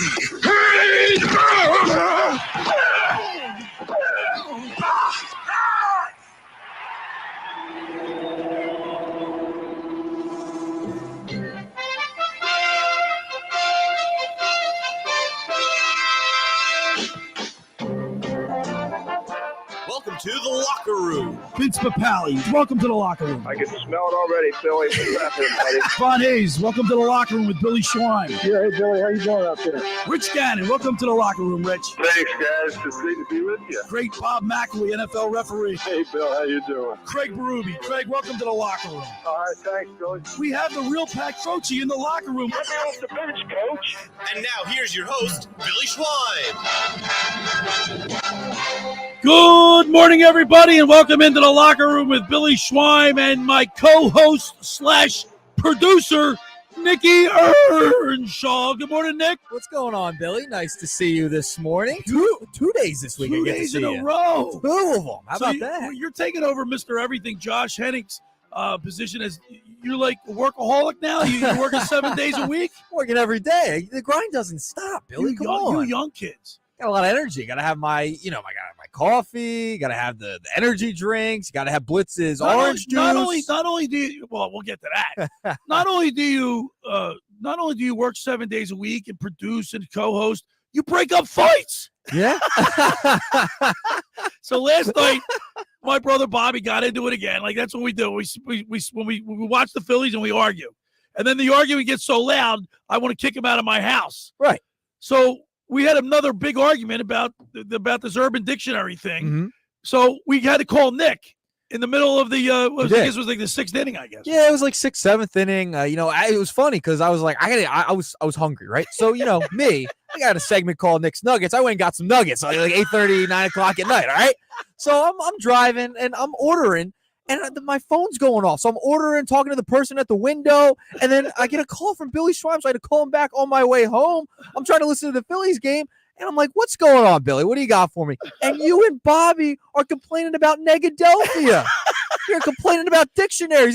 Welcome to the locker room. Vince Papali, welcome to the locker room. I can smell it already, Billy. What's happening, buddy? Von Hayes, welcome to the locker room with Billy Schwein. Yeah, hey, Billy, how you doing out there? Rich Gannon, welcome to the locker room, Rich. Thanks, guys. It's great to be with you. Great Bob McElwee, NFL referee. Hey, Bill, how you doing? Craig Berube. Craig, welcome to the locker room. All right, thanks, Billy. We have the real Pat Croce in the locker room. Get me off the bench, Coach. And now here's your host, Billy Schwein. Good morning, everybody, and welcome into the locker room with Billy Schwein and my co-host / producer, Nick Earnshaw. Good morning, Nick. What's going on, Billy? Nice to see you this morning. Two days this week. 2 days in a row. 2 of them. How So about that? You're taking over Mr. Everything, Josh Henning's position as you're like a workaholic now. You're working 7 days a week. Working every day. The grind doesn't stop, Billy. Come on. You young kids. Got a lot of energy. Got to have my coffee. Got to have the energy drinks. Got to have Blitz's orange juice. Not only do you, well, we'll get to that. Not only do you work 7 days a week and produce and co-host, you break up fights. Yeah. So last night, my brother Bobby got into it again. Like that's what we do. We when we watch the Phillies and we argue, and then the arguing gets so loud, I want to kick him out of my house. Right. So we had another big argument about this Urban Dictionary thing. Mm-hmm. So we had to call Nick in the middle of the I guess it was like the sixth inning, I guess. Yeah, it was like 6th, 7th inning. It was funny because I was like, I was hungry, right? So me, I got a segment called Nick's Nuggets. I went and got some nuggets like 8:30, 9 o'clock at night. All right. So I'm driving and I'm ordering. And my phone's going off. So I'm ordering, talking to the person at the window. And then I get a call from Billy Schwein. So I had to call him back on my way home. I'm trying to listen to the Phillies game. And I'm like, what's going on, Billy? What do you got for me? And you and Bobby are complaining about Negadelphia. You're complaining about dictionaries.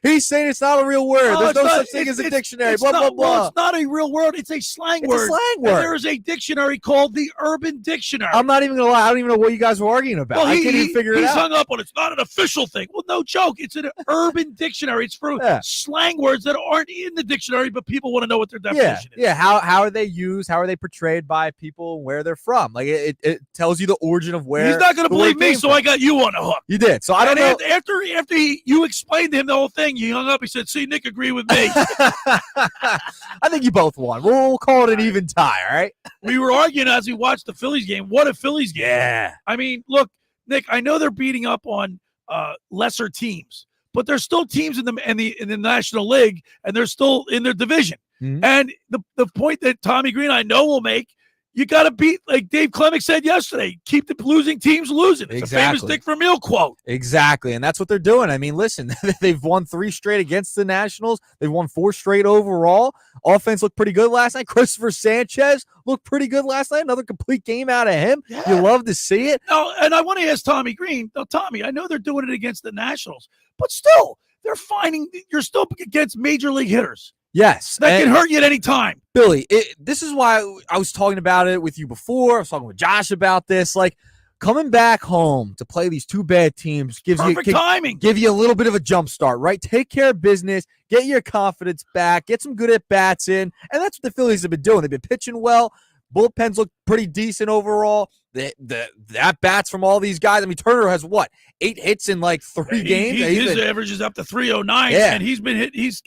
He's saying it's not a real word. There's no such thing as a dictionary. Blah, blah, blah. Well, it's not a real word. It's a slang word. It's a slang word. And there is a dictionary called the Urban Dictionary. I'm not even going to lie. I don't even know what you guys were arguing about. I can't even figure it out. He's hung up on it. It's not an official thing. Well, no joke. It's an Urban Dictionary. It's for slang words that aren't in the dictionary, but people want to know what their definition is. Yeah. How are they used? How are they portrayed by people? Where they're from? Like it tells you the origin of where. He's not going to believe me, so I got you on the hook. You did. So I don't know. After you explained to him the whole thing, he hung up. He said, "See, Nick agreed with me." I think you both won. We'll call it an even tie. All right. We were arguing as we watched the Phillies game. What a Phillies game! Yeah. I mean, look, Nick. I know they're beating up on lesser teams, but there's still teams in the National League, and they're still in their division. Mm-hmm. And the point that Tommy Greene I know will make. You got to beat, like Dave Clemick said yesterday, keep the losing teams losing. It's a famous Dick Vermeil quote. Exactly, and that's what they're doing. I mean, listen, they've won 3 straight against the Nationals. They've won 4 straight overall. Offense looked pretty good last night. Christopher Sanchez looked pretty good last night. Another complete game out of him. Yeah. You love to see it. No, and I want to ask Tommy Greene. Now, Tommy, I know they're doing it against the Nationals, but still, you're still against major league hitters. Yes. That can hurt you at any time. Billy, this is why I was talking about it with you before. I was talking with Josh about this. Like, coming back home to play these 2 bad teams gives timing. Give you a little bit of a jump start, right? Take care of business, get your confidence back, get some good at-bats in, and that's what the Phillies have been doing. They've been pitching well. Bullpens look pretty decent overall. The at-bats from all these guys. I mean, Turner has, 8 hits in like 3 games? His average is up to 309, and he's been hit. He's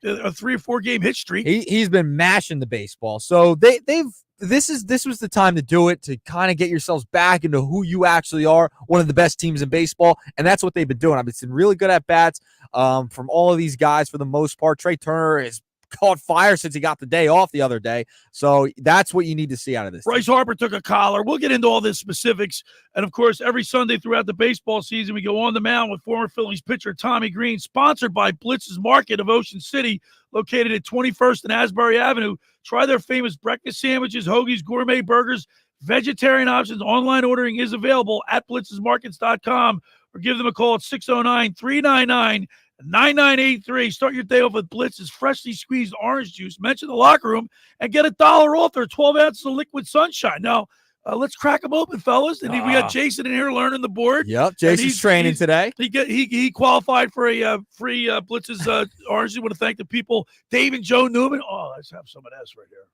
a 3 or 4 game hit streak. He's been mashing the baseball. So this was the time to do it, to kind of get yourselves back into who you actually are, one of the best teams in baseball, and that's what they've been doing. I've been seeing really good at-bats from all of these guys for the most part. Trey Turner is caught fire since he got the day off the other day. So that's what you need to see out of this. Bryce Harper took a collar. We'll get into all the specifics. And, of course, every Sunday throughout the baseball season, we go on the mound with former Phillies pitcher Tommy Greene, sponsored by Blitz's Market of Ocean City, located at 21st and Asbury Avenue. Try their famous breakfast sandwiches, hoagies, gourmet burgers, vegetarian options. Online ordering is available at blitzesmarkets.com, or give them a call at 609-399 9983. Start your day off with Blitz's freshly squeezed orange juice. Mention the locker room and get $1 off their 12 ounces of liquid sunshine. Now, let's crack them open, fellas. And we got Jason in here learning the board. Yep, Jason's training today. He qualified for a free Blitz's orange. I want to thank the people, Dave and Joe Newman. Oh, let's have some of this right here.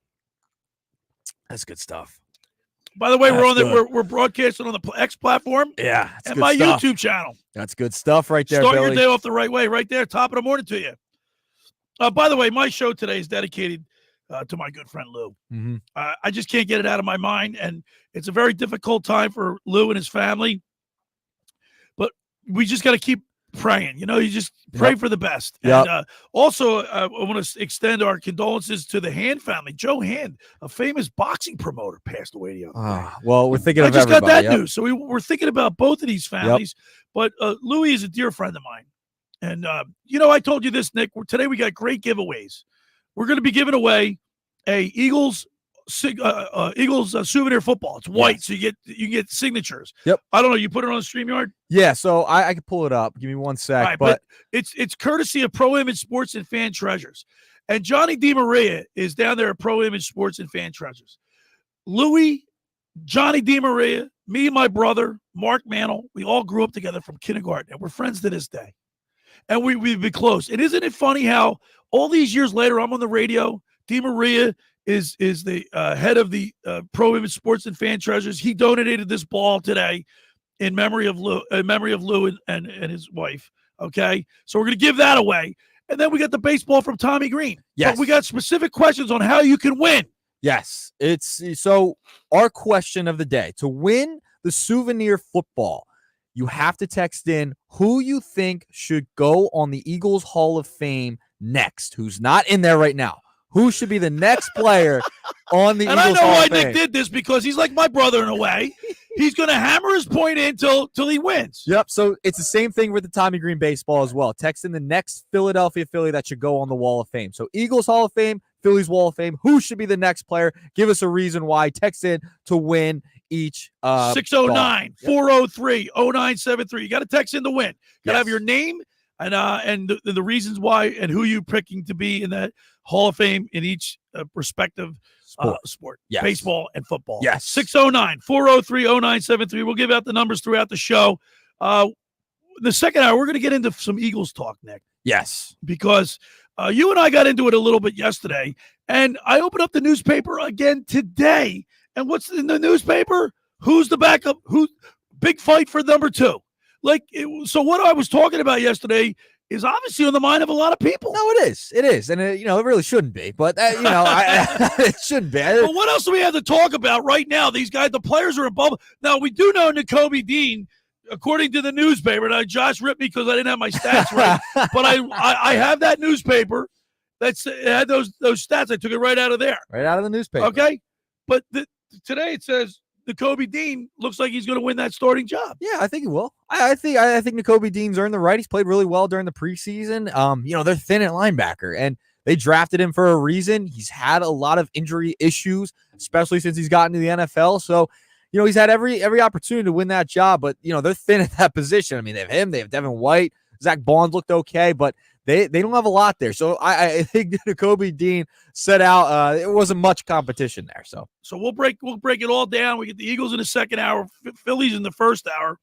That's good stuff. By the way, we're broadcasting on the X platform. Yeah, and my stuff. YouTube channel. That's good stuff right there. Start Billy. your day off the right way, right there, top of the morning to you. By the way, my show today is dedicated to my good friend Lou. Mm-hmm. I just can't get it out of my mind, and it's a very difficult time for Lou and his family. But we just got to keep praying. You just pray for the best. Yep. And also, I want to extend our condolences to the Hand family. Joe Hand, a famous boxing promoter, passed away the other day. Well, we're thinking of everybody. I just got that news. So we're thinking about both of these families. But Louis is a dear friend of mine. And, I told you this, Nick. Today we got great giveaways. We're going to be giving away a Eagles souvenir football. It's white, so you can get signatures. Yep. I don't know. You put it on the StreamYard? Yeah, so I can pull it up. Give me one sec. Right, but it's courtesy of Pro Image Sports and Fan Treasures. And Johnny DiMaria is down there at Pro Image Sports and Fan Treasures. Louis, Johnny DiMaria, me and my brother, Mark Mantle, we all grew up together from kindergarten, and we're friends to this day. And we've been close. And isn't it funny how all these years later, I'm on the radio, DiMaria is the head of the Pro Image Sports and Fan Treasures. He donated this ball today in memory of Lou and his wife. Okay, so we're gonna give that away, and then we got the baseball from Tommy Greene. Yes, but we got specific questions on how you can win. Yes, it's so our question of the day: to win the souvenir football, you have to text in who you think should go on the Eagles Hall of Fame next. Who's not in there right now? Who should be the next player on the Eagles Hall of Fame? And I know why Nick did this, because he's like my brother in a way. He's going to hammer his point in till he wins. Yep, so it's the same thing with the Tommy Greene baseball as well. Text in the next Philadelphia Philly that should go on the Wall of Fame. So Eagles Hall of Fame, Phillies Wall of Fame. Who should be the next player? Give us a reason why. Text in to win each 609-403-0973. You got to text in to win. Got to have your name and the reasons why and who you're picking to be in that Hall of Fame in each respective sport. Yes. Baseball and football. Yes. 609-403-0973. We'll give out the numbers throughout the show. The second hour, we're going to get into some Eagles talk, Nick. Yes. Because you and I got into it a little bit yesterday, and I opened up the newspaper again today. And what's in the newspaper? Who's the backup? Big fight for number 2. So what I was talking about yesterday is obviously on the mind of a lot of people. No, it is. It is. And, it really shouldn't be. But, it shouldn't be. But what else do we have to talk about right now? These guys, the players are in bubble. Now, we do know Nick Dean, according to the newspaper. Now, Josh ripped me because I didn't have my stats right. But I have that newspaper that had those stats. I took it right out of there. Right out of the newspaper. Okay? But today it says Nick Dean looks like he's going to win that starting job. Yeah, I think he will. I think Nick Dean's earned the right. He's played really well during the preseason. They're thin at linebacker, and they drafted him for a reason. He's had a lot of injury issues, especially since he's gotten to the NFL. So, he's had every opportunity to win that job, but they're thin at that position. I mean, they have him, they have Devin White, Zach Bonds looked okay, but they don't have a lot there. So I think Nick Dean set out. It wasn't much competition there. So we'll break it all down. We get the Eagles in the second hour, Phillies in the first hour,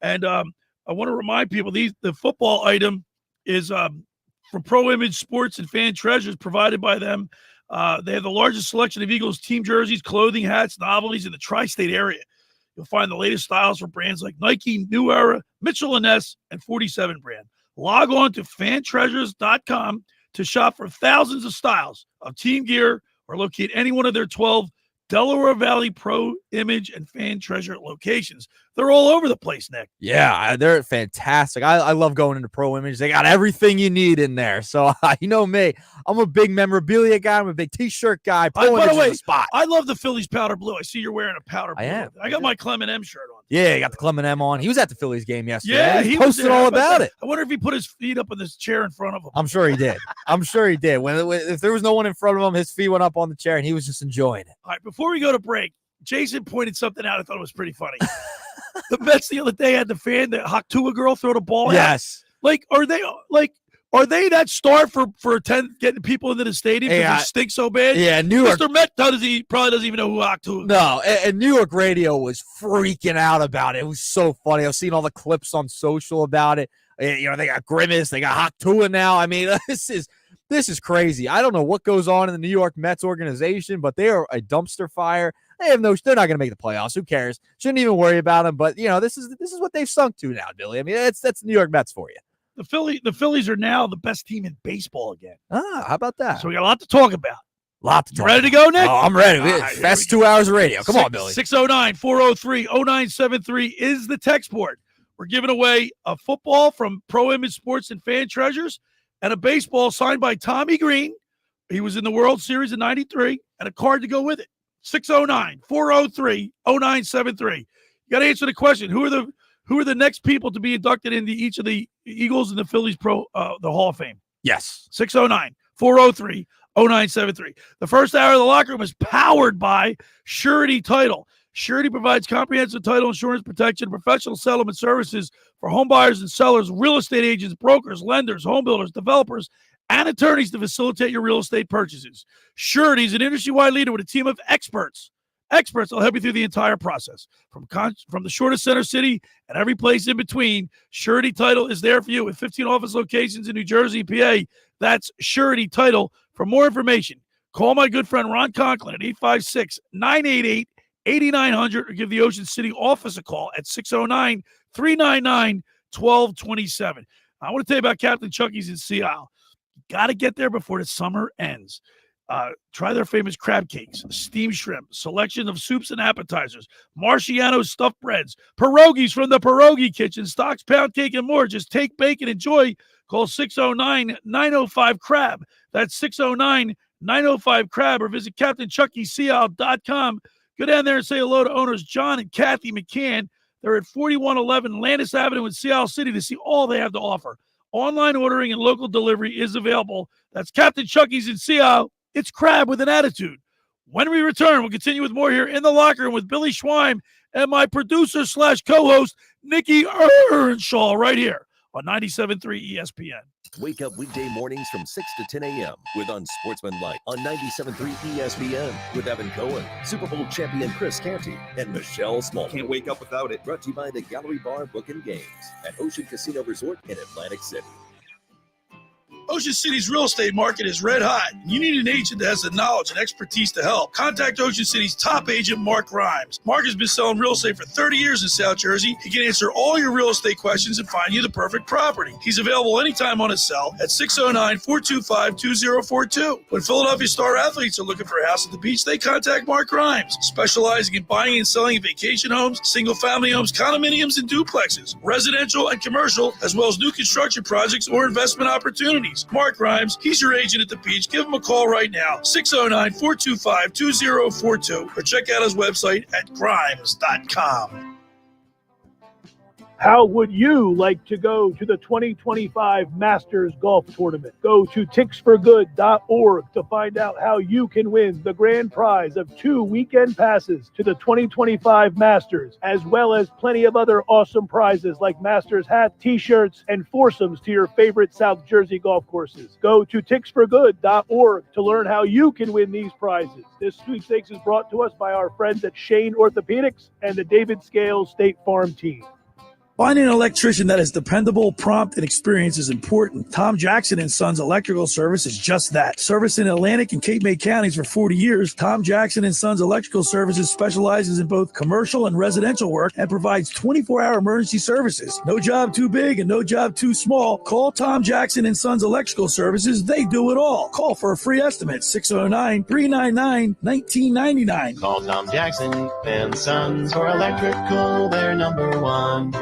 and I want to remind people the football item is from Pro Image Sports and Fan Treasures, provided by them. They have the largest selection of Eagles team jerseys, clothing, hats, novelties in the tri-state area. You'll find the latest styles from brands like Nike, New Era, Mitchell & Ness, and 47 brand. Log on to fantreasures.com to shop for thousands of styles of team gear or locate any one of their 12 Delaware Valley Pro Image and Fan Treasure locations. They're all over the place, Nick. Yeah, they're fantastic. I love going into Pro Image. They got everything you need in there. So, you know me, I'm a big memorabilia guy. I'm a big T-shirt guy. Pro Image is the spot. I love the Phillies powder blue. I see you're wearing a powder blue. I am. I got my Clement M shirt on. Yeah, you got the Clement M on. He was at the Phillies game yesterday. Yeah, he posted all about it. I wonder if he put his feet up on this chair in front of him. I'm sure he did. If there was no one in front of him, his feet went up on the chair, and he was just enjoying it. All right, before we go to break, Jason pointed something out I thought it was pretty funny. The Mets the other day had the Hoctua girl throw the ball out. Yes. Are they Are they that start for getting people into the stadium because they stink so bad? Yeah, New York. Mr. Met probably doesn't even know who Octu is. No, and New York radio was freaking out about it. It was so funny. I've seen all the clips on social about it. They got Grimace, they got Hoctua now. I mean, this is crazy. I don't know what goes on in the New York Mets organization, but they are a dumpster fire. They're not going to make the playoffs. Who cares? Shouldn't even worry about them. But this is what they've sunk to now, Billy. I mean, that's the New York Mets for you. The Phillies are now the best team in baseball again. How about that? So we got a lot to talk about. Ready to go, Nick? Oh, I'm ready. Right, Fast 2 hours of radio. Come on, Billy. 609-403-0973 is the text board. We're giving away a football from Pro Image Sports and Fan Treasures and a baseball signed by Tommy Greene. He was in the World Series in 93, and a card to go with it. 609-403-0973. You got to answer the question. Who are the next people to be inducted into each of the Eagles and the Phillies the Hall of Fame? Yes. 609-403-0973. The first hour of the locker room is powered by Surety Title. Surety provides comprehensive title insurance protection, professional settlement services for home buyers and sellers, real estate agents, brokers, lenders, home builders, developers, and attorneys to facilitate your real estate purchases. Surety is an industry-wide leader with a team of experts. Experts will help you through the entire process. From the shortest center city and every place in between, Surety Title is there for you with 15 office locations in New Jersey and PA. That's Surety Title. For more information, call my good friend Ron Conklin at 856-988-8900 or give the Ocean City office a call at 609-399-1227. I want to tell you about Captain Chucky's in Sea Isle. You got to get there before the summer ends. Try their famous crab cakes, steamed shrimp, selection of soups and appetizers, Marciano stuffed breads, pierogies from the Pierogi Kitchen, Stocks pound cake, and more. Just take, bake, and enjoy. Call 609-905-CRAB. That's 609-905-CRAB, or visit CaptainChuckySeaIsle.com. Go down there and say hello to owners John and Kathy McCann. They're at 4111 Landis Avenue in Sea Isle City to see all they have to offer. Online ordering and local delivery is available. That's Captain Chucky's in Sea Isle. It's crab with an attitude. When we return, we'll continue with more here in the locker room with Billy Schweim and my producer/co-host, Nicky Earnshaw, right here on 97.3 ESPN. Wake up weekday mornings from 6 to 10 a.m. with Unsportsmanlike on 97.3 ESPN with Evan Cohen, Super Bowl champion Chris Canty, and Michelle Small. Can't wake up without it. Brought to you by the Gallery Bar Book and Games at Ocean Casino Resort in Atlantic City. Ocean City's real estate market is red hot. You need an agent that has the knowledge and expertise to help. Contact Ocean City's top agent, Mark Grimes. Mark has been selling real estate for 30 years in South Jersey. He can answer all your real estate questions and find you the perfect property. He's available anytime on his cell at 609-425-2042. When Philadelphia star athletes are looking for a house at the beach, they contact Mark Grimes, specializing in buying and selling vacation homes, single-family homes, condominiums, and duplexes, residential and commercial, as well as new construction projects or investment opportunities. Mark Grimes, he's your agent at the beach. Give him a call right now, 609-425-2042, or check out his website at grimes.com. How would you like to go to the 2025 Masters Golf Tournament? Go to ticksforgood.org to find out how you can win the grand prize of 2 weekend passes to the 2025 Masters, as well as plenty of other awesome prizes like Masters hats, t-shirts, and foursomes to your favorite South Jersey golf courses. Go to ticksforgood.org to learn how you can win these prizes. This sweepstakes is brought to us by our friends at Shane Orthopedics and the David Scales State Farm team. Finding an electrician that is dependable, prompt, and experienced is important. Tom Jackson & Sons Electrical Service is just that. Service in Atlantic and Cape May counties for 40 years, Tom Jackson & Sons Electrical Services specializes in both commercial and residential work and provides 24-hour emergency services. No job too big and no job too small. Call Tom Jackson & Sons Electrical Services. They do it all. Call for a free estimate, 609-399-1999. Call Tom Jackson and Sons for electrical, they're number one.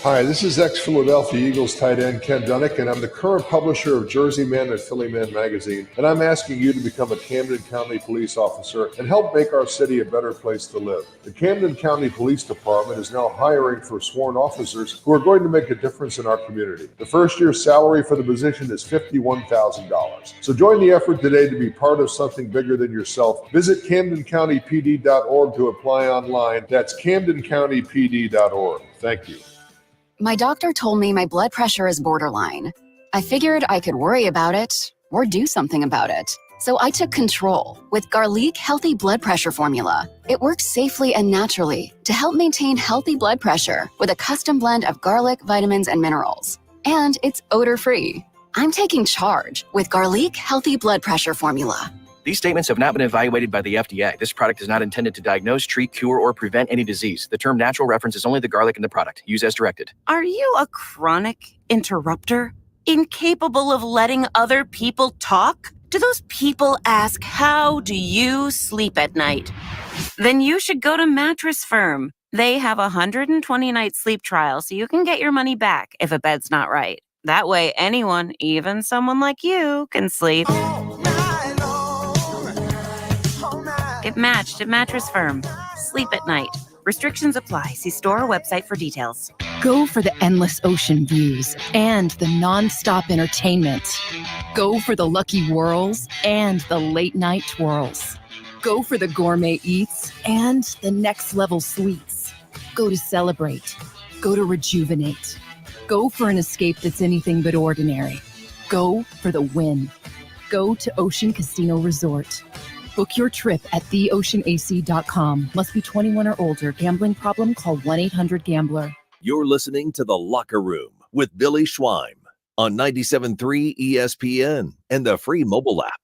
Hi, this is ex-Philadelphia Eagles tight end Ken Dunnick, and I'm the current publisher of Jersey Man and Philly Man magazine, and I'm asking you to become a Camden County police officer and help make our city a better place to live. The Camden County Police Department is now hiring for sworn officers who are going to make a difference in our community. The first year's salary for the position is $51,000. So join the effort today to be part of something bigger than yourself. Visit CamdenCountyPD.org to apply online. That's CamdenCountyPD.org. Thank you. My doctor told me my blood pressure is borderline. I figured I could worry about it or do something about it. So I took control with Garlic Healthy Blood Pressure Formula. It works safely and naturally to help maintain healthy blood pressure with a custom blend of garlic, vitamins, and minerals. And it's odor-free. I'm taking charge with Garlic Healthy Blood Pressure Formula. These statements have not been evaluated by the FDA. This product is not intended to diagnose, treat, cure, or prevent any disease. The term natural references only the garlic in the product. Use as directed. Are you a chronic interrupter? Incapable of letting other people talk? Do those people ask, how do you sleep at night? Then you should go to Mattress Firm. They have a 120-night sleep trial, so you can get your money back if a bed's not right. That way, anyone, even someone like you, can sleep. Get matched at Mattress Firm. Sleep at night. Restrictions apply. See store or website for details. Go for the endless ocean views and the non-stop entertainment. Go for the lucky whirls and the late night twirls. Go for the gourmet eats and the next level sweets. Go to celebrate. Go to rejuvenate. Go for an escape that's anything but ordinary. Go for the win. Go to Ocean Casino Resort. Book your trip at theoceanac.com. Must be 21 or older. Gambling problem? Call 1-800-GAMBLER. You're listening to The Locker Room with Billy Schweim on 97.3 ESPN and the free mobile app.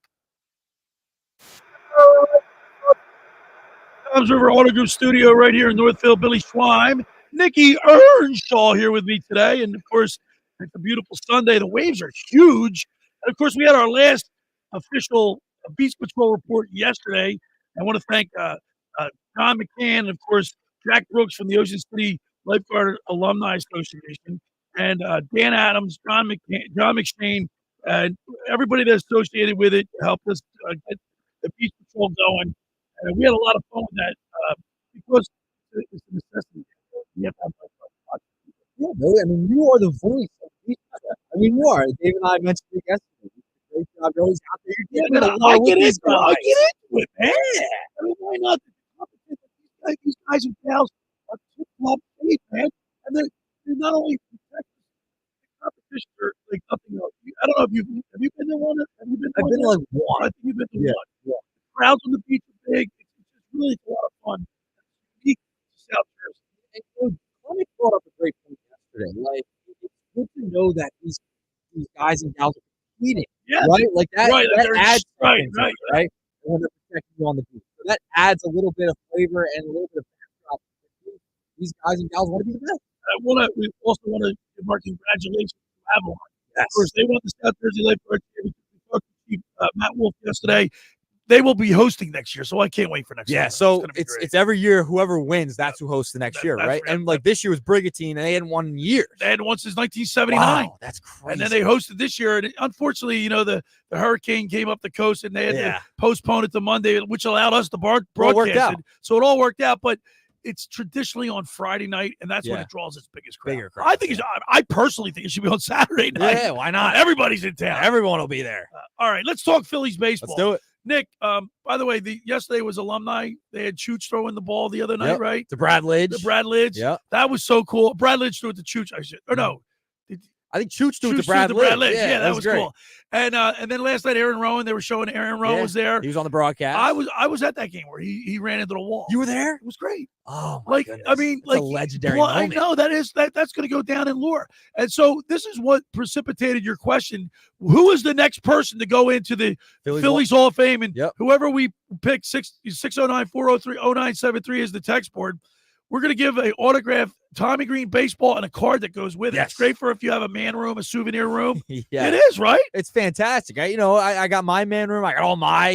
Tom's River Auto Group Studio right here in Northfield. Billy Schweim, Nick Earnshaw here with me today. And, of course, it's a beautiful Sunday. The waves are huge. And, of course, we had our last official Beach Patrol report yesterday. I want to thank John McCann and, of course, Jack Brooks from the Ocean City Lifeguard Alumni Association, and Dan Adams, John McShane, and everybody that's associated with it helped us get the Beach Patrol going. And we had a lot of fun with that because it's a necessity. You have to have fun. Yeah, Billy. I mean, you are the voice of Beach Patrol. I mean, you are. Dave and I mentioned it yesterday. Great job. You're always out there. I get into it, man. I mean, why not? These guys and gals are tip-top shape, man. And they're not only protecting the competition or like nothing else. I don't know if have you been to one? Have you been to I've been like one. I think you've been to one. Yeah. The crowds on the beach are big. It's just really a lot of fun. It's unique to South Jersey. And Tommy brought up a great point yesterday. Like, it's good to know that these guys and gals are competing. Yeah. Right? Like that, right. that adds right. When they're protecting you on the beach. So that adds a little bit of flavor and a little bit of backdrop. These guys and gals want to be the best. We also want to give our congratulations to Avalon. Yes. Of course, they won the South Jersey Lifeguard Championship. We talked to Chief Matt Wolf yesterday. They will be hosting next year, so I can't wait for next year. Yeah, so it's every year whoever wins, that's who hosts the next year, right? And like this year was Brigantine, and they hadn't won in years. They hadn't won since 1979. Wow, that's crazy. And then they hosted this year, and unfortunately, the hurricane came up the coast, and they had to postpone it to Monday, which allowed us to broadcast it. So it all worked out, but it's traditionally on Friday night, and that's when it draws its biggest crowd. I think I personally think it should be on Saturday night. Yeah, why not? Everybody's in town. Everyone will be there. All right, let's talk Phillies baseball. Let's do it. Nick, by the way, yesterday was alumni. They had Chooch throwing the ball the other night, right? To Brad Lidge. Yeah. That was so cool. Brad Lidge threw it to Chooch. I think Chooch threw it to Brad Lidge. Yeah, that was cool. And then last night, Aaron Rowan, they were showing Aaron Rowan was there. He was on the broadcast. I was at that game where he ran into the wall. You were there? It was great. Oh, my goodness. I mean, it's a legendary moment. I know that's going to go down in lore. And so this is what precipitated your question. Who is the next person to go into the Phillies Hall of Fame? And whoever we pick, 609-403-0973 is the text board. We're going to give an autographed Tommy Greene baseball and a card that goes with it. Yes. It's great for if you have a man room, a souvenir room. Yeah. It is, right? It's fantastic. I got my man room. I got all my,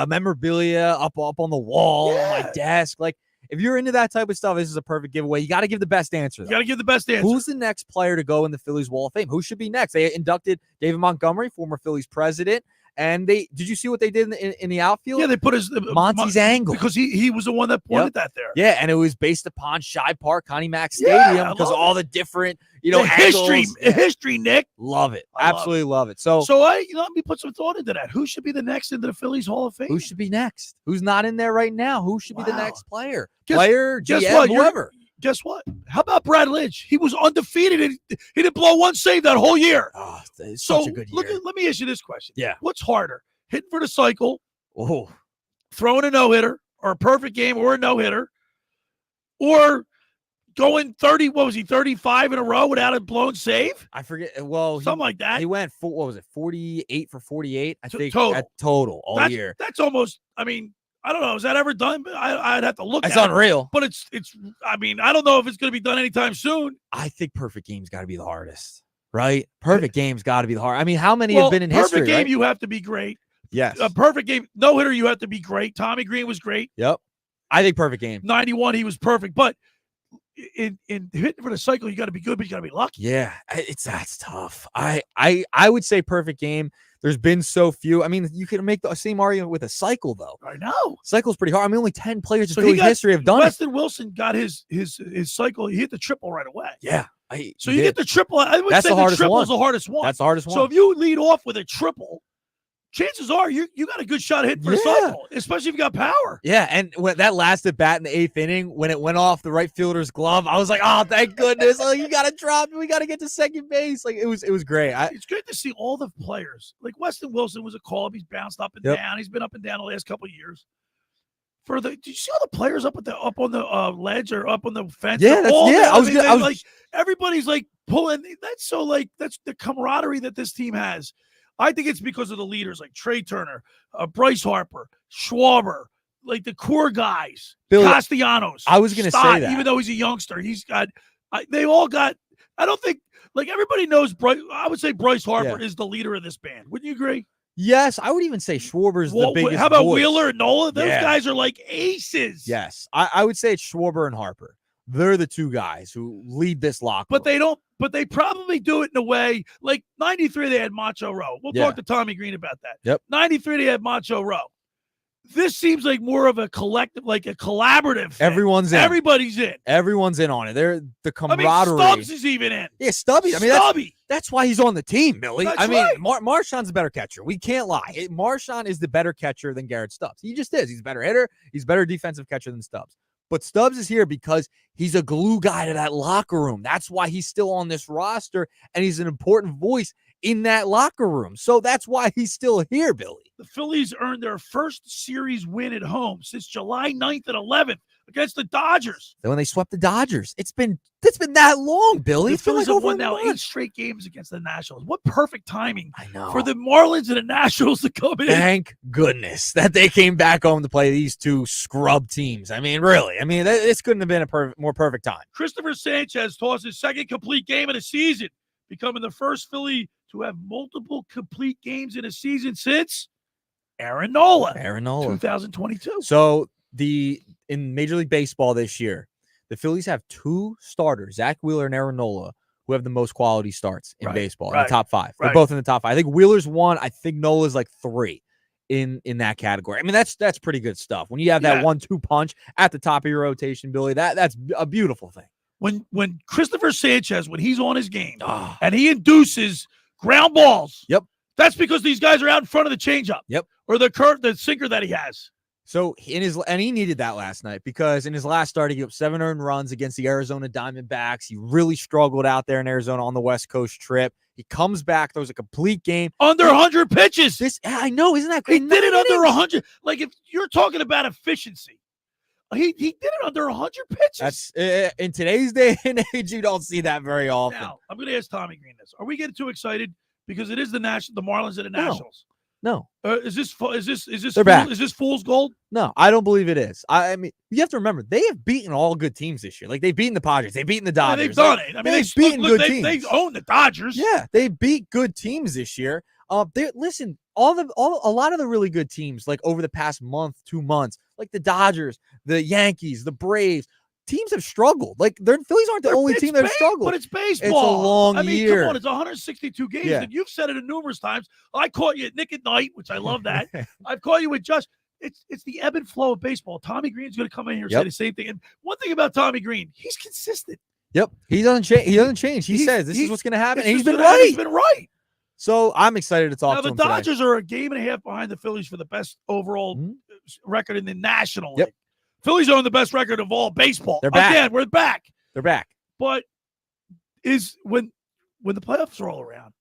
memorabilia up on the wall on my desk. Like, if you're into that type of stuff, this is a perfect giveaway. You got to give the best answer, though. You got to give the best answer. Who's the next player to go in the Phillies Wall of Fame? Who should be next? They inducted David Montgomery, former Phillies president. And did you see what they did in the outfield? Yeah, they put Monty's angle. Because he was the one that pointed that there. Yeah, and it was based upon Shibe Park, Connie Mack Stadium, because of all the different, history, Nick. Love it. Absolutely love it. So let me put some thought into that. Who should be the next into the Phillies Hall of Fame? Who should be next? Who's not in there right now? Who should be the next player? Guess GM, what? whoever. guess what? How about Brad Lynch? He was undefeated and he didn't blow one save that whole year. Oh, it's So such a good year. let me ask you this question. Yeah. What's harder, hitting for the cycle, Oh, throwing a no-hitter, or a perfect game, or a no-hitter, or going 35 in a row without a blown save? I forget. Well, Something like that. He went, 48 for 48, I think, total. at total all year. That's almost, I mean, I don't know. Is that ever done? I'd have to look It's at unreal. it. But it's. I mean, I don't know if it's going to be done anytime soon. I think perfect game's got to be the hardest, right? Perfect game's got to be the hard. I mean, how many have been in history? Perfect game, right? you have to be great. Yes. A perfect game, no hitter, you have to be great. Tommy Greene was great. Yep. I think perfect game. 91, he was perfect. But in hitting for the cycle, you got to be good, but you got to be lucky. Yeah, that's tough. I would say perfect game. There's been so few. I mean, you can make the same argument with a cycle, though. I know. Cycle's pretty hard. I mean, only 10 players in So Phillies history have done Weston Wilson got his cycle. He hit the triple right away. it. Yeah. So you get the triple. I would say the triple's the hardest one. That's the hardest one. So if you lead off with a triple, chances are you got a good shot at hitting for a cycle, especially if you got power. Yeah, and when that last at bat in the 8th inning, when it went off the right fielder's glove, I was like, "Oh, thank goodness! Oh, you got to drop it. We got to get to second base." Like it was great. It's great to see all the players. Like Weston Wilson was a call-up. He's bounced up and down. He's been up and down the last couple of years. Did you see all the players up on the ledge or up on the fence? Yeah, I was like everybody's like pulling. That's the camaraderie that this team has. I think it's because of the leaders like Trey Turner, Bryce Harper, Schwarber, like the core guys, Billy, Castellanos. I was going to say that. Even though he's a youngster, they all got, I don't think, like everybody knows, I would say Bryce Harper is the leader of this band. Wouldn't you agree? Yes, I would even say Schwarber's the biggest How about voice. Wheeler and Nola? Those guys are like aces. Yes, I would say it's Schwarber and Harper. They're the two guys who lead this locker room. But they probably do it in a way like 93, they had Macho Row. We'll talk to Tommy Greene about that. Yep. 93, they had Macho Row. This seems like more of a collective, like a collaborative thing. Everyone's in. Everybody's in. Everyone's in on it. They're the camaraderie. I mean, Stubbs is even in. Yeah, Stubby. I mean, Stubby. That's why he's on the team, Billy. That's I mean, right. Marshawn's a better catcher. We can't lie. Marshawn is the better catcher than Garrett Stubbs. He just is. He's a better hitter. He's a better defensive catcher than Stubbs. But Stubbs is here because he's a glue guy to that locker room. That's why he's still on this roster, and he's an important voice in that locker room. So that's why he's still here, Billy. The Phillies earned their first series win at home since July 9th and 11th against the Dodgers. Then when they swept the Dodgers, it's been that long, Billy. The It's been Phillies like have over won a now month. 8 straight games against the Nationals. What perfect timing I know. for the Marlins and the Nationals to come in. Thank goodness that they came back home to play these two scrub teams. I mean, really. I mean, this couldn't have been a more perfect time. Christopher Sanchez tossed his second complete game of the season, becoming the first Philly to have multiple complete games in a season since Aaron Nola. 2022. So in Major League Baseball this year, the Phillies have 2 starters, Zach Wheeler and Aaron Nola, who have the most quality starts in baseball, in the top 5. They're both in the top 5. I think Wheeler's 1. I think Nola's like 3 in that category. I mean, that's pretty good stuff. When you have that 1-2 punch at the top of your rotation, Billy, that's a beautiful thing. When Christopher Sanchez, when he's on his game and he induces ground balls, that's because these guys are out in front of the changeup, or the sinker that he has. So he needed that last night because in his last start, he gave up 7 earned runs against the Arizona Diamondbacks. He really struggled out there in Arizona on the West Coast trip. He comes back, throws a complete game. Under 100 pitches. I know, isn't that crazy? He did it under 100. Like, if you're talking about efficiency, he did it under 100 pitches. That's in today's day and age, you don't see that very often. Now, I'm going to ask Tommy Greene this. Are we getting too excited because it is the Marlins and the Nationals? No. Is this back. Is this fool's gold? No, I don't believe it is. I mean, you have to remember, they have beaten all good teams this year. Like, they've beaten the Padres. They've beaten the Dodgers. Yeah, they've done it. I mean, they've beaten good teams. They own the Dodgers. Yeah, they beat good teams this year. Listen, a lot of the really good teams, like over the past month, 2 months, like the Dodgers, the Yankees, the Braves, teams have struggled. Like, Phillies aren't the only team that have struggled. But it's baseball. It's a long year. Come on, it's 162 games, and you've said it numerous times. I caught you at Nick at Night, which I love that. I've caught you with Josh. It's the ebb and flow of baseball. Tommy Greene's going to come in here and say the same thing. And one thing about Tommy Greene, he's consistent. Yep, he doesn't change. He says this is what's going to happen, and he's been right. He's been right. So I'm excited to talk to him today. Now, the Dodgers today. are a game and a half behind the Phillies for the best overall record in the National League. Phillies own the best record of all baseball. They're back. Again, we're back. They're back. But is when the playoffs roll around,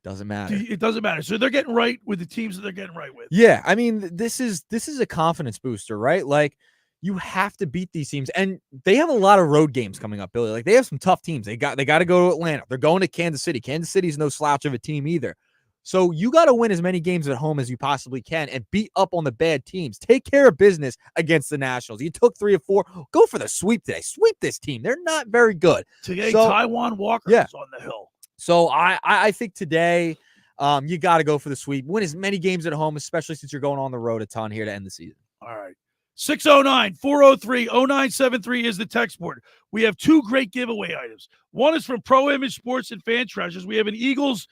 doesn't matter. It doesn't matter. So they're getting right with the teams that they're getting right with. Yeah, I mean, this is a confidence booster, right? Like, you have to beat these teams, and they have a lot of road games coming up, Billy. Like, they have some tough teams. They got to go to Atlanta. They're going to Kansas City. Kansas City's no slouch of a team either. So you got to win as many games at home as you possibly can and beat up on the bad teams. Take care of business against the Nationals. You took 3 or 4. Go for the sweep today. Sweep this team. They're not very good. Today, Taiwan Walker is on the hill. So I think today you got to go for the sweep. Win as many games at home, especially since you're going on the road a ton here to end the season. All right. 609-403-0973 is the text board. We have 2 great giveaway items. One is from Pro Image Sports and Fan Treasures. We have an Eagles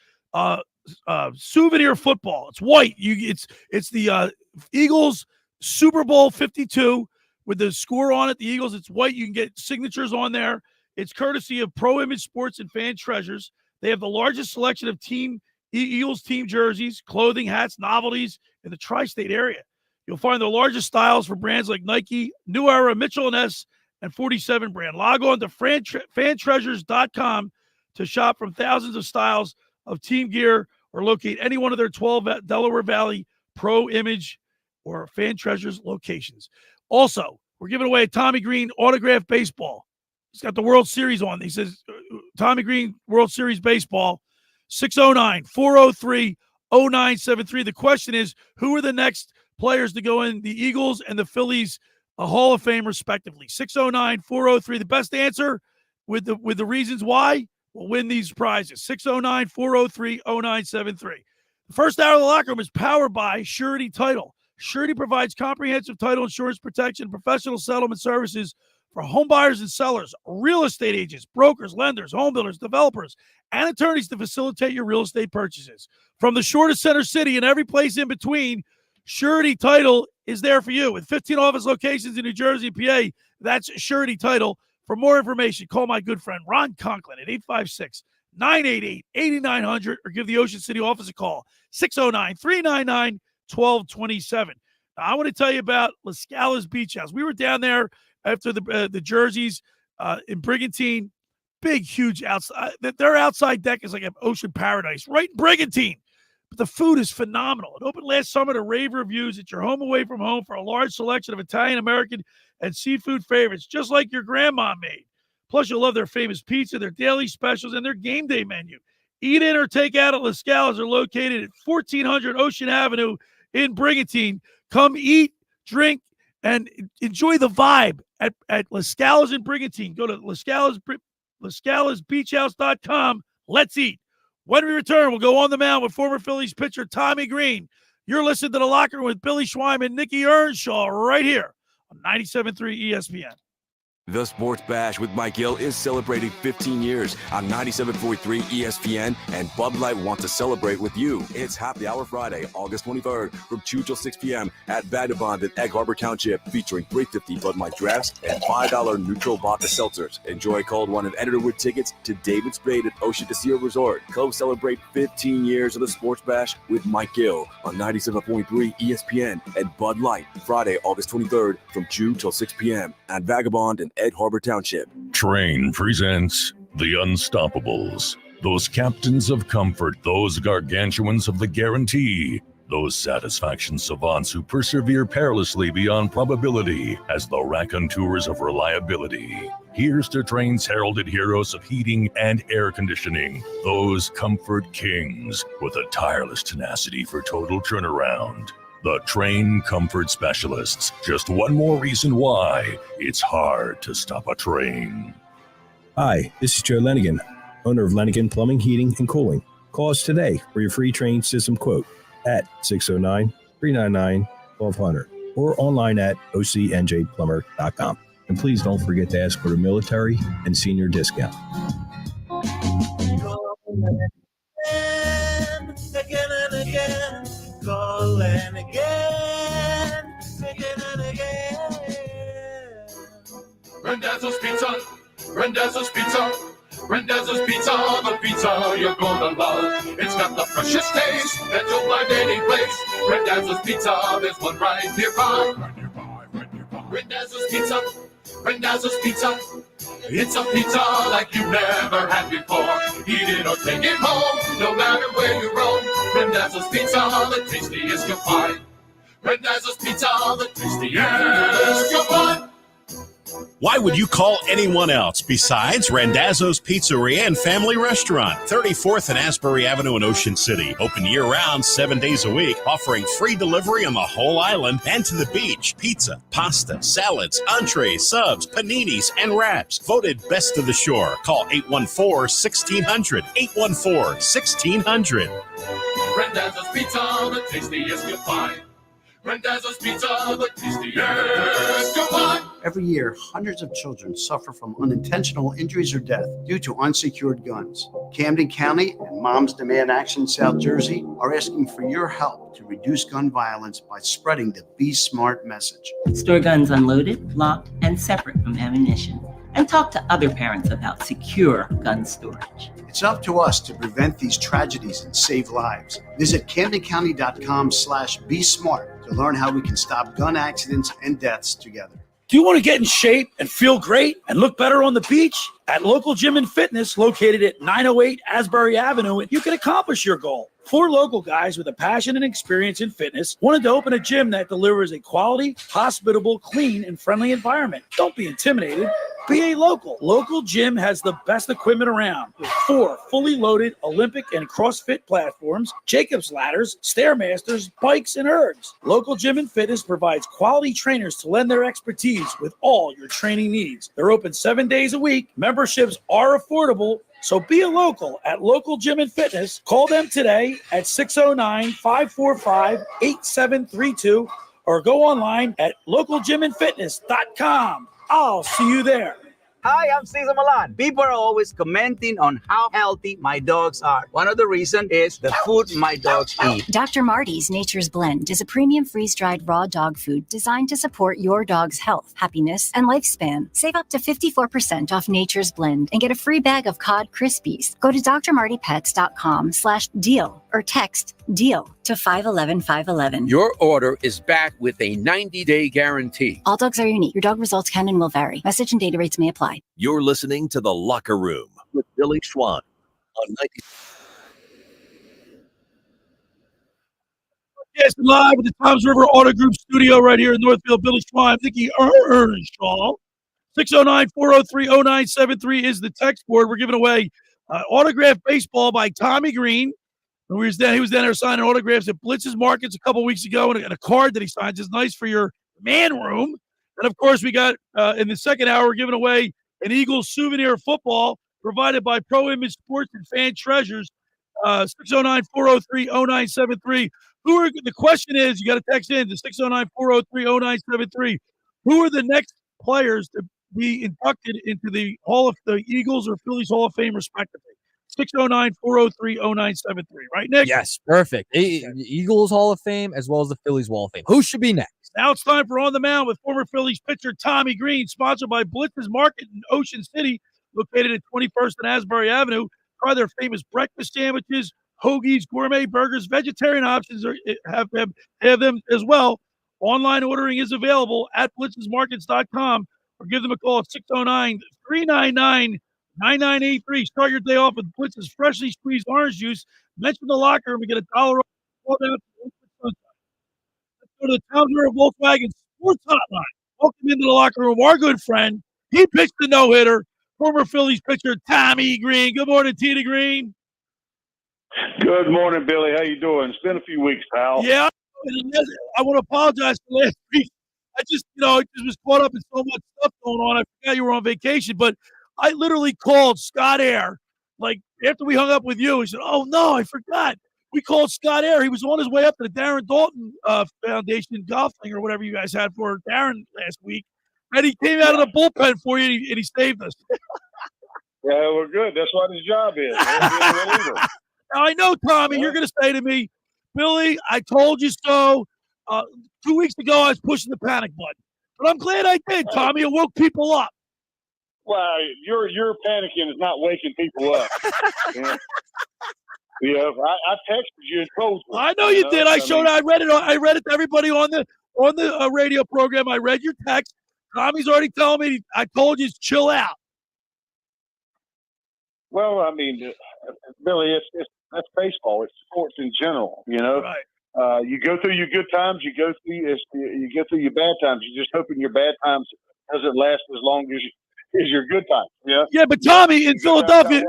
souvenir football. It's white. It's the Eagles Super Bowl 52 with the score on it. The Eagles, it's white. You can get signatures on there. It's courtesy of Pro Image Sports and Fan Treasures. They have the largest selection of Eagles team jerseys, clothing, hats, novelties in the tri-state area. You'll find the largest styles for brands like Nike, New Era, Mitchell & Ness, and 47 brand. Log on to fantreasures.com to shop from thousands of styles of team gear or locate any one of their 12 Delaware Valley Pro Image or Fan Treasures locations. Also, we're giving away a Tommy Greene autographed baseball. He's got the World Series on. He says, Tommy Greene World Series baseball, 609-403-0973. The question is, who are the next players to go in the Eagles and the Phillies Hall of Fame, respectively? 609-403. The best answer with the reasons why will win these prizes. 609-403-0973. The first hour of the locker room is powered by Surety Title. Surety provides comprehensive title insurance protection, professional settlement services for home buyers and sellers, real estate agents, brokers, lenders, home builders, developers, and attorneys to facilitate your real estate purchases. From the shore to Center City and every place in between, Surety Title is there for you. With 15 office locations in New Jersey and PA, that's Surety Title. For more information, call my good friend Ron Conklin at 856-988-8900 or give the Ocean City office a call, 609-399-1227. Now, I want to tell you about La Scala's Beach House. We were down there after the jerseys in Brigantine. Big, huge outside. Their outside deck is like an ocean paradise right in Brigantine. But the food is phenomenal. It opened last summer to rave reviews. It's your home away from home for a large selection of Italian, American, and seafood favorites, just like your grandma made. Plus, you'll love their famous pizza, their daily specials, and their game day menu. Eat in or take out at La Scala's are located at 1400 Ocean Avenue in Brigantine. Come eat, drink, and enjoy the vibe at La Scala's in Brigantine. Go to LaScalasBeachHouse.com. Let's eat. When we return, we'll go on the mound with former Phillies pitcher Tommy Greene. You're listening to The Locker Room with Billy Schweim and Nick Earnshaw right here on 97.3 ESPN. The Sports Bash with Mike Gill is celebrating 15 years on 97.3 ESPN, and Bud Light wants to celebrate with you. It's Happy Hour Friday, August 23rd, from 2 till 6 p.m. at Vagabond in Egg Harbor Township, featuring $3.50 Bud Light drafts and $5 neutral vodka seltzers. Enjoy cold one and enter with tickets to David Spade at Ocean Casino Resort. Go celebrate 15 years of the Sports Bash with Mike Gill on 97.3 ESPN and Bud Light, Friday, August 23rd, from 2 till 6 p.m. at Vagabond in Egg Harbor Township. Train presents The Unstoppables. Those captains of comfort, those gargantuans of the guarantee, those satisfaction savants who persevere perilously beyond probability as the raconteurs of reliability. Here's to Train's heralded heroes of heating and air conditioning, those comfort kings with a tireless tenacity for total turnaround. The Train Comfort Specialists. Just one more reason why it's hard to stop a train. Hi, this is Joe Lenigan, owner of Lenigan Plumbing, Heating, and Cooling. Call us today for your free train system quote at 609-399-1200 or online at ocnjplumber.com. And please don't forget to ask for the military and senior discount. Again and again. Calling again and again. Randazzo's Pizza, Randazzo's Pizza, Randazzo's Pizza, the pizza you're gonna love. It's got the freshest taste that you'll find any place. Randazzo's Pizza, there's one right nearby. Randazzo's Pizza. Randazzo's Pizza. It's a pizza like you've never had before. Eat it or take it home, no matter where you roam. Randazzo's Pizza, the tastiest you'll find. Randazzo's Pizza, the tastiest you'll find. Why would you call anyone else besides Randazzo's Pizzeria and Family Restaurant, 34th and Asbury Avenue in Ocean City. Open year-round, 7 days a week, offering free delivery on the whole island and to the beach. Pizza, pasta, salads, entrees, subs, paninis, and wraps. Voted best of the shore. Call 814-1600. 814-1600. Randazzo's Pizza, the tastiest you'll find. Randazzo's Pizza, the tastiest you'll find. Every year, hundreds of children suffer from unintentional injuries or death due to unsecured guns. Camden County and Moms Demand Action South Jersey are asking for your help to reduce gun violence by spreading the Be Smart message. Store guns unloaded, locked, and separate from ammunition. And talk to other parents about secure gun storage. It's up to us to prevent these tragedies and save lives. Visit CamdenCounty.com/BeSmart to learn how we can stop gun accidents and deaths together. Do you want to get in shape and feel great and look better on the beach? At Local Gym and Fitness, located at 908 Asbury Avenue, you can accomplish your goal. 4 local guys with a passion and experience in fitness wanted to open a gym that delivers a quality, hospitable, clean, and friendly environment. Don't be intimidated. Be a local. Local Gym has the best equipment around with 4 fully loaded Olympic and CrossFit platforms, Jacob's ladders, Stairmasters, bikes, and ergs. Local Gym and Fitness provides quality trainers to lend their expertise with all your training needs. They're open 7 days a week. Memberships are affordable. So be a local at Local Gym and Fitness. Call them today at 609-545-8732 or go online at localgymandfitness.com. I'll see you there. Hi, I'm Cesar Milan. People are always commenting on how healthy my dogs are. One of the reasons is the food my dogs eat. Dr. Marty's Nature's Blend is a premium freeze-dried raw dog food designed to support your dog's health, happiness, and lifespan. Save up to 54% off Nature's Blend and get a free bag of cod Krispies. Go to drmartypets.com/deal or text DEAL to 511-511. Your order is back with a 90-day guarantee. All dogs are unique. Your dog results can and will vary. Message and data rates may apply. You're listening to The Locker Room with Billy Schwan on 90. Yes, live at the Toms River Auto Group studio right here in Northfield. Billy Schwan, Nick Earnshaw. 609-403-0973 is the text board. We're giving away autographed baseball by Tommy Greene. He was down there signing autographs at Blitz's Markets a couple weeks ago, and a card that he signs is nice for your man room. And, of course, we got in the second hour, we're giving away an Eagles souvenir football provided by Pro Image Sports and Fan Treasures, 609-403-0973. The question is, you got to text in to 609-403-0973. Who are the next players to be inducted into the Eagles or Phillies Hall of Fame, respectively? 609-403-0973. Right, Nick? Yes, perfect. Eagles Hall of Fame as well as the Phillies Hall of Fame. Who should be next? Now it's time for On the Mound with former Phillies pitcher Tommy Greene, sponsored by Blitz's Market in Ocean City, located at 21st and Asbury Avenue. Try their famous breakfast sandwiches, hoagies, gourmet burgers, vegetarian options have them as well. Online ordering is available at blitzesmarkets.com or give them a call at 609-399-9983. Start your day off with Blitz's freshly squeezed orange juice. Mention the locker room and get $1 off. Let's go to the Town River Volkswagen Sports Hotline. Welcome into the locker room. Our good friend, he pitched the no-hitter, former Phillies pitcher Tommy Greene. Good morning, Tita Greene. Good morning, Billy. How you doing? It's been a few weeks, pal. Yeah, I want to apologize for last week. I just was caught up in so much stuff going on. I forgot you were on vacation, but I literally called Scott Air. Like, after we hung up with you, he said, oh, no, I forgot. We called Scott Air. He was on his way up to the Darren Dalton Foundation golf thing or whatever you guys had for Darren last week. And he came out of the bullpen for you, and he saved us. Yeah, we're good. That's what his job is. Now, I know, Tommy, you're going to say to me, Billy, I told you so. 2 weeks ago, I was pushing the panic button. But I'm glad I did, Tommy. It woke people up. Well, your panicking is not waking people up. Yeah, I texted you and told you. I know you did. I read it to everybody on the radio program. I read your text. Tommy's already telling me. I told you, chill out. Well, I mean, Billy, that's baseball. It's sports in general. You know, you go through your good times, you go through your bad times. You're just hoping your bad times doesn't last as long as your good times. Yeah. Yeah, but Tommy in Philadelphia,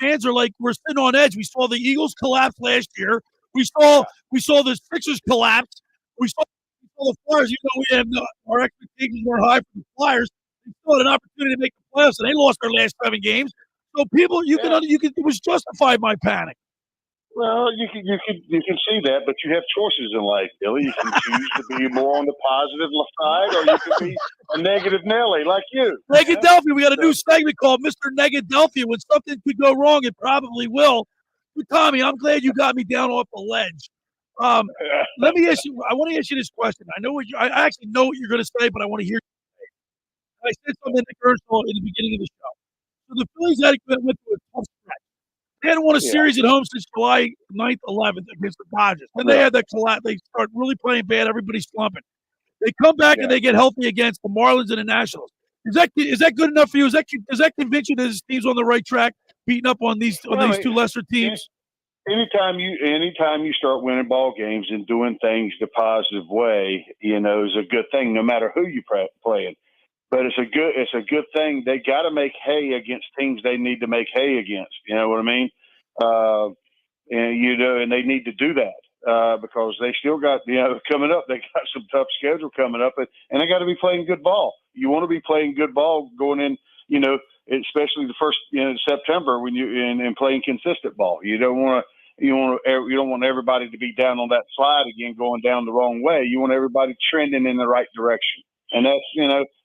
fans are like, we're sitting on edge. We saw the Eagles collapse last year. We saw the Sixers collapse. We saw the Flyers. You know, we have our expectations were high for the Flyers. They still had an opportunity to make the playoffs, and they lost their last 7 games. So people, you can it was justified my panic. Well, you can see that, but you have choices in life, Billy. You can choose to be more on the positive side, or you can be a negative Nelly like you. Negadelphia, we got a new segment called Mr. Negadelphia. When something could go wrong, it probably will. But Tommy, I'm glad you got me down off the ledge. Let me ask you. I want to ask you this question. I actually know what you're going to say, but I want to hear you say it. I said something to Nick Earnshaw in the beginning of the show. So the Phillies went through a tough stretch. They hadn't won a series at home since July 9th, 11th against the Dodgers. Then they had that collapse. They start really playing bad. Everybody's slumping. They come back and they get healthy against the Marlins and the Nationals. Is that good enough for you? Does that convince you that this team's on the right track, beating up on these two lesser teams? Anytime you start winning ball games and doing things the positive way, you know, is a good thing. No matter who you playing. But it's a good thing. They got to make hay against teams they need to make hay against. You know what I mean? And they need to do that because they still got coming up. They got some tough schedule coming up, and they got to be playing good ball. You want to be playing good ball going in. You know, especially the first September when and playing consistent ball. You don't want everybody to be down on that slide again, going down the wrong way. You want everybody trending in the right direction, and that's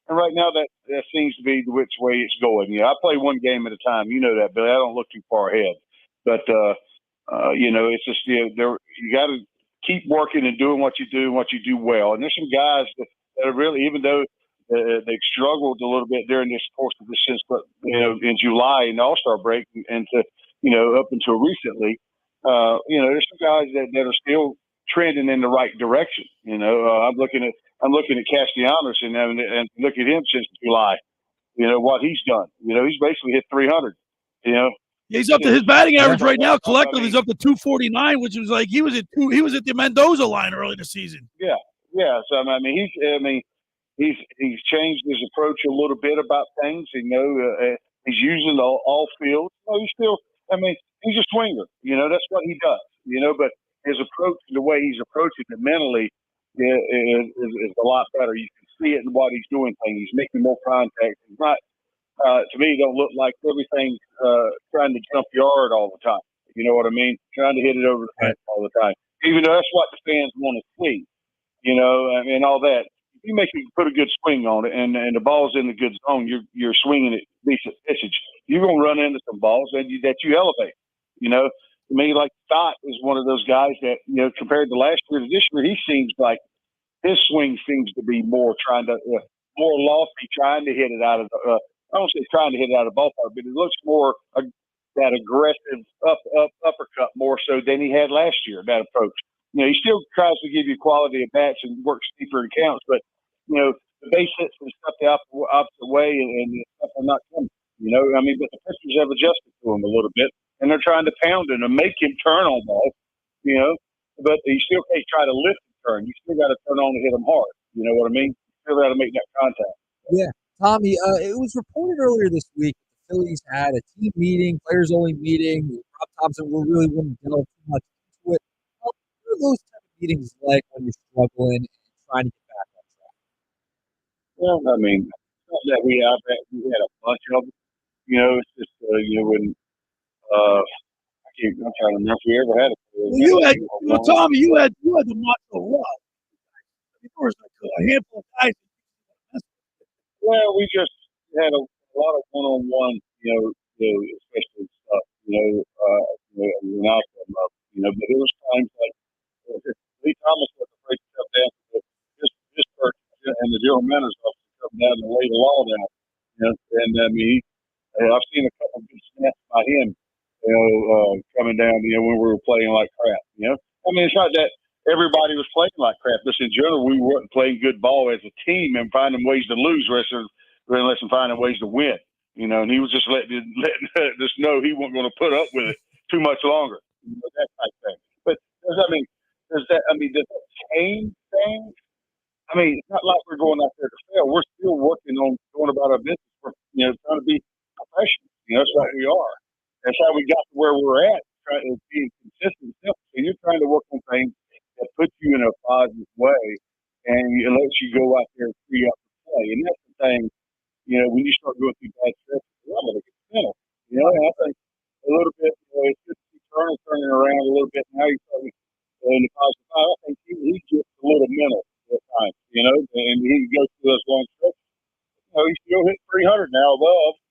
And right now, that seems to be which way it's going. I play one game at a time. You know that, Billy. I don't look too far ahead. But, it's just, you got to keep working and doing what you do and what you do well. And there's some guys that are really, even though they've struggled a little bit during this course of the since, in July in the All-Star break and up until recently, there's some guys that are still trending in the right direction. I'm looking at Castellanos and look at him since July. What he's done. He's basically hit 300. He's up to his batting average right now. Collectively, he's up to 249, which was like he was at the Mendoza line early this season. Yeah. So he's changed his approach a little bit about things. He's using all fields. He's a swinger. That's what he does. But his approach, the way he's approaching it mentally, is a lot better. You can see it in what he's doing. He's making more contact. He's not, to me, don't look like everything trying to jump yard all the time. You know what I mean? Trying to hit it over the fence all the time. Even though that's what the fans want to see. And all that. If you put a good swing on it and the ball's in the good zone, you're swinging it decent pitchage. You're going to run into some balls that you elevate. To me, like Stott is one of those guys that, compared to last year to this year, he seems like his swing seems to be more more lofty, trying to hit it out of the, I don't say trying to hit it out of the ballpark, but it looks more that aggressive uppercut more so than he had last year, that approach. He still tries to give you quality at bats and works deeper in counts, but, the base hits and stuff the opposite way and stuff are not coming, but the pitchers have adjusted to him a little bit. And they're trying to pound him and make him turn on balls, but you still can't try to lift and turn. You still got to turn on and hit them hard. You know what I mean? You still got to make that contact. Yeah. Tommy, it was reported earlier this week the Phillies had a team meeting, players-only meeting. Rob Thompson really wouldn't delve too much into it. What are those type of meetings like when you're struggling and trying to get back on track? Well, that we had a bunch of them. It's just, when I'm trying to remember if we ever had it. Well, Tommy, you had the Macho Love. There was like a handful of guys. Well, we just had a lot of one-on-one, especially stuff, when I come up, but it was times like Lee Thomas was afraid to come down to this person and the general manager's office to come down and lay the law down. I've seen a couple of good snaps by him, coming down, when we were playing like crap, it's not that everybody was playing like crap. Just in general, we weren't playing good ball as a team and finding ways to lose rather than finding ways to win. You know, and he was just letting us know he wasn't going to put up with it too much longer. You know, that type of thing. But does that change things? I mean, it's not like we're going out there to fail. We're still working on going about our business. We're, trying to be professional. That's what we are. That's how we got to where we're at, trying to be consistent. So you're trying to work on things that put you in a positive way, and it lets you go out there and free up to play. And that's the thing, when you start going through bad stretches, a lot of it gets mental. And I think a little bit, it's just turning around a little bit. Now you're starting in the positive side. I think he gets a little mental at times, and he goes through those long stretches. He's still hitting 300 now above.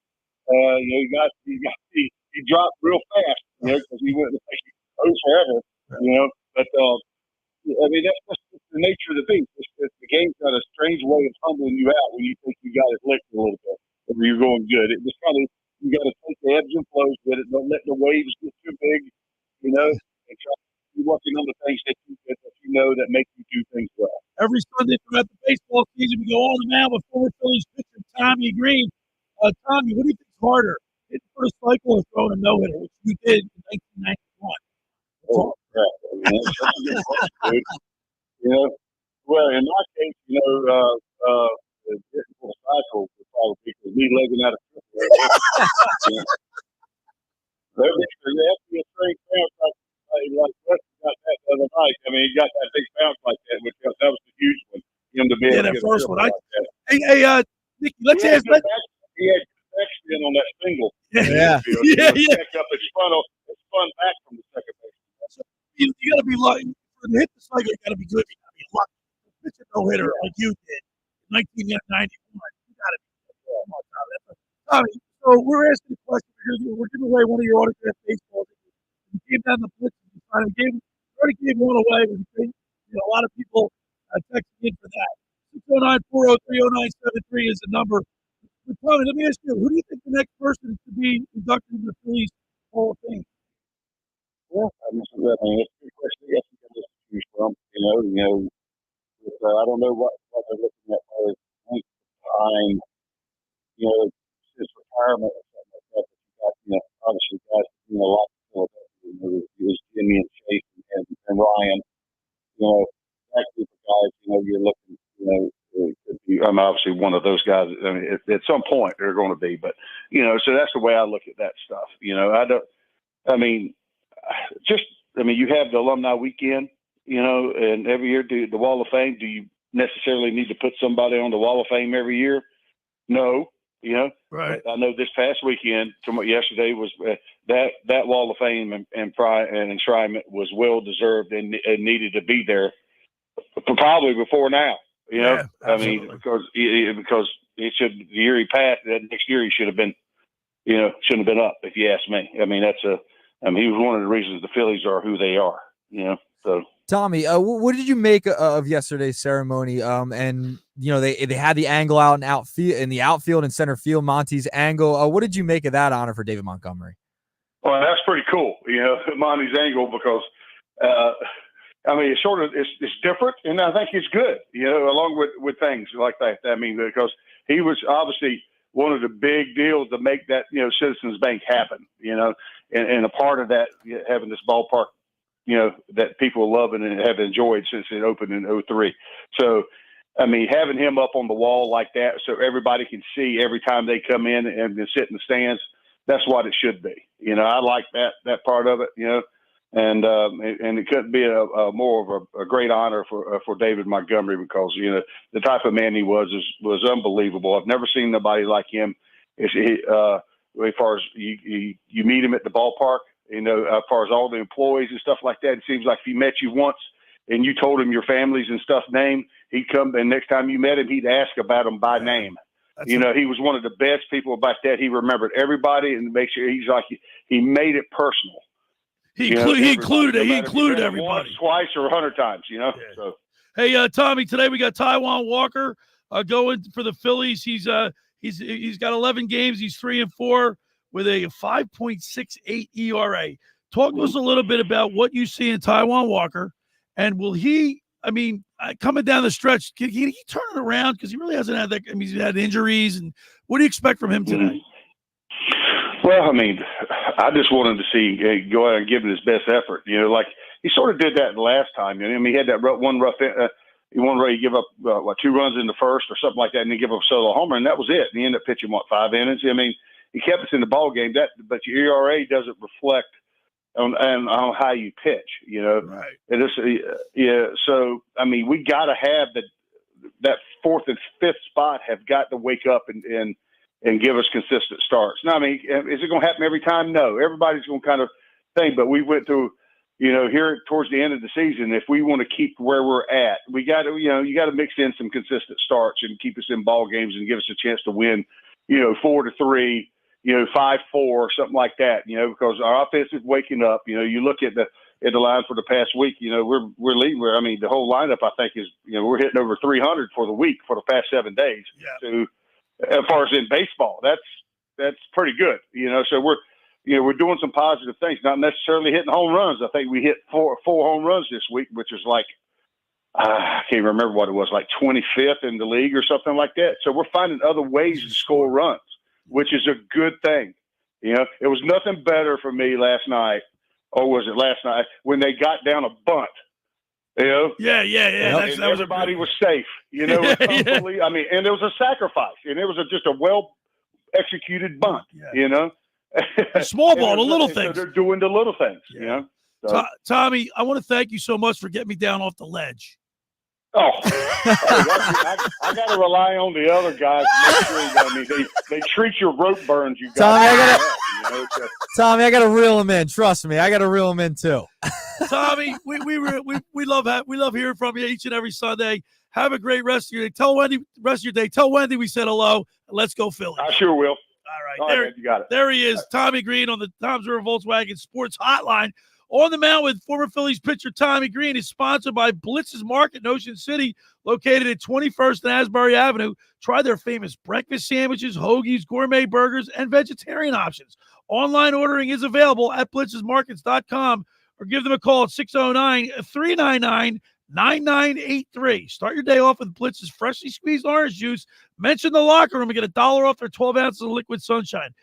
He dropped real fast, because he went forever, But I mean, that's just the nature of the beast. The game's got a strange way of humbling you out when you think you got it licked a little bit, or you're going good. It just you got to take the ebbs and flows with it. Don't let the waves get too big, and try to be working on the things that you know that make you do things well. Every Sunday throughout the baseball season, we go on the mound with former Phillies pitcher Tommy Greene. Tommy, what do you think is harder, hitting for a cycle or throwing a no-hitter, which you did in 1991? Oh, crap. I mean, that's a good question, dude. Well, in my case, the hitting for a cycle would probably be me legging out of triple. There has to be a straight bounce like Weston got that the other night. I mean, he got that big bounce like that, which that was a huge one. Him to be able to that get first a one. like that. Hey, Nicky, let's ask. He had connection on that single. Yeah. It spun back from the second base. So, you got to be lucky. To hit the cycle, you got to be good. You got to be lucky. Pitch a no-hitter like you did in 1991. You got to be good. Tommy, so we're asking a question because we're giving away one of your autographed baseballs. You came down the Blitz and already gave one away. A lot of people texted in for that. 609-403-0973 is the number. But Tommy, let me ask you, who do you think the next person is to be inducted into the Phillies Hall of Fame? Well, it's a good question. I guess you can just choose from. I don't know what they're looking at for time. His retirement or something like that. But you got, obviously guys doing a lot for Philadelphia. It was Jimmy and Chase and Ryan. That group of guys. You're looking. I'm obviously one of those guys. I mean, at some point they're going to be, but so that's the way I look at that stuff. You have the alumni weekend, and every year the Wall of Fame. Do you necessarily need to put somebody on the Wall of Fame every year? No, Right. I know this past weekend, yesterday was that Wall of Fame and enshrinement was well deserved and needed to be there probably before now. I mean, because it should, the year he passed, that next year he should have been, shouldn't have been up, if you ask me. I mean, he was one of the reasons the Phillies are who they are, so. Tommy, what did you make of yesterday's ceremony? And they had the angle out in the outfield and center field, Monty's angle. What did you make of that honor for David Montgomery? Well, that's pretty cool, Monty's angle, because it's different, and I think it's good, along with things like that. I mean, because he was obviously one of the big deals to make that, Citizens Bank happen, and a part of that, having this ballpark, that people love and have enjoyed since it opened in 2003. So, I mean, having him up on the wall like that so everybody can see every time they come in and sit in the stands, that's what it should be. I like that part of it, and it couldn't be a more of a great honor for David Montgomery, because, the type of man he was unbelievable. I've never seen nobody like him. As far as you meet him at the ballpark, as far as all the employees and stuff like that, it seems like if he met you once and you told him your families and stuff name, he'd come, and next time you met him, he'd ask about them by name. He was one of the best people about that. He remembered everybody and make sure he made it personal. He included everybody. Once, twice, or 100 times, Yeah. So. Hey, Tommy, today we got Taijuan Walker going for the Phillies. He's got 11 games. He's 3-4 with a 5.68 ERA. Talk to us a little bit about what you see in Taijuan Walker And will he, coming down the stretch, can he turn it around? Because he really hasn't had that. He's had injuries. And what do you expect from him today? Well, I just want him to see go out and give it his best effort. Like he sort of did that last time. He had that one rough. He give up 2 runs in the first or something like that, and he give up a solo homer, and that was it. And he ended up pitching 5 innings. He kept us in the ball game. But your ERA doesn't reflect on how you pitch. Right. It is, So we got to have that 4th and 5th spot have got to wake up and give us consistent starts. Now, is it going to happen every time? No. Everybody's going to kind of think, but we went through, here towards the end of the season, if we want to keep where we're at, we got to, you got to mix in some consistent starts and keep us in ball games and give us a chance to win, 4-3, 5-4, something like that, because our offense is waking up. You look at the line for the past week, we're leading. The whole lineup, I think, is, we're hitting over 300 for the week for the past 7 days. Yeah. So, as far as in baseball, that's pretty good. So we're doing some positive things, not necessarily hitting home runs. I think we hit four home runs this week, which is like, I can't remember what it was, like 25th in the league or something like that. So we're finding other ways to score runs, which is a good thing. It was nothing better for me last night, or was it last night, when they got down a bunt. Yeah. And everybody was safe. It was unbelievable. And it was a sacrifice, and it was just a well-executed bunt. A small ball, the little things. So they're doing the little things. So. Tommy, I want to thank you so much for getting me down off the ledge. Oh, I got to rely on the other guys. They treat your rope burns. You guys. Tommy, I got to reel him in. Trust me, I got to reel him in too. Tommy, we love hearing from you each and every Sunday. Have a great rest of your day. Tell Wendy we said hello, and let's go Phillies. I sure will. All right, man, you got it. There he is, Tommy Greene on the Tom's River Volkswagen Sports Hotline. On the Mound with former Phillies pitcher Tommy Greene is sponsored by Blitz's Market in Ocean City, located at 21st and Asbury Avenue. Try their famous breakfast sandwiches, hoagies, gourmet burgers, and vegetarian options. Online ordering is available at blitzesmarkets.com or give them a call at 609-399-9983. Start your day off with Blitz's freshly squeezed orange juice. Mention the locker room and get $1 off their 12 ounces of liquid sunshine.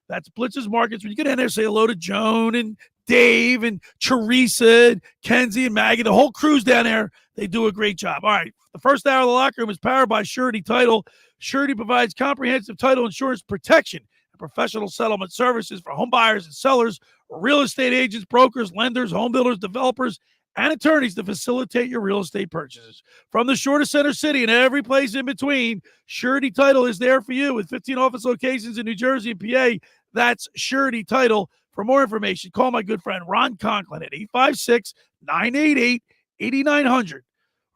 That's Blitz's Markets. When you get in there, say hello to Joan and Dave and Teresa and Kenzie and Maggie. The whole crew's down there. They do a great job. All right. The first hour of the locker room is powered by Surety Title. Surety provides comprehensive title insurance protection and professional settlement services for home buyers and sellers, real estate agents, brokers, lenders, home builders, developers, and attorneys to facilitate your real estate purchases. From the shore to Center City and every place in between, Surety Title is there for you with 15 office locations in New Jersey and PA. That's Surety Title. For more information, call my good friend Ron Conklin at 856-988-8900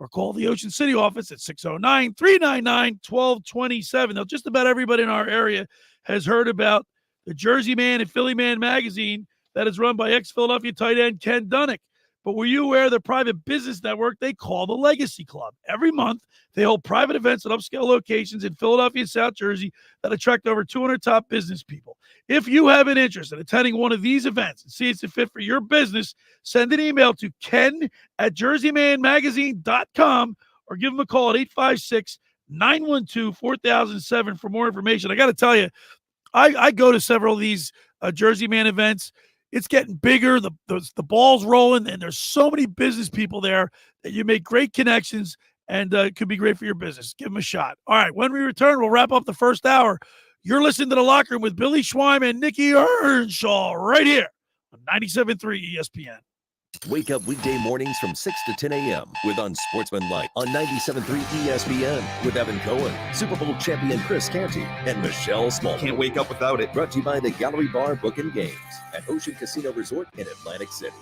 or call the Ocean City office at 609-399-1227. Now, just about everybody in our area has heard about the Jersey Man and Philly Man magazine that is run by ex-Philadelphia tight end Ken Dunnick. But were you aware of the private business network they call the Legacy Club? Every month, they hold private events at upscale locations in Philadelphia and South Jersey that attract over 200 top business people. If you have an interest in attending one of these events and see it's a fit for your business, send an email to ken@jerseymanmagazine.com or give them a call at 856-912-4007 for more information. I got to tell you, I go to several of these Jersey Man events. It's getting bigger, the ball's rolling, and there's so many business people there that you make great connections, and it could be great for your business. Give them a shot. All right, when we return, we'll wrap up the first hour. You're listening to The Locker Room with Billy Schweim and Nick Earnshaw right here on 97.3 ESPN. Wake up weekday mornings from 6 to 10 a.m. with Unsportsmanlike on 97.3 ESPN with Evan Cohen, Super Bowl champion Chris Canty, and Michelle Small. Can't wake up without it. Brought to you by the Gallery Bar Book and Games at Ocean Casino Resort in Atlantic City.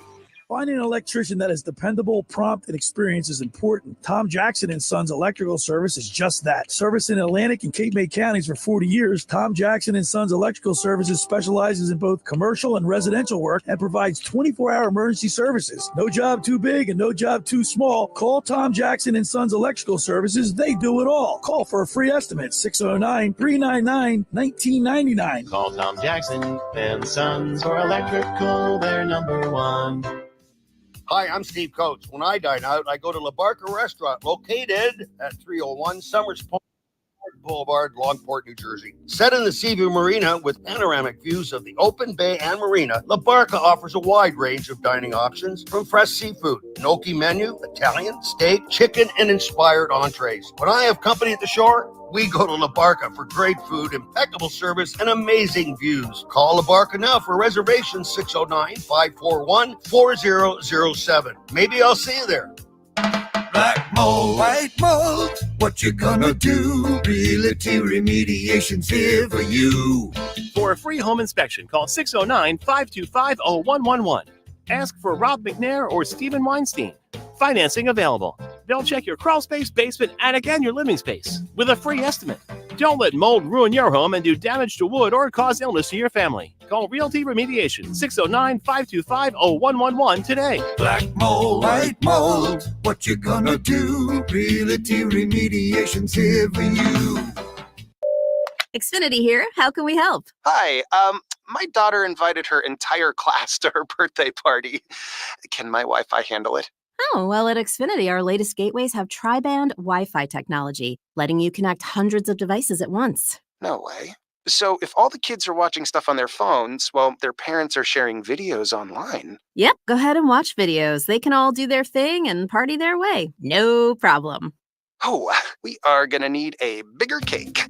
Finding an electrician that is dependable, prompt, and experienced is important. Tom Jackson & Sons Electrical Service is just that. Service in Atlantic and Cape May counties for 40 years, Tom Jackson & Sons Electrical Services specializes in both commercial and residential work and provides 24-hour emergency services. No job too big and no job too small. Call Tom Jackson & Sons Electrical Services. They do it all. Call for a free estimate, 609-399-1999. Call Tom Jackson and Sons for electrical, they're number one. Hi, I'm Steve Coates. When I dine out, I go to La Barca Restaurant, located at 301 Summers Boulevard, Longport, New Jersey. Set in the Seaview Marina with panoramic views of the open bay and marina, La Barca offers a wide range of dining options from fresh seafood, gnocchi menu, Italian, steak, chicken, and inspired entrees. When I have company at the shore, we go to La Barca for great food, impeccable service, and amazing views. Call La Barca now for reservations 609-541-4007. Maybe I'll see you there. Black mold, white mold, what you gonna do? Realty Remediation's here for you. For a free home inspection, call 609-525-0111. Ask for Rob McNair or Stephen Weinstein. Financing available. They'll check your crawl space, basement, attic, and your living space with a free estimate. Don't let mold ruin your home and do damage to wood or cause illness to your family. Call Realty Remediation 609-525-0111 today. Black mold, white mold, what you gonna do? Realty Remediation's here for you. Xfinity here. How can we help? Hi, my daughter invited her entire class to her birthday party. Can my Wi-Fi handle it? Oh, well, at Xfinity, our latest gateways have tri-band Wi-Fi technology, letting you connect hundreds of devices at once. No way. So if all the kids are watching stuff on their phones, well, their parents are sharing videos online. Yep, go ahead and watch videos. They can all do their thing and party their way. No problem. Oh, we are gonna need a bigger cake.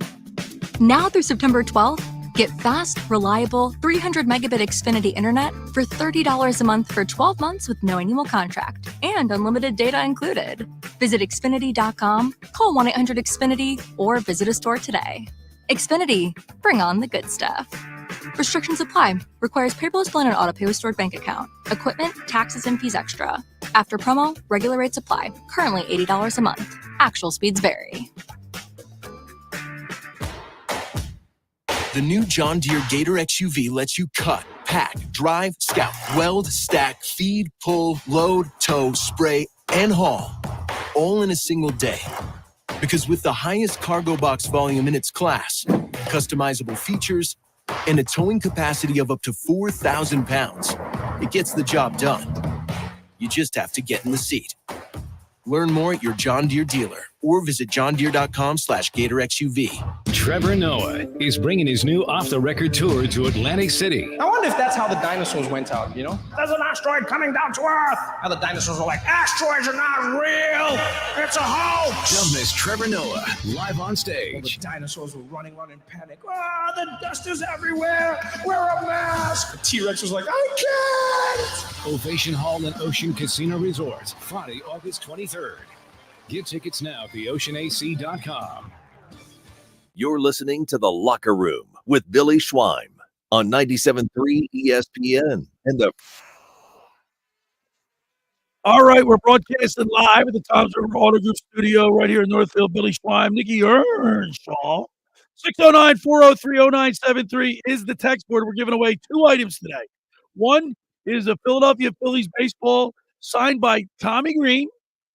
Now through September 12th, get fast, reliable 300 megabit Xfinity internet for $30 a month for 12 months with no annual contract and unlimited data included. Visit Xfinity.com, call 1-800-XFINITY, or visit a store today. Xfinity, bring on the good stuff. Restrictions apply. Requires paperless plan and autopay with stored bank account. Equipment, taxes, and fees extra. After promo, regular rates apply. Currently $80 a month. Actual speeds vary. The new John Deere Gator XUV lets you cut, pack, drive, scout, weld, stack, feed, pull, load, tow, spray, and haul, all in a single day. Because with the highest cargo box volume in its class, customizable features, and a towing capacity of up to 4,000 pounds, it gets the job done. You just have to get in the seat. Learn more at your John Deere dealer or visit johndeere.com/GatorXUV. Trevor Noah is bringing his new off-the-record tour to Atlantic City. I wonder if that's how the dinosaurs went out, you know? There's an asteroid coming down to Earth. How the dinosaurs were like, asteroids are not real. It's a hoax. Don't miss Trevor Noah live on stage. Well, the dinosaurs were running around in panic. Ah, the dust is everywhere. Wear a mask. The T-Rex was like, I can't. Ovation Hall and Ocean Casino Resort, Friday, August 23rd. Get tickets now at theoceanac.com. You're listening to The Locker Room with Billy Schweim on 97.3 ESPN. And the All right, we're broadcasting live at the Tom's River Auto Group studio right here in Northfield. Billy Schweim, Nick Earnshaw. 609-403-0973 is the text board. We're giving away two items today. One is a Philadelphia Phillies baseball signed by Tommy Greene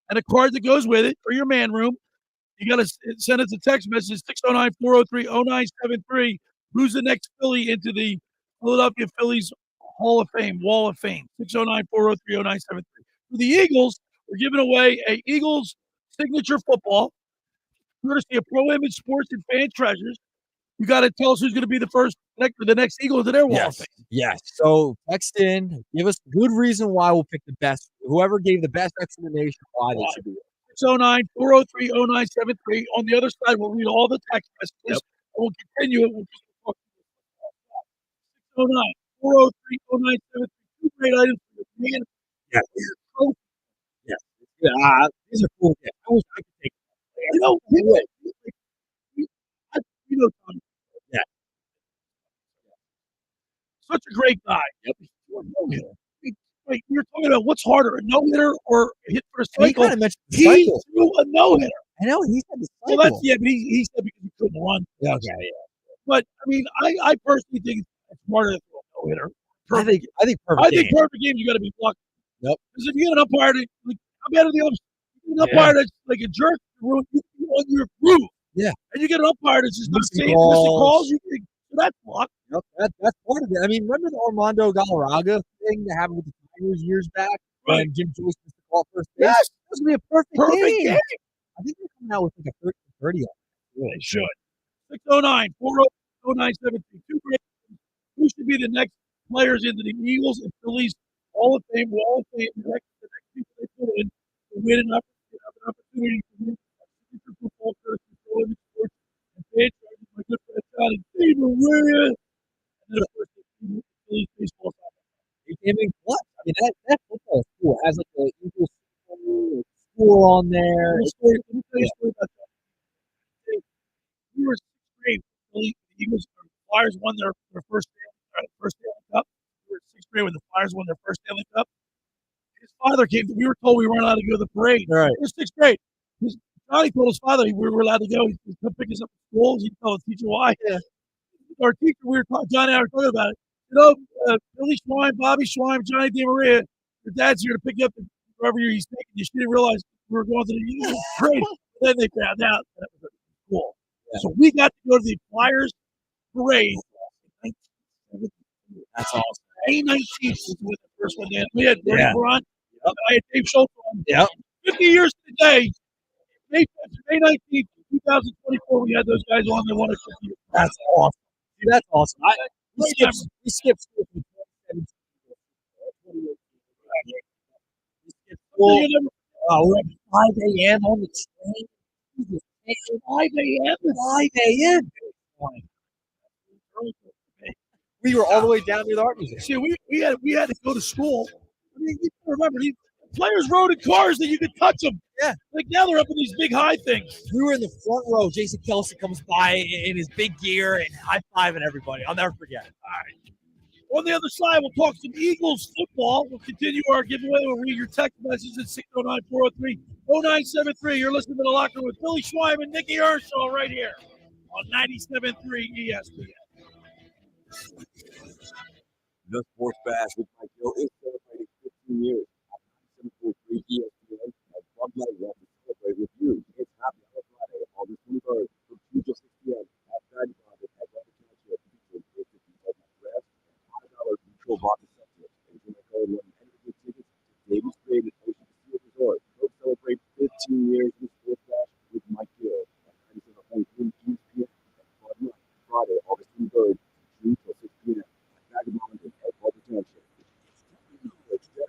and a card that goes with it for your man room. You got to send us a text message, 609-403-0973. Who's the next Philly into the Philadelphia Phillies Wall of Fame? 609-403-0973. For the Eagles, we're giving away a Eagles signature football, courtesy of Pro Image Sports and Fan Treasures. You got to tell us who's going to be the next Eagle into their Wall of Fame. Yes. So text in, give us a good reason why we'll pick the best. Whoever gave the best explanation why they should be it. 609-403-0973. On the other side, we'll read all the text messages. And we'll continue it. We'll just 609-403-0973. Two great items for the man. Yeah. Yeah. These are cool. Yeah. I wish I could take them. Tommy. Yeah. Such a great guy. Yep. Wait, you're talking about what's harder, a no-hitter or a hit for a cycle? He threw a no-hitter. I know, he said the cycle. Well, but he said because he couldn't run. Yeah, okay, yeah. But, I mean, I personally think it's smarter to throw a no-hitter. I think perfect games, you got to be lucky. Yep. Because if you get an umpire, how bad are the others? An umpire that's like a jerk, you on your groove. Yeah. And you get an umpire that's just not saying missing calls. You think, that's luck. Yep, that's part of it. I mean, remember the Armando Galarraga thing that happened with the Tigers years back? when Jim Joyce missed the call first base. Yes. This would be a perfect Perfect game. I think they're coming out with like a 30 on it. They should. 609 409 Two great. Who should be the next players into the Eagles and Phillies Hall of Fame? Wall of Fame. The next people they put in to win an opportunity to win a football first and sports and fan charges. My good friend Johnny Maria. And then of course the Phillies baseball. I mean, what? I mean, that football school has like the Eagles school on there. Let me tell you a story about that. We were sixth grade. The Eagles, the Flyers won their first Stanley Cup. We were sixth grade when the Flyers won their first Stanley Cup. His father came. We were told we weren't allowed to go to the parade. Right. We were sixth grade. Johnny told his father we were allowed to go. He'd come pick us up at school. He'd tell the teacher why. Yeah. Our teacher, Johnny and I were talking about it. You know, Billy Schwein, Bobby Schwein, Johnny DeMaria, your dad's here to pick you up wherever he's taking you. She didn't realize we were going to the Eagles parade. Then they found out that was cool. Yeah. So we got to go to the Flyers parade. That's awesome. May 19th was the first one. We had Bernie Braun. Yep. I had Dave Schultz on. Yep. 50 years to the day. May 19th, 2024, we had those guys on. They won a 50 years. That's awesome. Dude, that's awesome. We skipped school from 2017. We're at 5 a.m. on the train. 5 a.m. 5 a.m. We were all the way down near the art museum. See, we had to go to school. I mean, you can remember these players rode in cars that you could touch them. Yeah. Like now they're up in these big high things. We were in the front row. Jason Kelsey comes by in his big gear and high-fiving everybody. I'll never forget it. All right. On the other side, we'll talk some Eagles football. We'll continue our giveaway. We'll read your text messages at 609-403-0973. You're listening to The Locker Room with Billy Schwein and Nick Earnshaw right here on 97.3 ESPN. The Sports Bash with Mike Gill is celebrating 15 years. 97.3 ESPN and Club Night want to celebrate with you. It's Happy Hour Friday, August 23rd from 2 to 6 p.m. at Friday Market at Robert Township. Featuring $50 grass and $5 neutral vodka sections. And you may call one energy tickets to David's Created Ocean Sea Resort. Go celebrate 15 years with Sports Bash with Mike Gill at 97.3 ESPN and Club Night Friday, August 23rd from 2 to 6 p.m. at Vagabond and at Robert Township.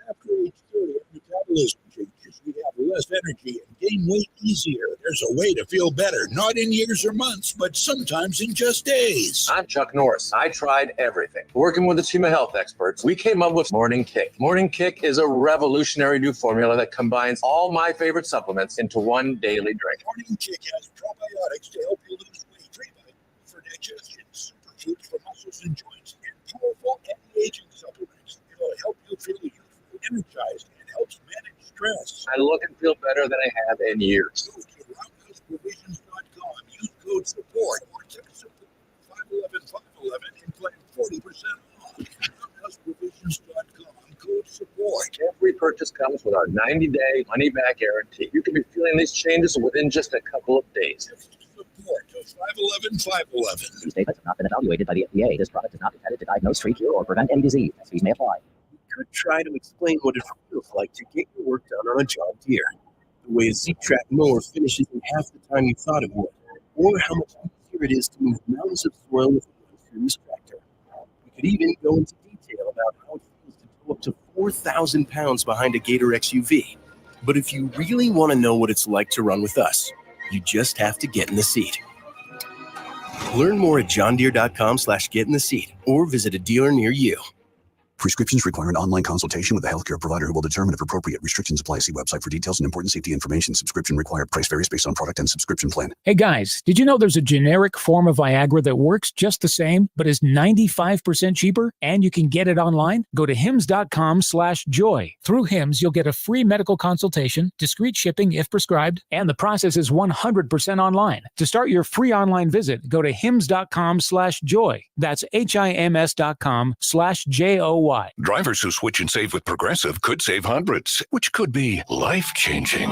After age 30, metabolism changes. We have less energy and gain weight easier. There's a way to feel better, not in years or months, but sometimes in just days. I'm Chuck Norris. I tried everything. Working with a team of health experts, we came up with Morning Kick. Morning Kick is a revolutionary new formula that combines all my favorite supplements into one daily drink. Morning Kick has probiotics to help you lose weight, prebiotics for digestion, superfoods for muscles and joints, and powerful anti-aging supplements. It'll help you feel youthful, energized, and helps manage stress. I look and feel better than I have in years. Go to roundhouseprovisions.com. Use code SUPPORT or text 511-511 and claim 40% off. Roundhouseprovisions.com. Code SUPPORT. Every purchase comes with our 90-day money-back guarantee. You can be feeling these changes within just a couple of days. Support to 511-511. These data have not been evaluated by the FDA. This product is not intended to diagnose, treat, cure, or prevent any disease. Fees may apply. Could try to explain what it feels like to get your work done on a John Deere. The way a Z-Track mower finishes in half the time you thought it would, or how much easier it is to move mountains of soil with a series tractor. We could even go into detail about how it feels to tow up to 4,000 pounds behind a Gator XUV. But if you really want to know what it's like to run with us, you just have to get in the seat. Learn more at johndeere.com/get-in-the-seat or visit a dealer near you. Prescriptions require an online consultation with a healthcare provider who will determine if appropriate. Restrictions apply. See website for details and important safety information. Subscription required. Price varies based on product and subscription plan. Hey guys, did you know there's a generic form of Viagra that works just the same, but is 95% cheaper? And you can get it online? Go to hims.com/joy. Through Hims, you'll get a free medical consultation, discreet shipping if prescribed, and the process is 100% online. To start your free online visit, go to hims.com/joy. That's HIMS.com/JOY. Drivers who switch and save with Progressive could save hundreds, which could be life-changing.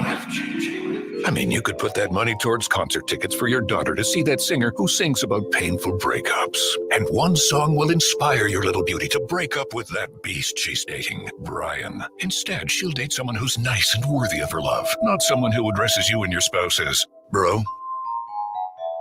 I mean, you could put that money towards concert tickets for your daughter to see that singer who sings about painful breakups. And one song will inspire your little beauty to break up with that beast she's dating, Brian. Instead, she'll date someone who's nice and worthy of her love, not someone who addresses you and your spouse as bro.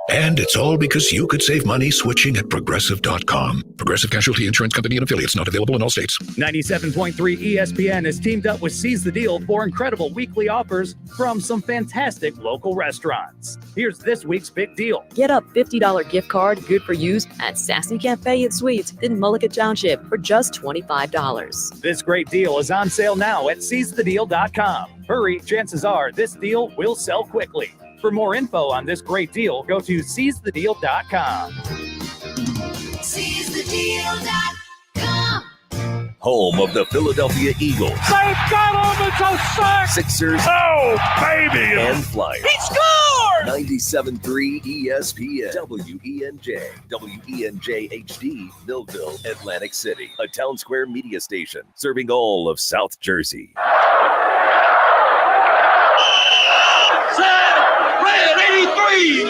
And it's all because you could save money switching at Progressive.com. Progressive Casualty Insurance Company and affiliates, not available in all states. 97.3 ESPN has teamed up with Seize the Deal for incredible weekly offers from some fantastic local restaurants. Here's this week's big deal. Get a $50 gift card, good for use, at Sassy Cafe and Suites in Mullica Township for just $25. This great deal is on sale now at SeizeTheDeal.com. Hurry, chances are this deal will sell quickly. For more info on this great deal, go to SeizeTheDeal.com. SeizeTheDeal.com. Home of the Philadelphia Eagles. They've got him! It's a sack! Sixers. Oh, baby! And Flyers. He scored! 97.3 ESPN. WENJ. WENJ HD. Millville, Atlantic City. A Town Square media station serving all of South Jersey. Red 83!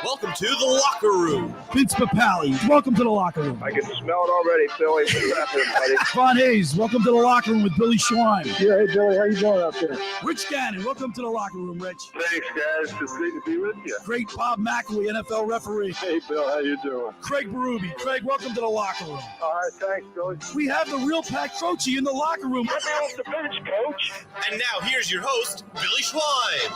Welcome to the locker room. Vince Papali, welcome to the locker room. I can smell it already, Billy. What's happening, buddy? Ron Hayes, welcome to the locker room with Billy Schwein. Yeah, hey, Billy, how you doing out there? Rich Gannon, welcome to the locker room, Rich. Thanks, guys. It's great to be with you. Great Bob McElwee, NFL referee. Hey, Bill, how you doing? Craig Berube. Craig, welcome to the locker room. All right, thanks, Billy. We have the real Pat Croce in the locker room. Get me off the bench, Coach. And now here's your host, Billy Schwein.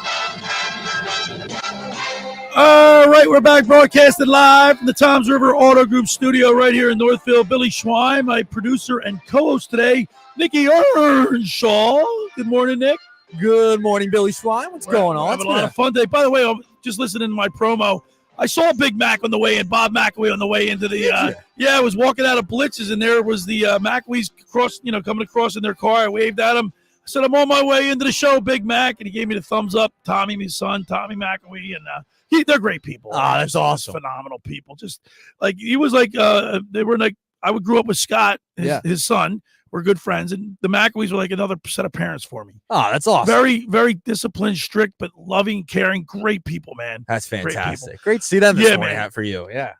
All right, we're back broadcasting live from the Toms River Auto Group studio right here in Northfield. Billy Schwein, my producer and co-host today, Nick Earnshaw. Good morning, Nick. Good morning, Billy Schwein. What's going on? We're having a lot of fun day. By the way, I'm just listening to my promo. I saw Big Mac on the way in, Bob McElwee on the way into the I was walking out of Blitz's, and there was the McElwees coming across in their car. I waved at him. I said, I'm on my way into the show, Big Mac, and he gave me the thumbs up. Tommy, my son, Tommy McElwee, and they're great people. That's awesome. Phenomenal people. Just like he was like they were like I grew up with Scott, his son. We're good friends, and the McElwees were like another set of parents for me. Oh, that's awesome. Very, very disciplined, strict, but loving, caring, great people, man. That's fantastic. Great to see them this morning, man. For you. Yeah.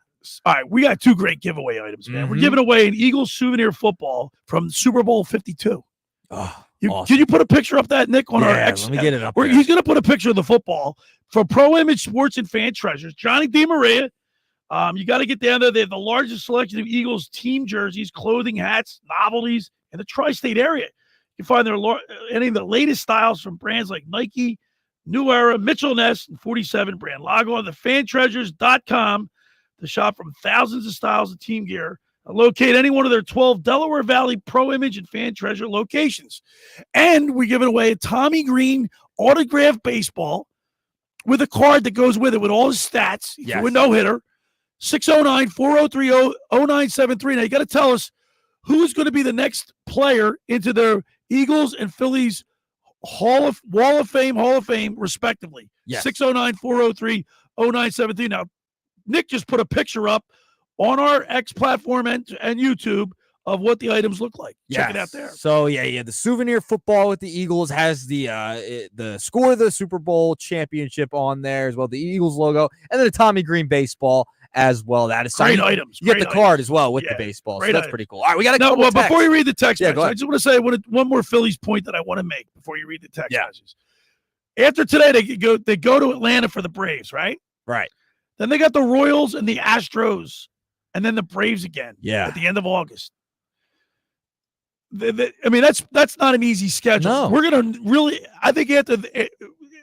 All right, we got two great giveaway items, man. We're giving away an Eagles souvenir football from Super Bowl 52. Oh, awesome. Can you put a picture up that, Nick, on our X? Let me get it up there. He's going to put a picture of the football from Pro Image Sports and Fan Treasures. Johnny DeMaria. You got to get down there. They have the largest selection of Eagles team jerseys, clothing, hats, novelties in the tri-state area. You can find any of the latest styles from brands like Nike, New Era, Mitchell & Ness, and 47 brand. Log on to fantreasures.com to shop from thousands of styles of team gear. Locate any one of their 12 Delaware Valley Pro Image and Fan Treasure locations. And we're giving away a Tommy Greene autographed baseball with a card that goes with it with all his stats. If you're a no-hitter, 609-403-0973. Now, you got to tell us who's going to be the next player into their Eagles and Phillies Wall of Fame, respectively. Yes. 609-403-0973. Now, Nick just put a picture up on our X platform and YouTube of what the items look like. Check it out there. So, the souvenir football with the Eagles has the score of the Super Bowl championship on there as well, the Eagles logo, and then the Tommy Greene baseball as well. That is great items. You get the card as well with the baseball. So that's pretty cool. All right, we got to go. Well, before you read the text message, go ahead. I just want to say one more Phillies point that I want to make before you read the text messages. After today, they go to Atlanta for the Braves, right? Right. Then they got the Royals and the Astros, and then the Braves again. Yeah. At the end of August. That's not an easy schedule. No. We're gonna really. I think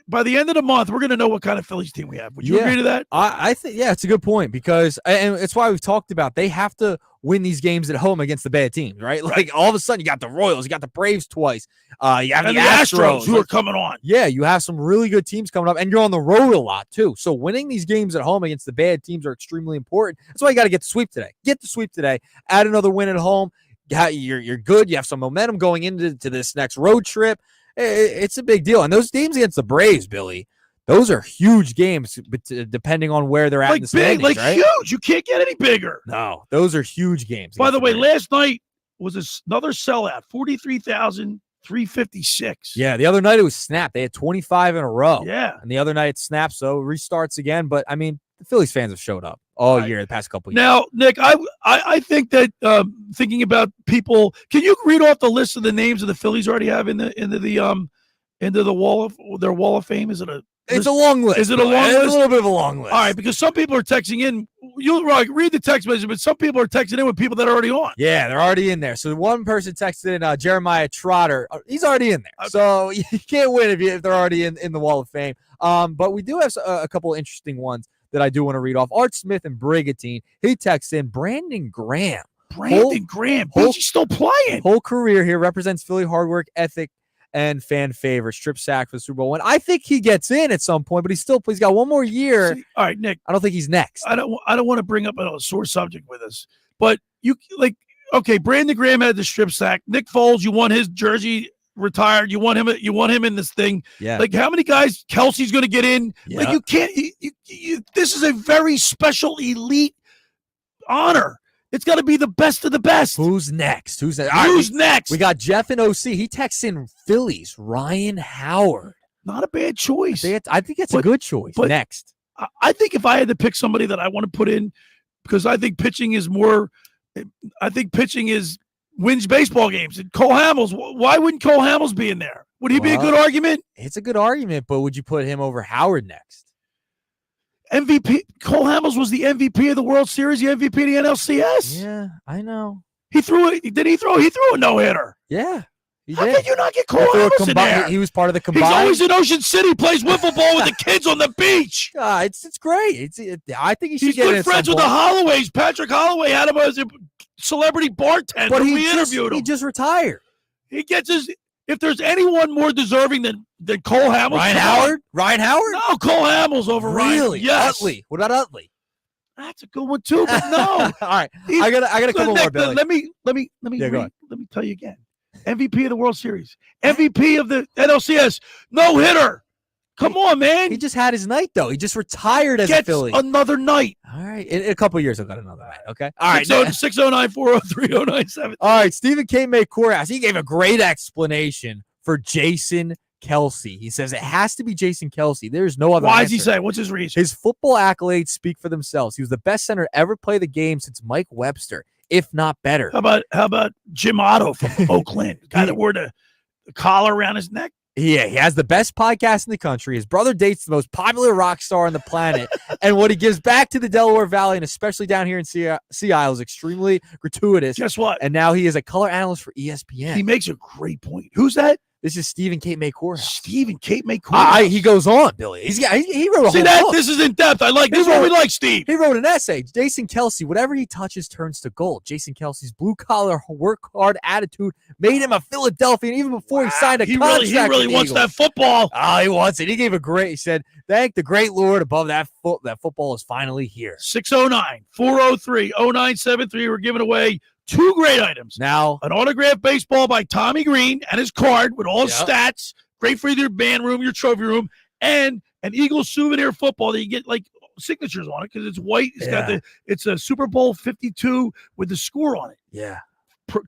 by the end of the month, we're gonna know what kind of Phillies team we have. Would you agree to that? I think it's a good point because, and it's why we've talked about they have to win these games at home against the bad teams, right? Like all of a sudden, you got the Royals, you got the Braves twice, you have the Astros who are coming on. Yeah, you have some really good teams coming up, and you're on the road a lot too. So winning these games at home against the bad teams are extremely important. That's why you got to get the sweep today. Get the sweep today. Add another win at home. you're good. You have some momentum going into this next road trip. It's a big deal. And those games against the Braves, Billy, those are huge games, but depending on where they're at in the standings, right? Huge. You can't get any bigger. No, those are huge games. By the way, last night was another sellout, 43,356. Yeah, the other night it was snapped. They had 25 in a row. Yeah. And the other night it snapped, so it restarts again. But, I mean, the Phillies fans have showed up all year, the past couple of years. Now, Nick, I think that thinking about people, can you read off the list of the names of the Phillies already have into the wall of their wall of fame? It's a long list. Is it a long list? It's a little bit of a long list. All right, because some people are texting in. You'll read the text message, but some people are texting in with people that are already on. Yeah, they're already in there. So one person texted in Jeremiah Trotter. He's already in there. So you can't win if they're already in the Wall of Fame. But we do have a couple of interesting ones that I do want to read off. Art Smith and Brigantine. He texts in Brandon Graham. Graham. He's still playing. Whole career here, represents Philly hard work ethic and fan favorite. Strip sack for the Super Bowl win. I think he gets in at some point, but he's got one more year. See, all right, Nick. I don't think he's next. I don't want to bring up a sore subject with us, but okay, Brandon Graham had the strip sack. Nick Foles, you want his jersey retired. You want him in this thing. Yeah. Like how many guys Kelsey's going to get in? Yeah. Like you can't. This is a very special elite honor. It's got to be the best of the best. Who's next? Who's next? We got Jeff in OC. He texts in Phillies. Ryan Howard. Not a bad choice. I think it's a good choice. But next. I think if I had to pick somebody that I want to put in, because I think pitching is wins baseball games. And Cole Hamels, why wouldn't Cole Hamels be in there? Would he be a good argument? It's a good argument, but would you put him over Howard next? MVP. Cole Hamels was the MVP of the World Series, the MVP of the NLCS. Yeah, I know. He threw it. Did he throw? He threw a no-hitter. Yeah. How can you not get Cole Hamels in there? He was part of the combined. He's always in Ocean City, plays wiffle ball with the kids on the beach. It's great. I think he should He's get in good at friends some with the point. Holloways. Patrick Holloway had him as a celebrity bartender. But We interviewed him. He just retired. He gets his. If there's anyone more deserving than Cole Hamels, Ryan Howard? Ryan Howard? No, Cole Hamels over Ryan. Really? Yes. Utley. What about Utley? That's a good one too. But no. All right. I got a couple Nick, more, Billy. Let me Yeah, go ahead. let me tell you again. MVP of the World Series. MVP of the NLCS. No hitter. Come on, man. He just had his night, though. He just retired as a Philly. Another night. All right. In a couple of years, he'll get another night. Okay. All right. 609-403-0970. All right. Stephen K. Courthouse. He gave a great explanation for Jason Kelsey. He says it has to be Jason Kelsey. There's no other Why answer. does he say? What's his reason? His football accolades speak for themselves. He was the best center to ever play the game since Mike Webster, if not better. How about Jim Otto from Oakland? Guy that wore the collar around his neck? Yeah, he has the best podcast in the country. His brother dates the most popular rock star on the planet. And what he gives back to the Delaware Valley, and especially down here in Sea Isle, is extremely gratuitous. Guess what? And now he is a color analyst for ESPN. He makes a great point. Who's that? This is Stephen Kate Courthouse. Stephen Kate Courthouse. He goes on, Billy. He wrote a See whole that? book. This is in depth. I like this. What we like, Steve. He wrote an essay. Jason Kelsey, whatever he touches turns to gold. Jason Kelsey's blue-collar, work-hard attitude made him a Philadelphian even before he signed a contract. He really with the wants Eagles. that football. Oh, he wants it. He gave he said, thank the great Lord above that football is finally here. 609-403-0973. We're giving away two great items. Now, an autographed baseball by Tommy Greene and his card with all his stats. Great for your band room, your trophy room, and an Eagles souvenir football that you get like signatures on it because it's white. It's a Super Bowl 52 with the score on it. Yeah.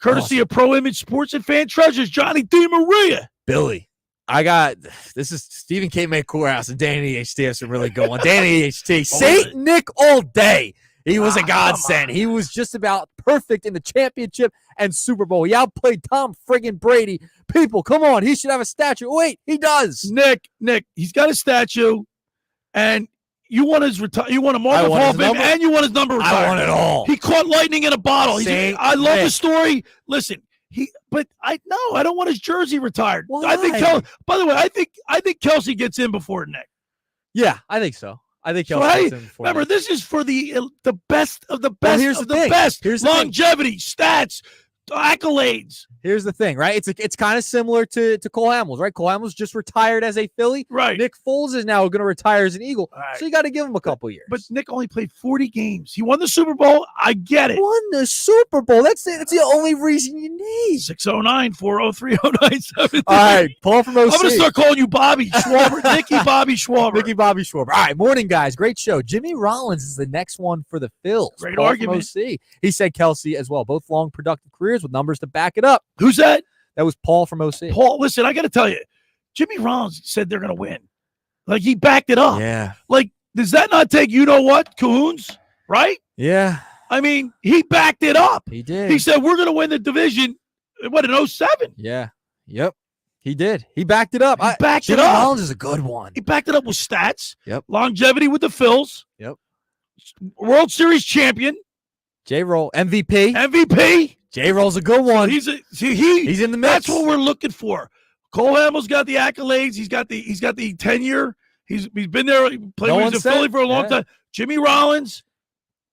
Courtesy of Pro Image Sports and Fan Treasures, Johnny D. Maria. Billy, this is Stephen K. Courthouse and Danny HT has some really good one. Danny HT, Saint Nick all day. He was a godsend. He was just about perfect in the championship and Super Bowl. He outplayed Tom friggin' Brady. People, come on. He should have a statue. Wait, he does. Nick, he's got a statue, and you want his you want a Marvin Hall of Fame, and you want his number retired. I want it all. He caught lightning in a bottle. I love the Nick. story. Listen, I don't want his jersey retired. Why? I think by the way, I think Kelsey gets in before Nick. Yeah, I think so. I think So Kelsey gets in before remember, Nick. this is for the best of the best here's of the the thing. best. Here's the Longevity, stats, accolades. Here's the thing, right? It's kind of similar to Cole Hamels, right? Cole Hamels just retired as a Philly. Right. Nick Foles is now going to retire as an Eagle. Right. So you got to give him a couple years. But Nick only played 40 games. He won the Super Bowl. I get it. Won the Super Bowl. That's the only reason you need. 609-403-0973. All right, Paul from OC. I'm going to start calling you Bobby Schwarber. Nicky Bobby Schwarber. Nicky Bobby Schwarber. All right, morning, guys. Great show. Jimmy Rollins is the next one for the Phils. Great Paul argument. From OC. He said Kelsey as well. Both long, productive careers with numbers to back it up. Who's that? That was Paul from OC. Paul, listen, I got to tell you, Jimmy Rollins said they're going to win. Like, he backed it up. Yeah. Like, does that not take you-know-what, Cahoons? Right? Yeah. I mean, he backed it up. He did. He said, we're going to win the division, what, in 07? Yeah. Yep. He did. He backed it up. He backed Jimmy it up. Rollins is a good one. He backed it up with stats. Yep. Longevity with the Phils. Yep. World Series champion. J-Roll. MVP. J-Roll's a good one. He's in the mix. That's what we're looking for. Cole Hamels got the accolades. He's got the tenure. He's been there. He played with the Philly for a long time. Jimmy Rollins.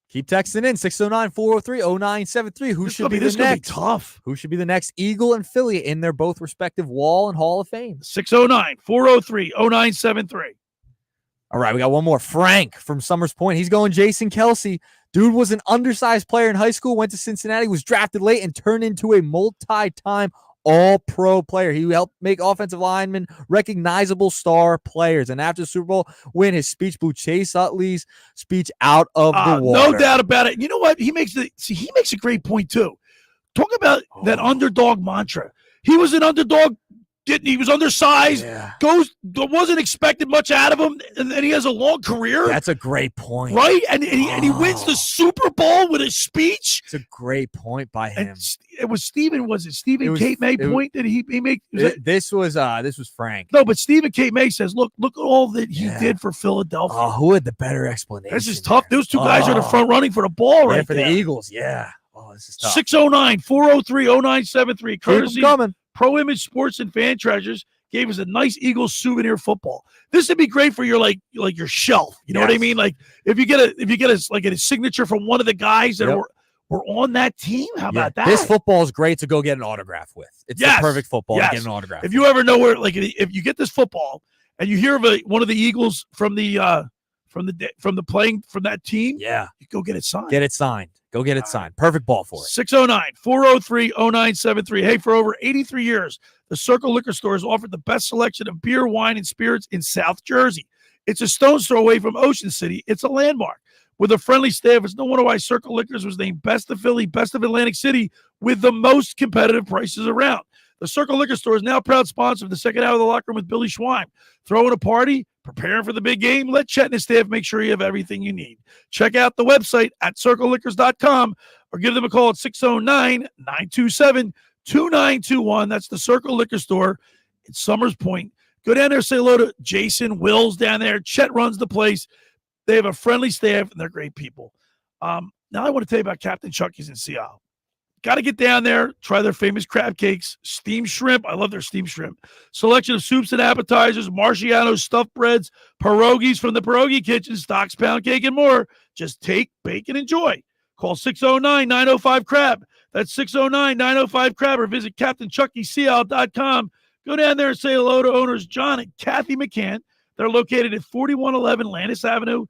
Keep texting in 609-403-0973. Who should be the next? Tough. Who should be the next Eagle and Philly in their both respective Wall and Hall of Fame? 609-403-0973. All right, we got one more. Frank from Summers Point. He's going Jason Kelsey. Dude was an undersized player in high school, went to Cincinnati, was drafted late, and turned into a multi-time all-pro player. He helped make offensive linemen recognizable star players. And after the Super Bowl win, his speech blew Chase Utley's speech out of the water. No doubt about it. You know what? He makes a great point, too. Talk about that underdog mantra. He was an underdog. He was undersized. Wasn't expected much out of him, and he has a long career. That's a great point, right? And he wins the Super Bowl with his speech. It's a great point by him. And it was Stephen. Was it Stephen Kate May point that he made? This was Frank. No, but Stephen Kate May says, "Look at all that he did for Philadelphia." Oh, who had the better explanation? This is tough. Those two guys are the front running for the ball, right? For the Eagles, yeah. Oh, this is tough. 609-403-0973. Courtesy coming. Pro Image Sports and Fan Treasures gave us a nice Eagles souvenir football. This would be great for your like your shelf. You know what I mean? Like if you get a signature from one of the guys that were on that team. How about that? This football is great to go get an autograph with. It's the perfect football to get an autograph. If you ever know where, like, if you get this football and you hear of one of the Eagles from that team, you go get it signed. Get it signed. Go get it signed. Perfect ball for it. 609-403-0973. Hey, for over 83 years, the Circle Liquor Store has offered the best selection of beer, wine, and spirits in South Jersey. It's a stone's throw away from Ocean City. It's a landmark. With a friendly staff, it's no wonder why Circle Liquors was named Best of Philly, Best of Atlantic City, with the most competitive prices around. The Circle Liquor Store is now proud sponsor of the second hour of the locker room with Billy Schwein. Throwing a party, preparing for the big game, let Chet and his staff make sure you have everything you need. Check out the website at circleliquors.com or give them a call at 609-927-2921. That's the Circle Liquor Store in Summers Point. Go down there, say hello to Jason Wills down there. Chet runs the place. They have a friendly staff, and they're great people. Now I want to tell you about Captain Chucky's in Seattle. Got to get down there, try their famous crab cakes, steamed shrimp. I love their steamed shrimp. Selection of soups and appetizers, Marciano's stuffed breads, pierogies from the Pierogi Kitchen, Stock's Pound Cake, and more. Just take, bake, and enjoy. Call 609-905-CRAB. That's 609-905-CRAB, or visit CaptainChuckySeattle.com. Go down there and say hello to owners John and Kathy McCann. They're located at 4111 Landis Avenue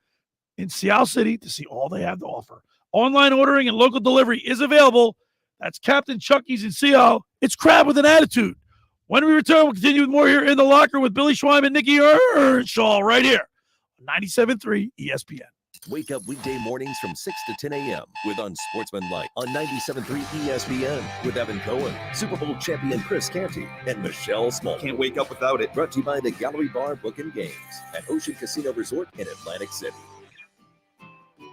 in Seattle City to see all they have to offer. Online ordering and local delivery is available. That's Captain Chucky's in Seattle. It's crab with an attitude. When we return, we'll continue with more here in the locker with Billy Schwein and Nick Earnshaw right here on 97.3 ESPN. Wake up weekday mornings from 6 to 10 a.m. with Unsportsmanlike on 97.3 ESPN with Evan Cohen, Super Bowl champion Chris Canty, and Michelle Small. Can't wake up without it. Brought to you by the Gallery Bar Book and Games at Ocean Casino Resort in Atlantic City.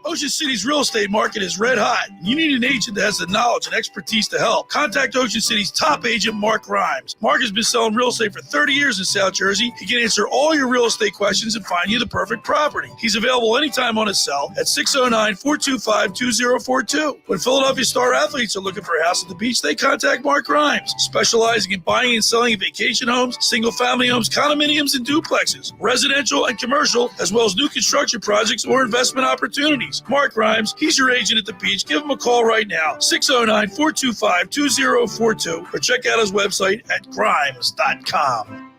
Ocean City's real estate market is red hot. You need an agent that has the knowledge and expertise to help. Contact Ocean City's top agent, Mark Rhymes. Mark has been selling real estate for 30 years in South Jersey. He can answer all your real estate questions and find you the perfect property. He's available anytime on his cell at 609-425-2042. When Philadelphia star athletes are looking for a house at the beach, they contact Mark Rhymes, specializing in buying and selling vacation homes, single-family homes, condominiums, and duplexes, residential and commercial, as well as new construction projects or investment opportunities. Phillies. Mark Grimes, he's your agent at the beach. Give him a call right now, 609-425-2042, or check out his website at grimes.com.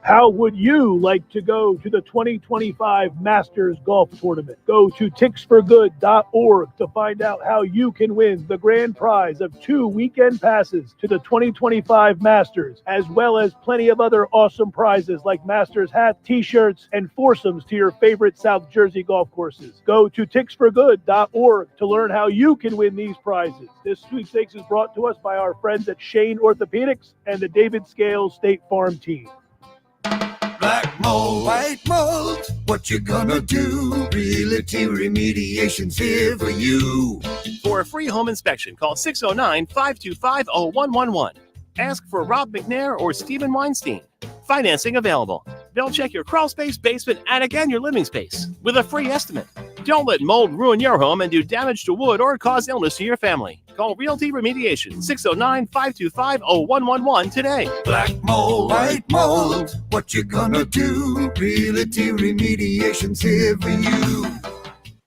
How would you like to go to the 2025 Masters Golf Tournament? Go to ticksforgood.org to find out how you can win the grand prize of 2 weekend passes to the 2025 Masters, as well as plenty of other awesome prizes like Masters hats, t-shirts, and foursomes to your favorite South Jersey golf courses. Go to ticksforgood.org to learn how you can win these prizes. This sweepstakes is brought to us by our friends at Shane Orthopedics and the David Scales State Farm team. Black mold, white mold, what you gonna do? Realty Remediation's here for you. For a free home inspection, call 609-525-0111. Ask for Rob McNair or Stephen Weinstein. Financing available. They'll check your crawl space, basement, attic, and your living space with a free estimate. Don't let mold ruin your home and do damage to wood or cause illness to your family. Call Realty Remediation, 609-525-0111 today. Black mold, white mold, what you gonna do? Realty Remediation's here for you.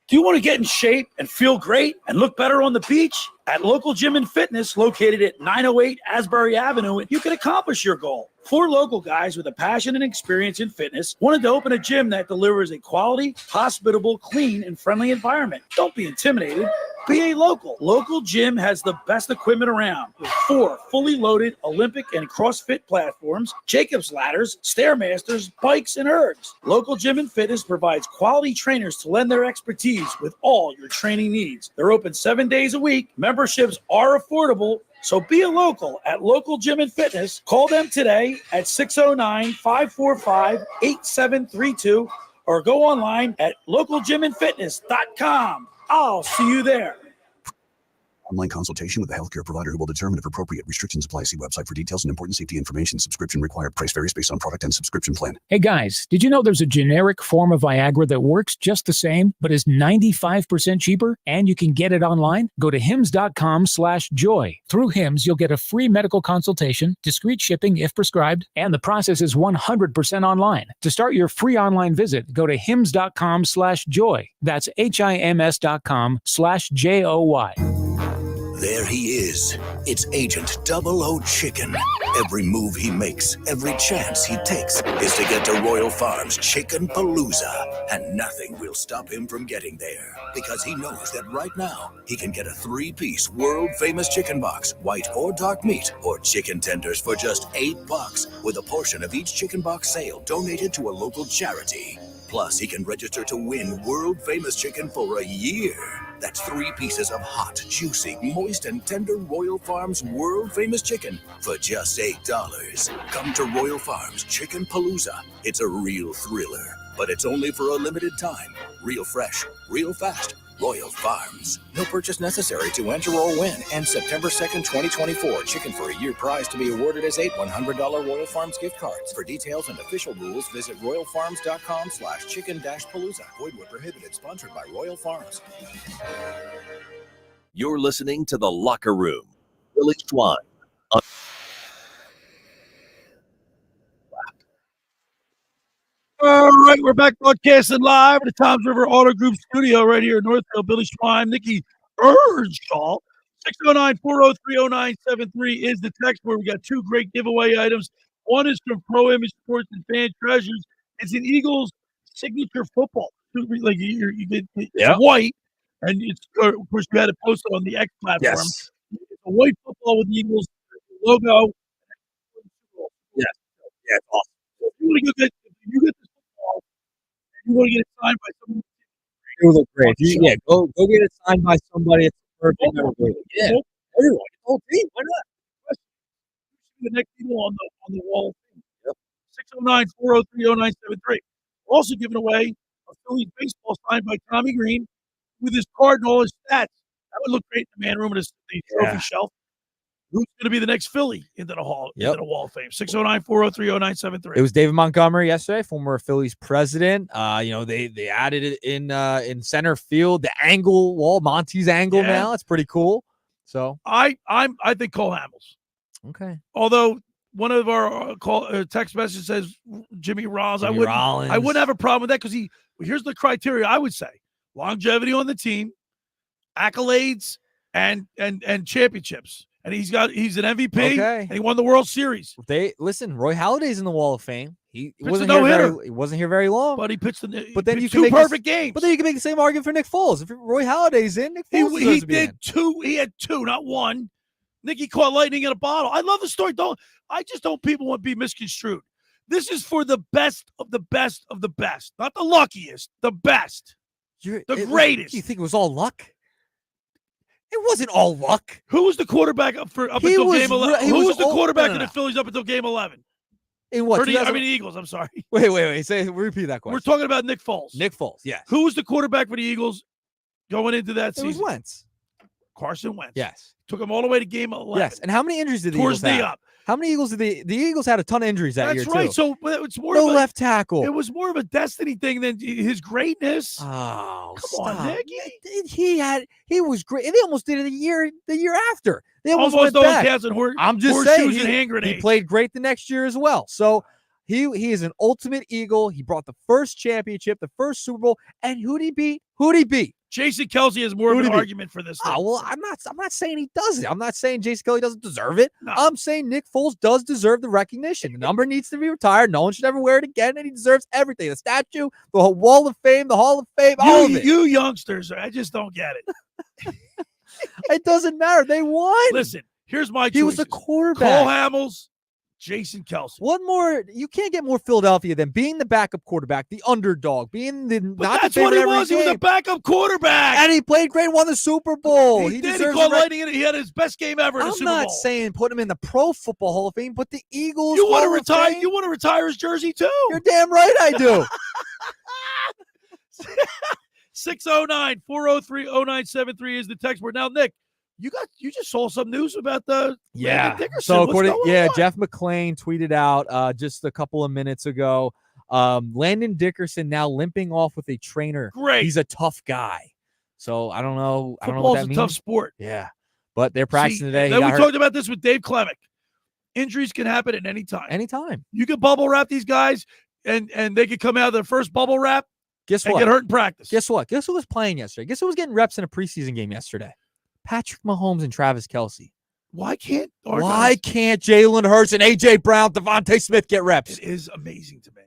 Do you want to get in shape and feel great and look better on the beach? At Local Gym and Fitness, located at 908 Asbury Avenue, you can accomplish your goal. 4 local guys with a passion and experience in fitness wanted to open a gym that delivers a quality, hospitable, clean, and friendly environment. Don't be intimidated. Be a local. Local Gym has the best equipment around with 4 fully loaded Olympic and CrossFit platforms, Jacob's ladders, Stairmasters, bikes, and ergs. Local Gym and Fitness provides quality trainers to lend their expertise with all your training needs. They're open 7 days a week. Memberships are affordable. So be a local at Local Gym and Fitness. Call them today at 609-545-8732 or go online at localgymandfitness.com. I'll see you there. Online consultation with a healthcare provider who will determine if appropriate. Restrictions apply. See website for details and important safety information. Subscription required. Price varies based on product and subscription plan. Hey guys, did you know there's a generic form of Viagra that works just the same, but is 95% cheaper? And you can get it online? Go to hims.com/joy. Through Hims, you'll get a free medical consultation, discreet shipping if prescribed, and the process is 100% online. To start your free online visit, go to hims.com/joy. That's HIMS.com/JOY. There he is. It's Agent 00 Chicken. Every move he makes, every chance he takes is to get to Royal Farms Chicken Palooza. And nothing will stop him from getting there. Because he knows that right now, he can get a 3-piece world-famous chicken box, white or dark meat, or chicken tenders for just $8, with a portion of each chicken box sale donated to a local charity. Plus, he can register to win world-famous chicken for a year. That's 3 pieces of hot, juicy, moist, and tender Royal Farms world-famous chicken for just $8. Come to Royal Farms Chicken Palooza. It's a real thriller, but it's only for a limited time. Real fresh, real fast. Royal Farms. No purchase necessary to enter or win. And September 2nd, 2024. Chicken for a year prize to be awarded as 8 $100 Royal Farms gift cards. For details and official rules, visit royalfarms.com/chicken-palooza. Void where prohibited. Sponsored by Royal Farms. You're listening to The Locker Room. Billy Schwein. All right, we're back broadcasting live at the Toms River Auto Group studio right here in Northfield. Billy Schwein, Nick Earnshaw. 609-403-0973 is the text where we got 2 great giveaway items. One is from Pro Image Sports and Fan Treasures. It's an Eagles signature football. Like you get it's white, and it's of course you had it posted on the X platform. Yes. It's a white football with the Eagles logo. Yeah, it's awesome. So if you want to get this football, you want to get it signed by someone. It will look great. Go get it signed by somebody. It's perfect. Yeah, everyone, the whole team. Why not? The next people on the wall. 609-403-0973. We're also giving away a Phillies baseball signed by Tommy Greene with his card and all his stats. That would look great in the man room and the trophy shelf. Who's going to be the next Philly into the Wall of Fame? 609-403-0973. It was David Montgomery yesterday, former Phillies president. They added it in center field, the angle wall, Monty's angle now. It's pretty cool. So I think Cole Hamels. Okay. Although one of our text messages says Jimmy Rollins. I wouldn't have a problem with that because here's the criteria I would say. longevity on the team, accolades, and championships. And he's an MVP, and he won the World Series. Roy Halladay's in the Wall of Fame. He wasn't here very long, but he pitched two perfect games. But then you can make the same argument for Nick Foles. If Roy Halladay's in, Nick Foles he did two. He had two, not one. Nicky caught lightning in a bottle. I love the story. I just don't people want to be misconstrued. This is for the best of the best of the best, not the luckiest, the best, the greatest. You think it was all luck? It wasn't all luck. Who was the quarterback up until game 11? Who was the quarterback of the Phillies up until game 11? In what? The Eagles. I'm sorry. Wait. Repeat that question. We're talking about Nick Foles. Nick Foles, yes. Who was the quarterback for the Eagles going into that season? It was Wentz. Carson Wentz. Yes. Took him all the way to game 11. Yes. And how many injuries did the Eagles have? Up. How many Eagles did the Eagles had a ton of injuries that year, That's right. too. So it's more no of left tackle. It was more of a destiny thing than his greatness. Oh, come on, Nick. He was great. They almost did it the year after. They almost went back. I'm just saying he played great the next year as well. So he is an ultimate Eagle. He brought the first championship, the first Super Bowl, and who'd he beat? Jason Kelce has more of an argument for this. Well, I'm not saying he doesn't. I'm not saying Jason Kelce doesn't deserve it. No. I'm saying Nick Foles does deserve the recognition. The number needs to be retired. No one should ever wear it again, and he deserves everything. The statue, the Wall of Fame, the Hall of Fame, all of it. You youngsters, I just don't get it. It doesn't matter. They won. Listen, here's my choices. He was the quarterback. Cole Hamels, Jason Kelce. One more. You can't get more Philadelphia than being the backup quarterback, the underdog, being that's what he was. He was a backup quarterback, and he played great. Won the Super Bowl. He did. He caught lightning in it. He had his best game ever in the Super Bowl. I'm not saying put him in the Pro Football Hall of Fame, but the Eagles. You want to retire? You want to retire his jersey too? You're damn right I do. 609-403-0973 is the text word. Now, Nick, you just saw some news about the Landon Dickerson. So Jeff McClain tweeted out just a couple of minutes ago. Landon Dickerson now limping off with a trainer. Great. He's a tough guy. So I don't know. I don't know Football's what that means. a tough sport. Yeah. But they're practicing today. Then we talked about this with Dave Klemick. Injuries can happen at any time. Anytime. You can bubble wrap these guys and they could come out of their first bubble wrap. Guess and what? Get hurt in practice. Guess what? Guess who was playing yesterday? Guess who was getting reps in a preseason game yesterday? Patrick Mahomes and Travis Kelce. Why can't Jalen Hurts and A.J. Brown, Devontae Smith get reps? It is amazing to me.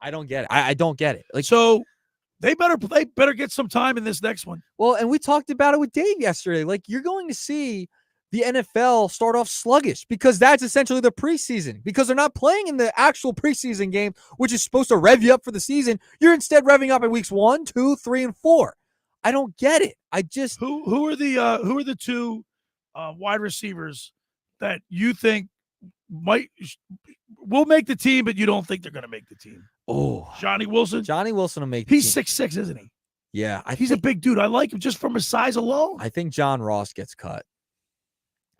I don't get it. I don't get it. So they better get some time in this next one. Well, and we talked about it with Dave yesterday. You're going to see the NFL start off sluggish because that's essentially the preseason. Because they're not playing in the actual preseason game, which is supposed to rev you up for the season. You're instead revving up in weeks 1, 2, 3, and 4. I don't get it. I just who are the two wide receivers that you think will make the team, but you don't think they're going to make the team? Oh, Johnny Wilson. Johnny Wilson will make. He's 6'6", isn't he? Yeah, he's a big dude. I like him just from his size alone. I think John Ross gets cut.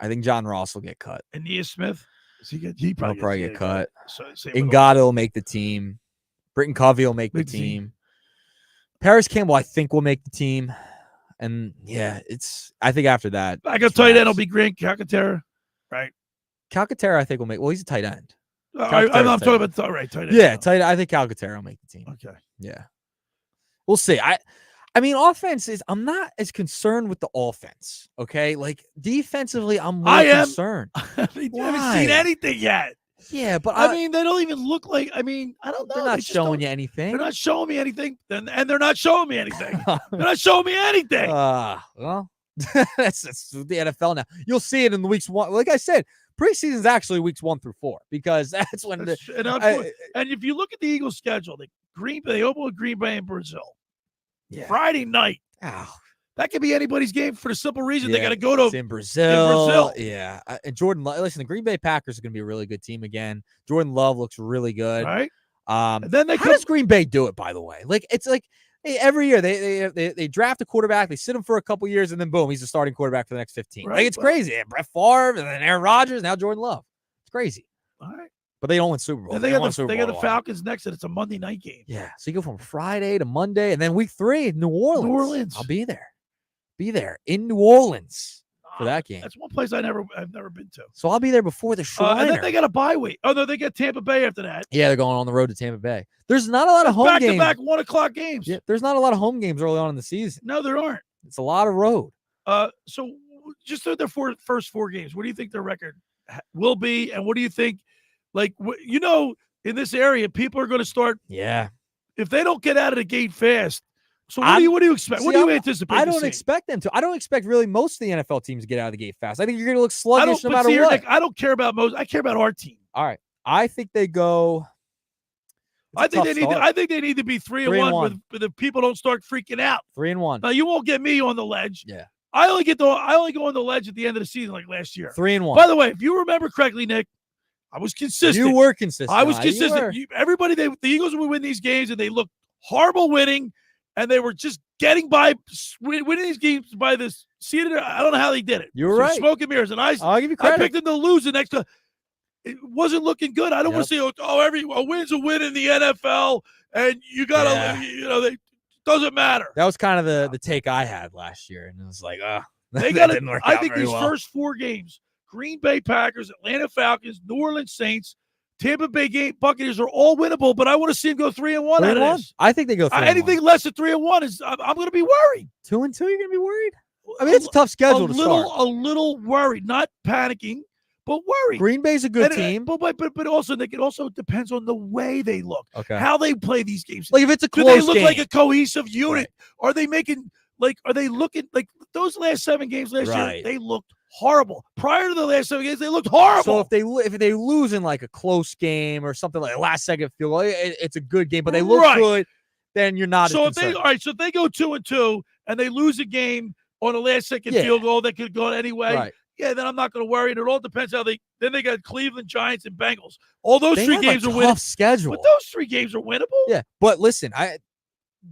I think John Ross will get cut. And Nia Smith, he'll probably get cut. So, Ngata will make the team. Britton Covey will make the team. Paris Campbell, I think, will make the team. And yeah, I think after that. I got tight end will be Grant Calcaterra, right? Calcaterra, I think, will make. Well, he's a tight end. I'm talking about tight end. Yeah, tight. I think Calcaterra will make the team. Okay. Yeah. We'll see. I mean, offense is. I'm not as concerned with the offense. Okay, defensively, I'm more concerned. You haven't seen anything yet. Yeah, but I mean, they don't even look like. I mean, I don't know. They're not showing you anything. They're not showing me anything, and they're not showing me anything. They're not showing me anything. Well, that's the NFL now. You'll see it in the weeks 1. Like I said, preseason's actually weeks 1 through 4 because that's when and if you look at the Eagles' schedule, they open with Green Bay in Brazil. Yeah. Friday night. Oh. That could be anybody's game for the simple reason they got to go to in Brazil. Yeah. And Jordan Love, listen, the Green Bay Packers are going to be a really good team again. Jordan Love looks really good. Right. And then how does Green Bay do it, by the way? It's like every year they draft a quarterback, they sit him for a couple years, and then boom, he's the starting quarterback for the next 15. Right. It's crazy. And Brett Favre, and then Aaron Rodgers, now Jordan Love. It's crazy. All right. But they don't win Super Bowl. And they got the Falcons next, and it's a Monday night game. Yeah. So you go from Friday to Monday, and then week 3, New Orleans. I'll be there. In New Orleans. for that game. That's one place I've never been to. So I'll be there before the Shriner. And then they got a bye week. Oh no, they get Tampa Bay after that. Yeah, they're going on the road to Tampa Bay. There's not a lot of home games. Back-to-back 1 o'clock games. Yeah, there's not a lot of home games early on in the season. No, there aren't. It's a lot of road. So just their first 4 games. What do you think their record will be? And what do you think? Like, in this area, people are going to start. Yeah. If they don't get out of the gate fast. So what do you expect? What do you anticipate? I don't expect them to. I don't expect really most of the NFL teams to get out of the gate fast. I think you're going to look sluggish no matter what. Nick, I don't care about most. I care about our team. All right. I think they go. I think they need to be 3-1 but the people don't start freaking out. 3-1. Now you won't get me on the ledge. Yeah. I only go on the ledge at the end of the season like last year. 3-1. By the way, if you remember correctly, Nick, I was consistent. You were consistent. I was consistent. Everybody, the Eagles would win these games, and they looked horrible winning, and they were just getting by, winning these games by this. I don't know how they did it. You were right. Smoke and mirrors, and I'll give you credit. I picked them to lose the next. It wasn't looking good. I don't want to say, a win's a win in the NFL, and you gotta, it doesn't matter. That was kind of the take I had last year, and it was like, they got it. I think these first 4 games: Green Bay Packers, Atlanta Falcons, New Orleans Saints, Tampa Bay Buccaneers are all winnable. But I want to see them go 3-1 out of this. I think they go 3-1. Anything less than 3-1 is I'm going to be worried. 2-2, you're going to be worried. I mean, it's a tough schedule to start. A little worried, not panicking, but worried. Green Bay's a good team, but also Nick, it also depends on the way they look, how they play these games. Like if it's a close do they look game, like a cohesive unit? Right. Are they making are they looking like those last 7 games last year? They looked horrible. Prior to the last 7 games, they looked horrible. So if they lose in like a close game or something like a last second field goal, it's a good game, but they look good, then you're not. So if they go 2-2 and they lose a game on a last second field goal that could go anyway. Right. Yeah, then I'm not going to worry. And it all depends how they got Cleveland, Giants, and Bengals. All those 3 games are winnable. Schedule. But those 3 games are winnable. Yeah, but listen,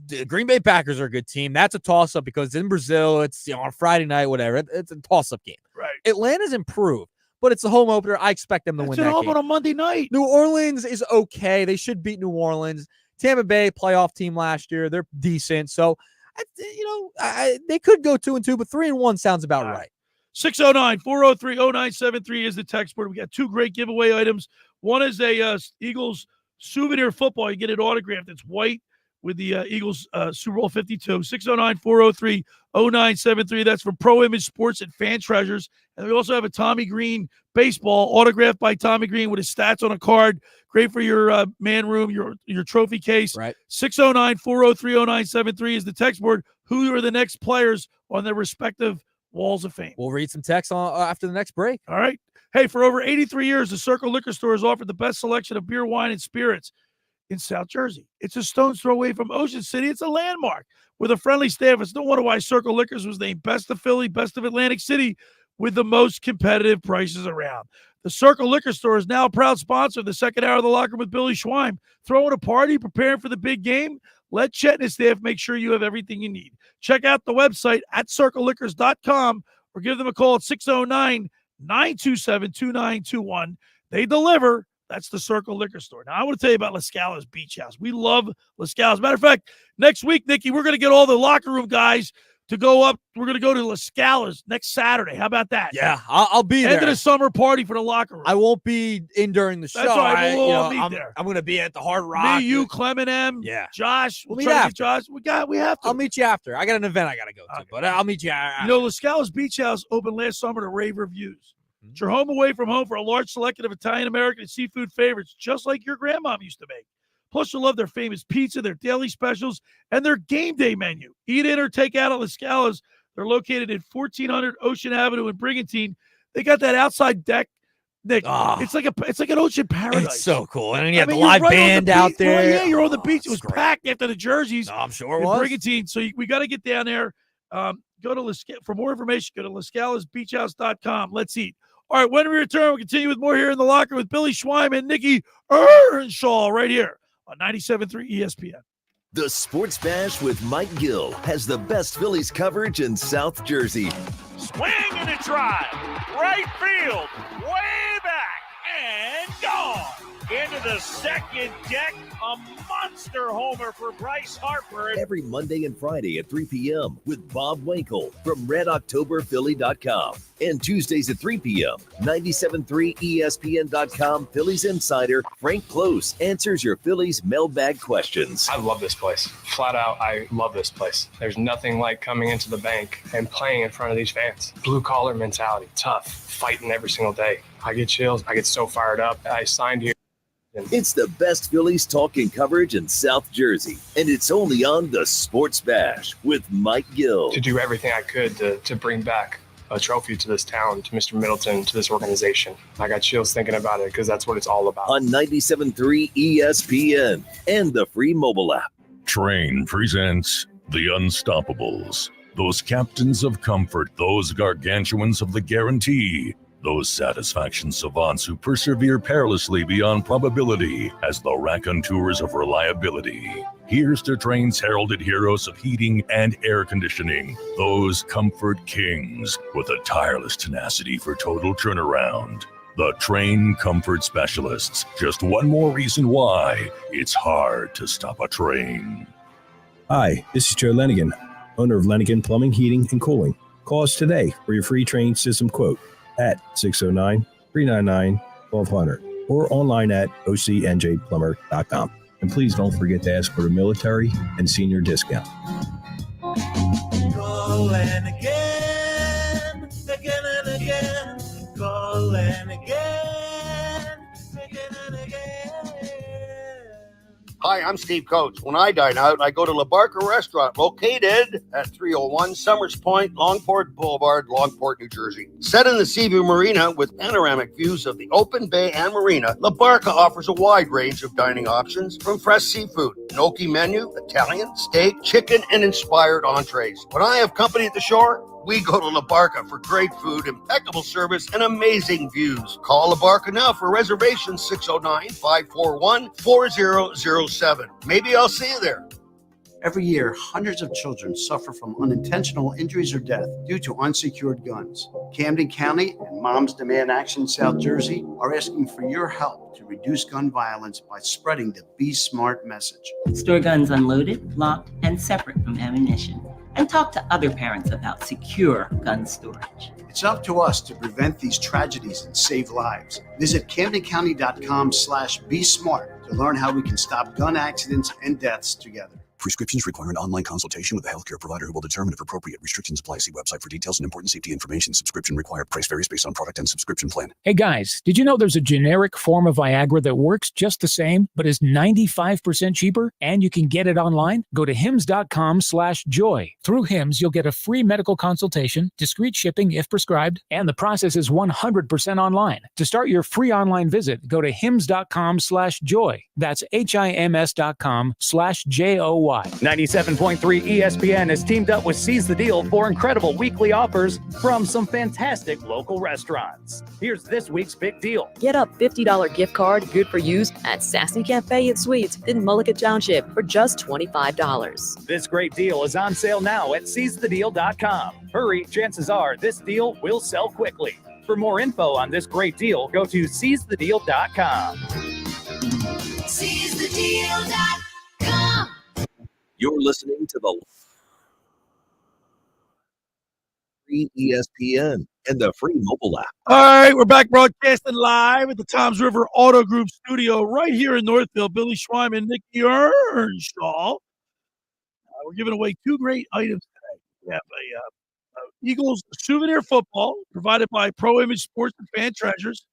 the Green Bay Packers are a good team. That's a toss-up because it's in Brazil. It's on Friday night, whatever. It's a toss-up game. Right. Atlanta's improved, but it's a home opener. I expect them to win that game. It's on a Monday night. New Orleans is okay. They should beat New Orleans. Tampa Bay, playoff team last year. They're decent. So, they could go 2-2, but 3-1 sounds about right. 609-403-0973 is the text board. We got 2 great giveaway items. One is a Eagles souvenir football. You get it autographed. It's white with the Eagles Super Bowl 52. 609-403-0973. That's from Pro Image Sports and Fan Treasures. And we also have a Tommy Greene baseball autographed by Tommy Greene with his stats on a card. Great for your man room, your trophy case. Right. 609-403-0973 is the text board. Who are the next players on their respective walls of fame? We'll read some text after the next break. All right. Hey, for over 83 years, the Circle Liquor Store has offered the best selection of beer, wine, and spirits in South Jersey. It's a stone's throw away from Ocean City. It's a landmark with a friendly staff. It's no wonder why Circle Liquors was named Best of Philly, Best of Atlantic City, with the most competitive prices around. The Circle Liquor Store is now a proud sponsor of the second hour of the Locker Room with Billy Schweim. Throwing a party, preparing for the big game? Let Chet and his staff make sure you have everything you need. Check out the website at circleliquors.com or give them a call at 609-927-2921. They deliver. That's the Circle Liquor Store. Now, I want to tell you about La Scala's Beach House. We love La Scala's. Matter of fact, next week, Nikki, we're going to get all the locker room guys to go up. We're going to go to La Scala's next Saturday. How about that? Yeah, I'll be there. End of the summer party for the locker room. I won't be in during the show. That's all right. We'll all meet there. I'm going to be at the Hard Rock. Me, you, Clement M. Yeah. Josh. We'll meet after. Josh. We have to. I'll meet you after. I got an event I got to go to, but I'll meet you after. La Scala's Beach House opened last summer to rave reviews. It's your home away from home for a large selection of Italian-American and seafood favorites, just like your grandmom used to make. Plus, you'll love their famous pizza, their daily specials, and their game day menu. Eat in or take out at La Scala's. They're located at 1400 Ocean Avenue in Brigantine. They got that outside deck, Nick. It's like an ocean paradise. It's so cool. And you have the live band out there. Well, yeah, you're on the beach. It was packed after the jerseys. I'm sure it was. Brigantine. So we got to get down there. Go to for more information. Go to LaScalasBeachHouse.com. Let's eat. All right, when we return, we'll continue with more here in the locker with Billy Schweim and Nick Earnshaw right here on 97.3 ESPN. The Sports Bash with Mike Gill has the best Phillies coverage in South Jersey. Swing and a drive. Right field. Way back and gone. into the second deck. A monster homer for Bryce Harper. Every Monday and Friday at 3 p.m. with Bob Wankel from RedOctoberPhilly.com. And Tuesdays at 3 p.m., 97.3 ESPN.com Phillies insider Frank Close answers your Phillies mailbag questions. I love this place. Flat out, I love this place. There's nothing like coming into the bank and playing in front of these fans. Blue collar mentality, tough, fighting every single day. I get chills. I get so fired up. I signed here. It's the best Phillies talk and coverage in South Jersey, and it's only on the Sports Bash with Mike Gill. To do everything I could to bring back a trophy to this town, to Mr. Middleton, to this organization. I got chills thinking about it because that's what it's all about. On 97.3 ESPN and the free mobile app. Train presents The Unstoppables. Those captains of comfort, those gargantuans of the guarantee, those satisfaction savants who persevere perilously beyond probability as the raconteurs of reliability. Here's to Train's heralded heroes of heating and air conditioning, those comfort kings with a tireless tenacity for total turnaround. The Train Comfort Specialists. Just one more reason why it's hard to stop a train. Hi, this is Joe Lenigan, owner of Lenigan Plumbing, Heating, and Cooling. Call us today for your free train system quote at 609-399-1200 or online at ocnjplumber.com. And please don't forget to ask for the military and senior discount. Calling again, again and again. Calling again, again and again. Hi, I'm Steve Coates. When I dine out, I go to La Barca Restaurant, located at 301 Summers Point, Longport Boulevard, Longport, New Jersey. Set in the Seaview Marina with panoramic views of the open bay and marina, La Barca offers a wide range of dining options from fresh seafood, gnocchi menu, Italian, steak, chicken, and inspired entrees. When I have company at the shore, we go to La Barca for great food, impeccable service, and amazing views. Call La Barca now for reservations, 609-541-4007. Maybe I'll see you there. Every year, hundreds of children suffer from unintentional injuries or death due to unsecured guns. Camden County and Moms Demand Action South Jersey are asking for your help to reduce gun violence by spreading the Be Smart message. Store guns unloaded, locked, and separate from ammunition. And talk to other parents about secure gun storage. It's up to us to prevent these tragedies and save lives. Visit CamdenCounty.com/BeSmart to learn how we can stop gun accidents and deaths together. Prescriptions require an online consultation with a healthcare provider who will determine if appropriate. Restrictions apply. See website for details and important safety information. Subscription required. Price varies based on product and subscription plan. Hey guys, did you know there's a generic form of Viagra that works just the same, but is 95% cheaper? And you can get it online? Go to hims.com/joy. Through Hims, you'll get a free medical consultation, discreet shipping if prescribed, and the process is 100% online. To start your free online visit, go to hims.com/joy. That's HIMS.com/JOY. 97.3 ESPN has teamed up with Seize the Deal for incredible weekly offers from some fantastic local restaurants. Here's this week's big deal. Get a $50 gift card, good for use, at Sassy Cafe and Suites in Mullica Township for just $25. This great deal is on sale now at seizethedeal.com. Hurry, chances are this deal will sell quickly. For more info on this great deal, go to seizethedeal.com. SeizeTheDeal.com. You're listening to the free ESPN and the free mobile app. All right, we're back broadcasting live at the Toms River Auto Group studio right here in Northfield. Billy Schweiman, Nick Earnshaw. We're giving away two great items today. We have a Eagles souvenir football provided by Pro Image Sports and Fan Treasures.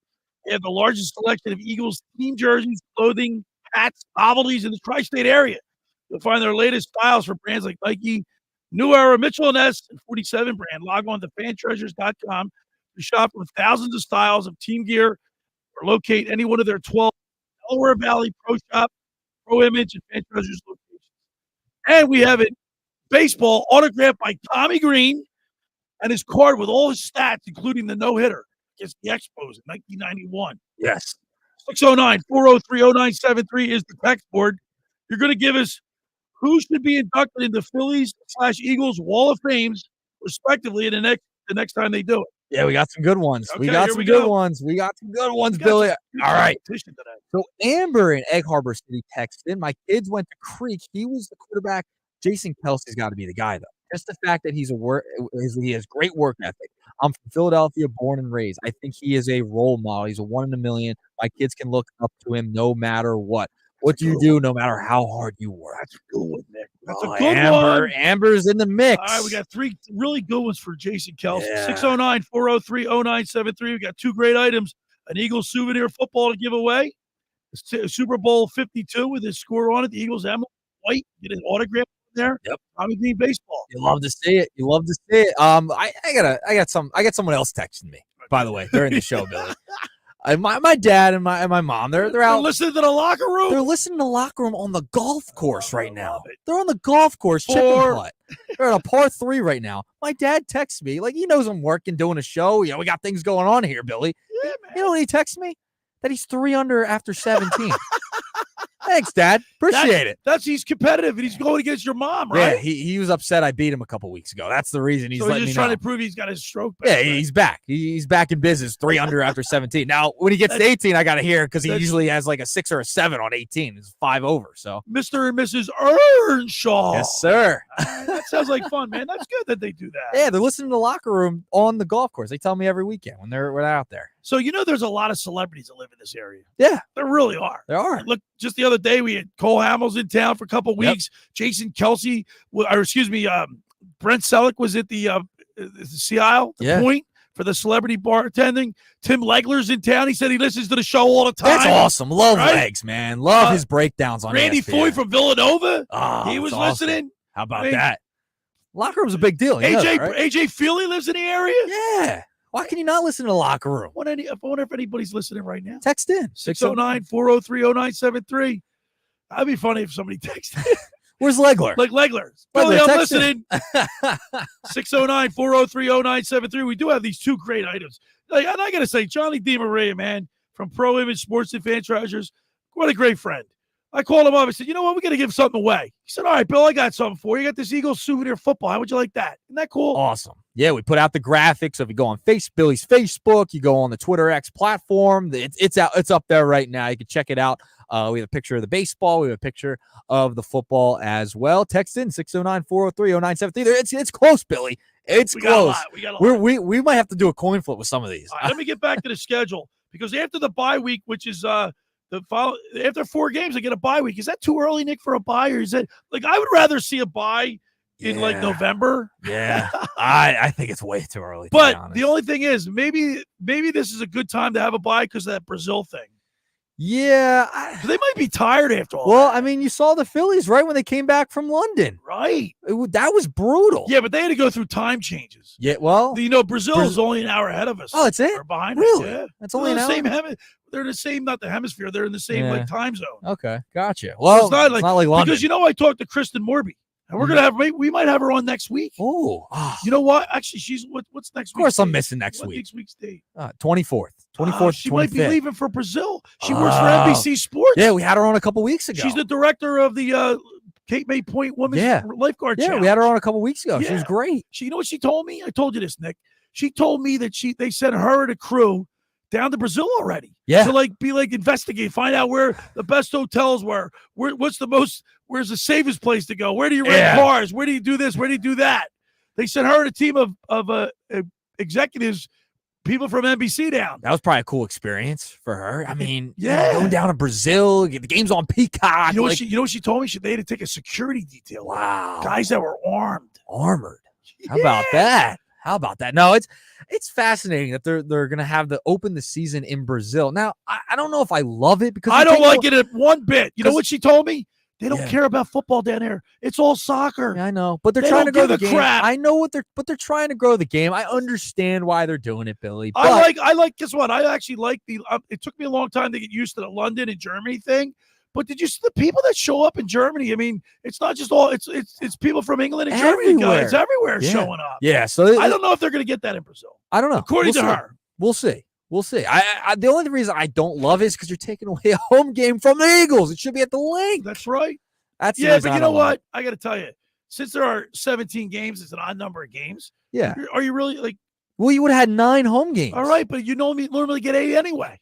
They have the largest selection of Eagles team jerseys, clothing, hats, novelties in the tri-state area. You'll find their latest styles for brands like Nike, New Era, Mitchell & Ness, and 47 brand. Log on to fantreasures.com to shop from thousands of styles of team gear or locate any one of their 12 Delaware Valley Pro Shop, Pro Image, and Fan Treasures locations. And we have it baseball autographed by Tommy Greene and his card with all his stats, including the no-hitter against the Expos in 1991. Yes. 609-403-0973 is the text board. You're going to give us who should be inducted into Phillies/Eagles Wall of Fames, respectively, in the next time they do it. Yeah, we got some good ones. Okay, we got here some we good go. ones. We got some good ones, We got Billy. some good All right. competition today. So Amber in Egg Harbor City texted in. My kids went to Creek. He was the quarterback. Jason Kelsey's got to be the guy, though. Just the fact that he has great work ethic. I'm from Philadelphia, born and raised. I think he is a role model. He's a 1 in a million. My kids can look up to him no matter what. What do you do no matter how hard you work? That's a good one, Nick. That's Oh, a good Amber. one. Amber's in the mix. All right, we got 3 really good ones for Jason Kelsey. Yeah. 609-403-0973. We got 2 great items. An Eagles souvenir football to give away. Super Bowl 52 with his score on it. The Eagles emblem, white. Get an autograph there. Yep. Tommy Greene baseball. You love to see it. You love to see it. I got someone else texting me, by the way, during the show, Billy. My dad and my mom, they're out listening to the locker room. They're listening to the locker room on the golf course right now. They're on the golf course, chipping putt. They're at a par 3 right now. My dad texts me, like he knows I'm working, doing a show. You know, we got things going on here, Billy. Yeah, man. You know what he texts me? That he's 3 under after 17. Thanks, Dad. Appreciate it. He's competitive and he's going against your mom, right? Yeah, he was upset I beat him a couple weeks ago. That's the reason he's letting me know. He's trying to prove he's got his stroke back. Yeah, he's back. He's back in business. 3 under after 17. Now, when he gets to 18, I got to hear because he usually has like a 6 or a 7 on 18. It's 5 over. So, Mr. and Mrs. Earnshaw. Yes, sir. That sounds like fun, man. That's good that they do that. Yeah, they're listening to the locker room on the golf course. They tell me every weekend when they're out there. So, there's a lot of celebrities that live in this area. Yeah. There really are. There are. Look, just the other day, we had Cole Hamels in town for a couple weeks. Jason Kelsey, Brent Selleck was at the Sea Isle, the Point, for the celebrity bartending. Tim Legler's in town. He said he listens to the show all the time. That's awesome. Love Legs, man. Love his breakdowns on Randy ESPN. Foy from Villanova. Oh, he was awesome. listening. How about that? Locker room's a big deal. AJ Feely lives in the area. Yeah. Why can you not listen to the locker room? I wonder if anybody's listening right now. Text in. 609-403-0973. That'd be funny if somebody texted. Where's Legler? Like Legler. Billy, I'm listening. 609-403-0973. We do have these 2 great items. And I got to say, Johnny DiMaria, man, from Pro Image Sports and Fan Treasures, what a great friend. I called him up. I said, you know what? We're going to give something away. He said, all right, Bill, I got something for you. You got this Eagles souvenir football. How would you like that? Isn't that cool? Awesome. Yeah, we put out the graphics. So if you go on Billy's Facebook, you go on the Twitter X platform, it's out. It's up there right now. You can check it out. We have a picture of the baseball. We have a picture of the football as well. Text in 609-403-0973. It's close, Billy. It's close. We got a lot. We might have to do a coin flip with some of these. All right, let me get back to the schedule because after the bye week, which is after 4 games, I get a bye week. Is that too early, Nick, for a bye, or is that like I would rather see a bye in like November? Yeah, I think it's way too early. But the only thing is, maybe this is a good time to have a bye because of that Brazil thing. Yeah, they might be tired after all. Well, I mean, you saw the Phillies right when they came back from London. Right, that was brutal. Yeah, but they had to go through time changes. Yeah, well, Brazil is only an hour ahead of us. Oh, that's it. Or behind really? us. Yeah, that's only an hour. They're in the same, not the hemisphere. They're in the same like time zone. Okay, gotcha. Well, it's not like London because I talked to Kristen Morby. And we're gonna we might have her on next week. Oh, you know what? Actually, she's what's next week? Of course, I'm missing next week. Next week's date? 24th. 24th. She 25th. might be leaving for Brazil. She works for NBC Sports. Yeah, we had her on a couple weeks ago. She's the director of the Cape May Point Women's Lifeguard Challenge. Yeah, we had her on a couple weeks ago. She was great. You know what she told me? I told you this, Nick. She told me that they sent her and a crew down to Brazil already. Yeah. To investigate, find out where the best hotels were. Where's the safest place to go? Where do you rent cars? Where do you do this? Where do you do that? They sent her and a team of executives, people from NBC down. That was probably a cool experience for her. I mean, going down to Brazil, the game's on Peacock. You know what she told me? They had to take a security detail. Wow. Guys that were armored. How about that? No, it's fascinating that they're going to have open the season in Brazil. Now, I don't know if I love it because I don't like it one bit. You know what she told me? They don't care about football down there. It's all soccer. Yeah, I know, but they're trying to grow the game. I know but they're trying to grow the game. I understand why they're doing it, Billy. But I like. Guess what? I actually like it took me a long time to get used to the London and Germany thing. But did you see the people that show up in Germany? I mean, it's not just all. It's people from England and Germany, guys, everywhere showing up. Yeah, so I don't know if they're going to get that in Brazil. I don't know. According to her, we'll see. The only reason I don't love it is because you're taking away a home game from the Eagles. It should be at the link. That's right. But you know what? I got to tell you, since there are 17 games, it's an odd number of games. Yeah. Are you really like? Well, you would have had 9 home games. All right, but you normally get 8 anyway.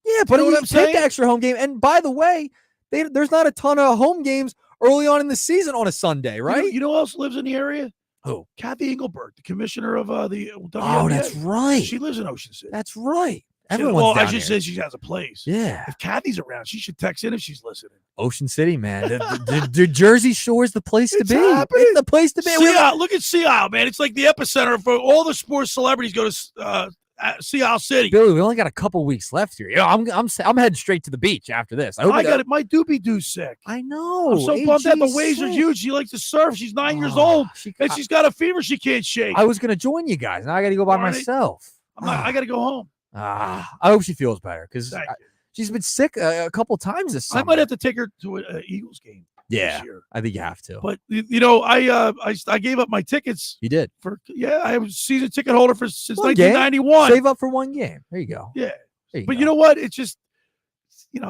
Yeah, but know you what I'm take saying? the extra home game. And by the way, there's not a ton of home games early on in the season on a Sunday, right? You know who else lives in the area? Who? Kathy Engelberg, the commissioner of the WNBA. Oh, that's right. She lives in Ocean City. That's right. Well, Everyone's I down should here. say she has a place. Yeah. If Kathy's around, she should text in if she's listening. Ocean City, man. The Jersey Shore is the place to be. happening. It's the place to be. Sea Isle, look at Sea Isle, man. It's like the epicenter for all the sports celebrities go to Sea Isle City. Billy, we only got a couple weeks left here. I'm heading straight to the beach after this. I got it. My doobie doo's sick. I know. I'm so bummed out. The AG's waves are sick. huge. She likes to surf. She's 9 years old, and she's got a fever she can't shake. I was gonna join you guys. Now I got to go by All right. myself. I got to go home. I hope she feels better because Thank you. she's been sick a couple times this summer. I might have to take her to an Eagles game. Yeah, this year. I think you have to. But I gave up my tickets. You did. I was a season ticket holder since One game. 1991. Save up for one game. There you go. Yeah. But you know what? It's just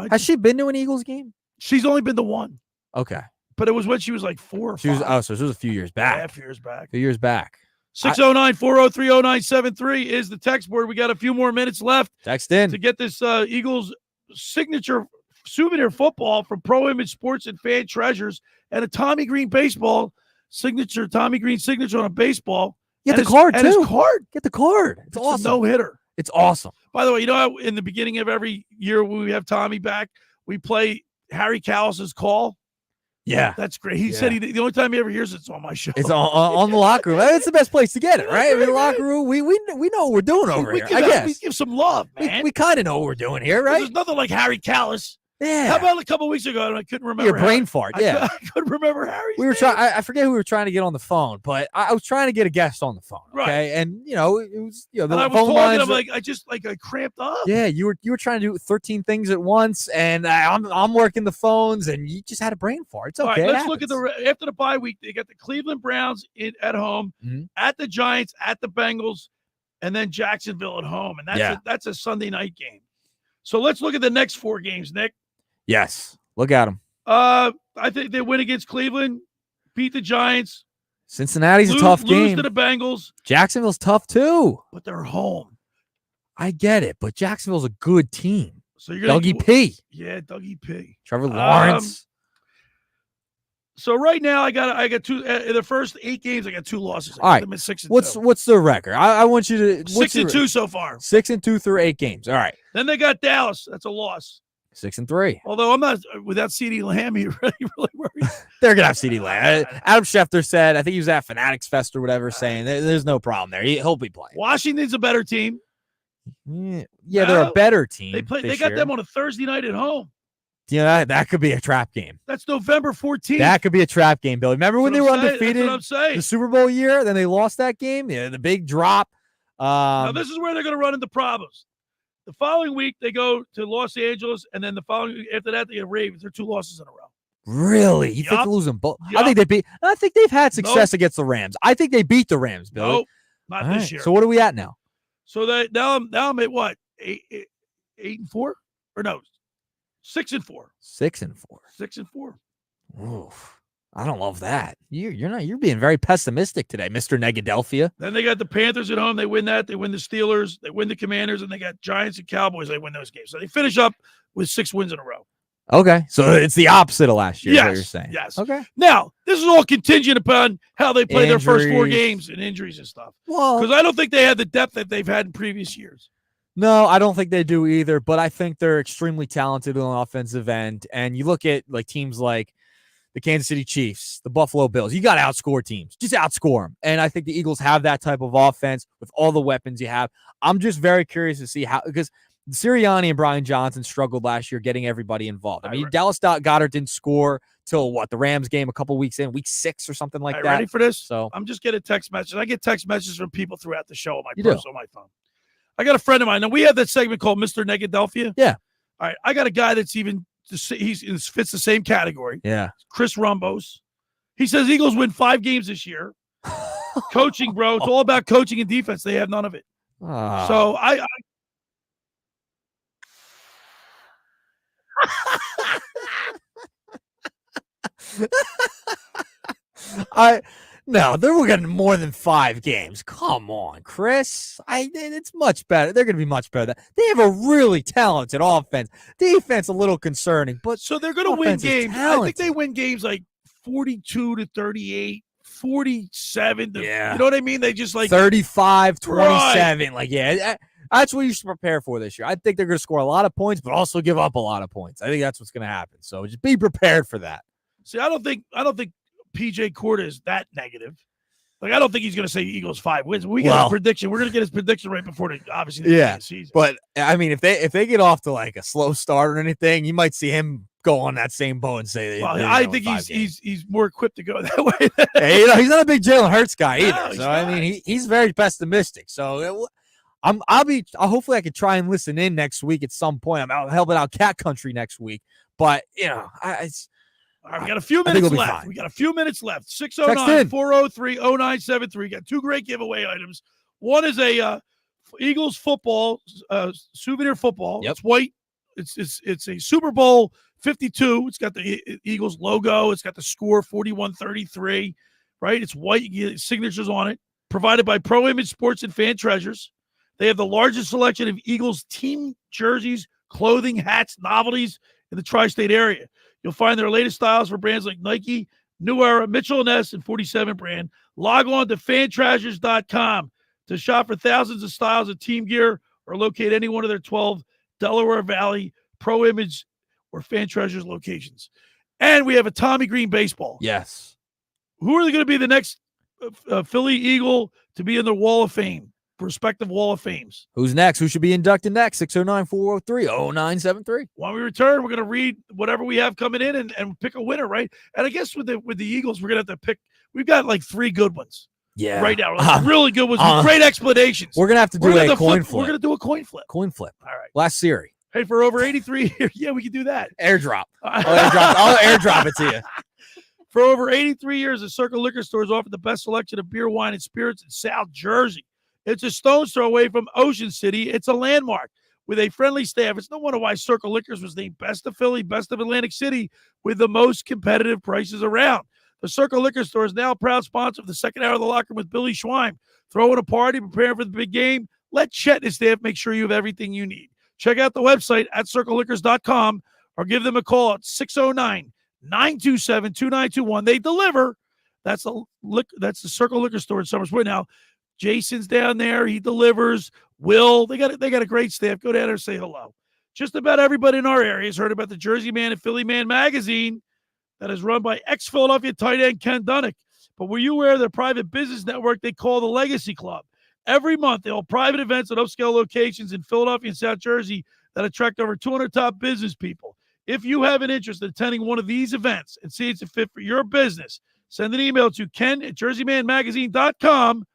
has she been to an Eagles game? She's only been to one. Okay. But it was when she was like 4 or 5. So this was a few years back. Half years back. A few years back. 609-403-0973 is the text board. We got a few more minutes left. Text in to get this Eagles signature souvenir football from Pro Image Sports and Fan Treasures, and a Tommy Greene baseball signature. Tommy Greene signature on a baseball. Get the card and too. his card. Get the card. It's awesome. No hitter. It's awesome. By the way, you know how in the beginning of every year when we have Tommy back, we play Harry Callis's call. Yeah. That's great. He said the only time he ever hears it's on my show. It's on the locker room. It's the best place to get it, right? I mean, the locker room. We know what we're doing over here. I guess we give some love, man. we kind of know what we're doing here, right? There's nothing like Harry Callis. Yeah. How about a couple weeks ago? And I couldn't remember. Your brain fart. Yeah. I couldn't remember Harry's We were name. trying. I forget who we were trying to get on the phone, but I was trying to get a guest on the phone. Right. Okay, and it was the And I was phone talking. lines. I'm like, I cramped up. Yeah, you were trying to do 13 things at once, and I'm working the phones, and you just had a brain fart. It's okay. All right, it let's look at after the bye week. They got the Cleveland Browns at home, at the Giants, at the Bengals, and then Jacksonville at home, and that's a Sunday night game. So let's look at the next 4 games, Nick. Yes, look at them. I think they win against Cleveland, beat the Giants. Cincinnati's a tough game. Lose to the Bengals. Jacksonville's tough too. But they're home. I get it, but Jacksonville's a good team. So you're gonna Dougie P. Yeah, Dougie P. Trevor Lawrence. So right now I got 2 in the first 8 games. I got 2 losses. All right. I'm at 6-2. What's the record? I want you to 6-2 so far. 6-2 through 8 games. All right. Then they got Dallas. That's a loss. 6-3. Although I'm not without CeeDee Lamb, you really worried. They're gonna have CeeDee Lamb. Adam Schefter said, I think he was at Fanatics Fest or whatever, saying there's no problem there. He'll be playing. Washington's a better team. Yeah, they're a better team. They got them on a Thursday night at home. Yeah, that could be a trap game. That's November 14th. That could be a trap game, Billy. Remember when they were undefeated? That's what I'm saying. The Super Bowl year, then they lost that game. Yeah, the big drop. Now this is where they're going to run into problems. The following week they go to Los Angeles, and then the following after that they get Ravens. They're 2 losses in a row. Really? You think they're losing both? Yup. I think they've had success against the Rams. I think they beat the Rams, Billy. Nope, not All this right. year. So what are we at now? So that now I'm at what 8-4 or no 6-4. 6-4. 6-4. Oof. I don't love that. You're being very pessimistic today, Mr. Negadelphia. Then they got the Panthers at home. They win that. They win the Steelers. They win the Commanders, and they got Giants and Cowboys. They win those games. So they finish up with 6 wins in a row. Okay. So it's the opposite of last year, is what you're Yes. saying. Yes. Okay. Now, this is all contingent upon how they play their first 4 Injuries. games and injuries and stuff. Well, Because I don't think they have the depth that they've had in previous years. No, I don't think they do either, but I think they're extremely talented on the offensive end. And you look at like teams like the Kansas City Chiefs, the Buffalo Bills, you got to outscore teams. Just outscore them. And I think the Eagles have that type of offense with all the weapons you have. I'm just very curious to see how, because Sirianni and Brian Johnson struggled last year getting everybody involved. I mean, Dallas Goedert didn't score till the Rams game a couple weeks in, week 6 or something like that. Ready for this? So I'm just getting text messages. I get text messages from people throughout the show on my You do? on my phone. I got a friend of mine. Now we have that segment called Mr. Negadelphia. Yeah. All right. I got a guy that's even he fits the same category. Yeah. Chris Rumbos. He says Eagles win 5 games this year. Coaching, bro. It's all about coaching and defense. They have none of it. So No, they're getting more than 5 games. Come on, Chris. It's much better. They're going to be much better. They have a really talented offense. Defense a little concerning, but so they're going to win games. I think they win games like 42-38, 47. You know what I mean? They just like 35-27. Right. Like, that's what you should prepare for this year. I think they're going to score a lot of points, but also give up a lot of points. I think that's what's going to happen. So just be prepared for that. See, I don't think PJ Corda is that negative. Like, I don't think he's going to say Eagles 5 wins. We got a prediction. We're going to get his prediction right before the season. But I mean, if they get off to like a slow start or anything, you might see him go on that same boat and say. I think he's more equipped to go that way. Hey, he's not a big Jalen Hurts guy either. So I mean, he's very pessimistic. So hopefully I could try and listen in next week at some point. I'm out helping out Cat Country next week, but All right, we got a few minutes left. 609-403-0973. Got 2 great giveaway items. One is a Eagles football souvenir football. Yep. It's white. It's a Super Bowl 52. It's got the Eagles logo. It's got the score 41-33. Right? It's white. You get signatures on it. Provided by Pro Image Sports and Fan Treasures. They have the largest selection of Eagles team jerseys, clothing, hats, novelties in the tri-state area. You'll find their latest styles for brands like Nike, New Era, Mitchell & Ness, and 47 brand. Log on to fantreasures.com to shop for thousands of styles of team gear or locate any one of their 12 Delaware Valley, Pro Image, or Fan Treasures locations. And we have a Tommy Greene baseball. Yes. Who are they going to be the next Philly Eagle to be in the Wall of Fame? Prospective Wall of Fames. Who's next? Who should be inducted next? 609-403-0973. When we return, we're going to read whatever we have coming in and pick a winner, right? And I guess with the Eagles, we're going to have to pick. We've got like 3 good ones. Yeah. Right now. Like really good ones with great explanations. We're going to have to do a coin flip. We're going to do a coin flip. Coin flip. All right. Last series. Hey, for over 83 years, we can do that. Airdrop. I'll airdrop it to you. For over 83 years, the Circle Liquor Store has offered the best selection of beer, wine, and spirits in South Jersey. It's a stone's throw away from Ocean City. It's a landmark with a friendly staff. It's no wonder why Circle Liquors was named Best of Philly, Best of Atlantic City, with the most competitive prices around. The Circle Liquor Store is now a proud sponsor of the second hour of the locker room with Billy Schwein. Throwing a party, preparing for the big game. Let Chet and his staff make sure you have everything you need. Check out the website at circleliquors.com or give them a call at 609-927-2921. They deliver. That's the Circle Liquor Store in Summersport. Now, Jason's down there. He delivers. Will, they got a great staff. Go down there and say hello. Just about everybody in our area has heard about the Jersey Man and Philly Man magazine that is run by ex-Philadelphia tight end Ken Dunnick. But were you aware of their private business network they call the Legacy Club? Every month, they hold private events at upscale locations in Philadelphia and South Jersey that attract over 200 top business people. If you have an interest in attending one of these events and see it's a fit for your business, send an email to ken@jerseymanmagazine.com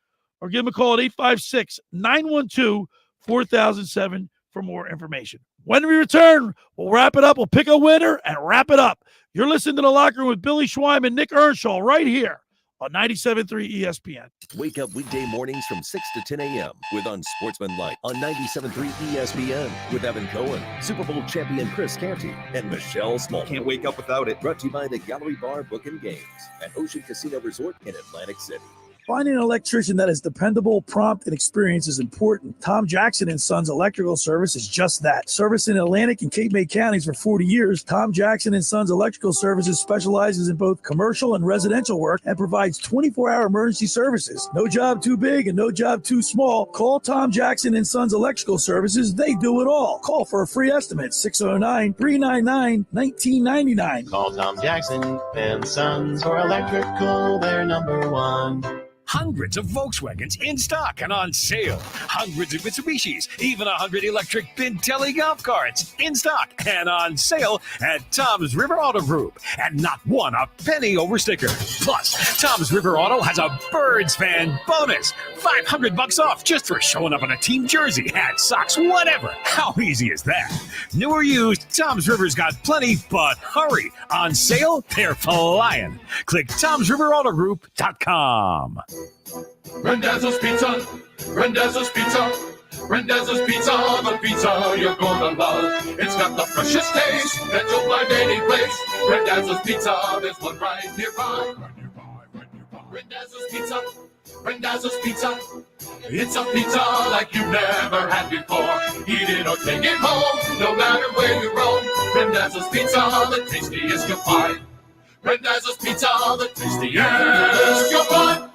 or give them a call at 856-912-4007 for more information. When we return, we'll wrap it up. We'll pick a winner and wrap it up. You're listening to The Locker Room with Billy Schwein and Nick Earnshaw right here on 97.3 ESPN. Wake up weekday mornings from 6 to 10 a.m. with Unsportsmanlike on 97.3 ESPN with Evan Cohen, Super Bowl champion Chris Canty, and Michelle Small. Can't wake up without it. Brought to you by the Gallery Bar Book and Games at Ocean Casino Resort in Atlantic City. Finding an electrician that is dependable, prompt, and experienced is important. Tom Jackson & Sons Electrical Service is just that. Service in Atlantic and Cape May counties for 40 years, Tom Jackson & Sons Electrical Services specializes in both commercial and residential work and provides 24-hour emergency services. No job too big and no job too small. Call Tom Jackson & Sons Electrical Services. They do it all. Call for a free estimate, 609-399-1999. Call Tom Jackson & Sons for electrical. They're number one. Hundreds of Volkswagens in stock and on sale. Hundreds of Mitsubishis, even 100 electric Bintelli golf carts in stock and on sale at Tom's River Auto Group. And not one a penny over sticker. Plus, Tom's River Auto has a Birds fan bonus. $500 off just for showing up in a team jersey, hat, socks, whatever. How easy is that? New or used, Tom's River's got plenty, but hurry. On sale, they're flying. Click Tom'sRiverAutoGroup.com. Randazzo's Pizza, Randazzo's Pizza, Randazzo's Pizza, the pizza you're gonna love. It's got the freshest taste that you'll find any place. Randazzo's Pizza, there's one right nearby. Rendezvous Pizza, Rendezvous Pizza. It's a pizza like you've never had before. Eat it or take it home, no matter where you roam. Rendezvous Pizza, the tastiest you'll find. Rendezvous Pizza, the tastiest you'll find.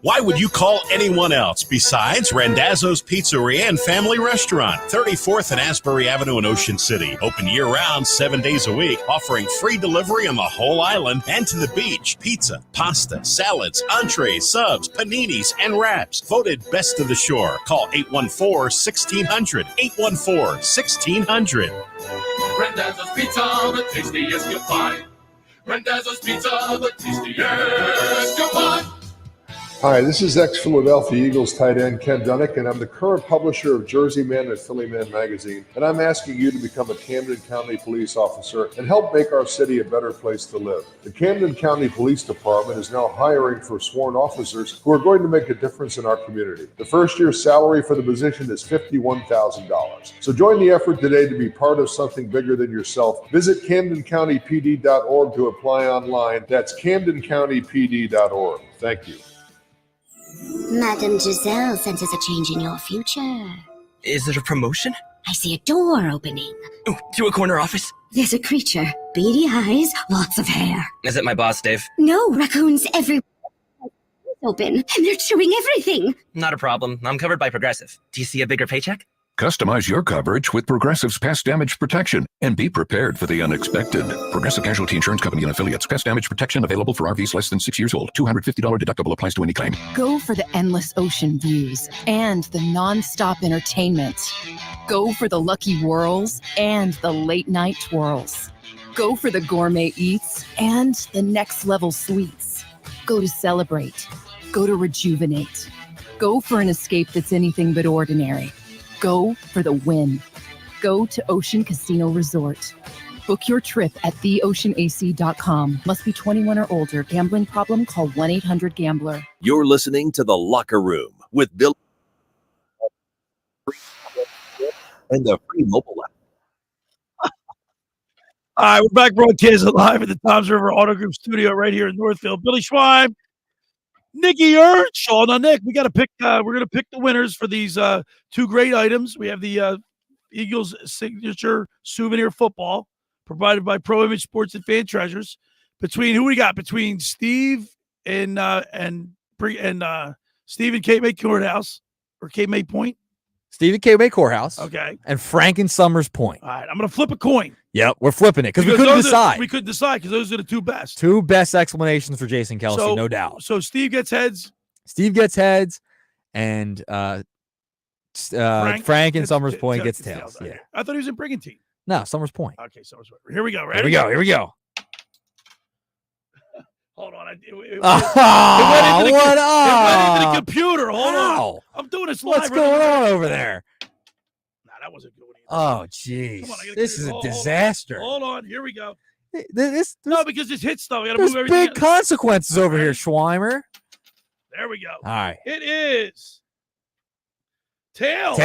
Why would you call anyone else besides Randazzo's Pizzeria and Family Restaurant, 34th and Asbury Avenue in Ocean City. Open year-round, 7 days a week, offering free delivery on the whole island and to the beach. Pizza, pasta, salads, entrees, subs, paninis, and wraps. Voted best of the shore. Call 814-1600. 814-1600. Rendezvous Pizza, the tastiest you'll find. Rendezvous Pizza, the tastiest you'll find. Hi, this is ex-Philadelphia Eagles tight end Ken Dunnick, and I'm the current publisher of Jersey Man and Philly Man magazine, and I'm asking you to become a Camden County police officer and help make our city a better place to live. The Camden County Police Department is now hiring for sworn officers who are going to make a difference in our community. The first year's salary for the position is $51,000. So join the effort today to be part of something bigger than yourself. Visit CamdenCountyPD.org to apply online. That's CamdenCountyPD.org. Thank you. Madame Giselle senses a change in your future. Is it a promotion? I see a door opening. Ooh, to a corner office? There's a creature. Beady eyes, lots of hair. Is it my boss, Dave? No, raccoons everywhere. Open, and they're chewing everything. Not a problem. I'm covered by Progressive. Do you see a bigger paycheck? Customize your coverage with Progressive's Pest Damage Protection and be prepared for the unexpected. Progressive Casualty Insurance Company and Affiliates. Pest Damage Protection available for RVs less than 6 years old. $250 deductible applies to any claim. Go for the endless ocean views and the non-stop entertainment. Go for the lucky whirls and the late night twirls. Go for the gourmet eats and the next level sweets. Go to celebrate. Go to rejuvenate. Go for an escape that's anything but ordinary. Go for the win. Go to Ocean Casino Resort. Book your trip at theoceanac.com. Must be 21 or older. Gambling problem? Call 1-800-GAMBLER. You're listening to The Locker Room with Bill and the free mobile app. All right, we're back broadcasting live at the Toms River Auto Group studio right here in Northfield. Billy Schwein, Nicky Earnshaw. Now, Nick, we got to pick. We're going to pick the winners for these two great items. We have the Eagles signature souvenir football provided by Pro Image Sports and Fan Treasures. Between who we got? Between Steve and Steve and Cape May Courthouse or Cape May Point. Steve and Cape May Courthouse. Okay. And Frank and Summers Point. All right, I'm going to flip a coin. Yep, we're flipping it because we couldn't decide. We couldn't decide because those are the two best. Two best explanations for Jason Kelsey, no doubt. So Steve gets heads. Steve gets heads, and Frank and Summers Point gets tails. Okay. Yeah. I thought he was in Brigantine. No, Summers Point. Okay, Summers Point. Here we go. Ready? Here we go. Hold on. It went into the computer. Hold on. I'm doing this live. What's going on over there? Nah, that wasn't good. Oh, jeez. This is a disaster. Hold on. Here we go. No, because this hit stuff. We got to move There's everything. big consequences over here, Schweimer. There we go. All right. It is tails.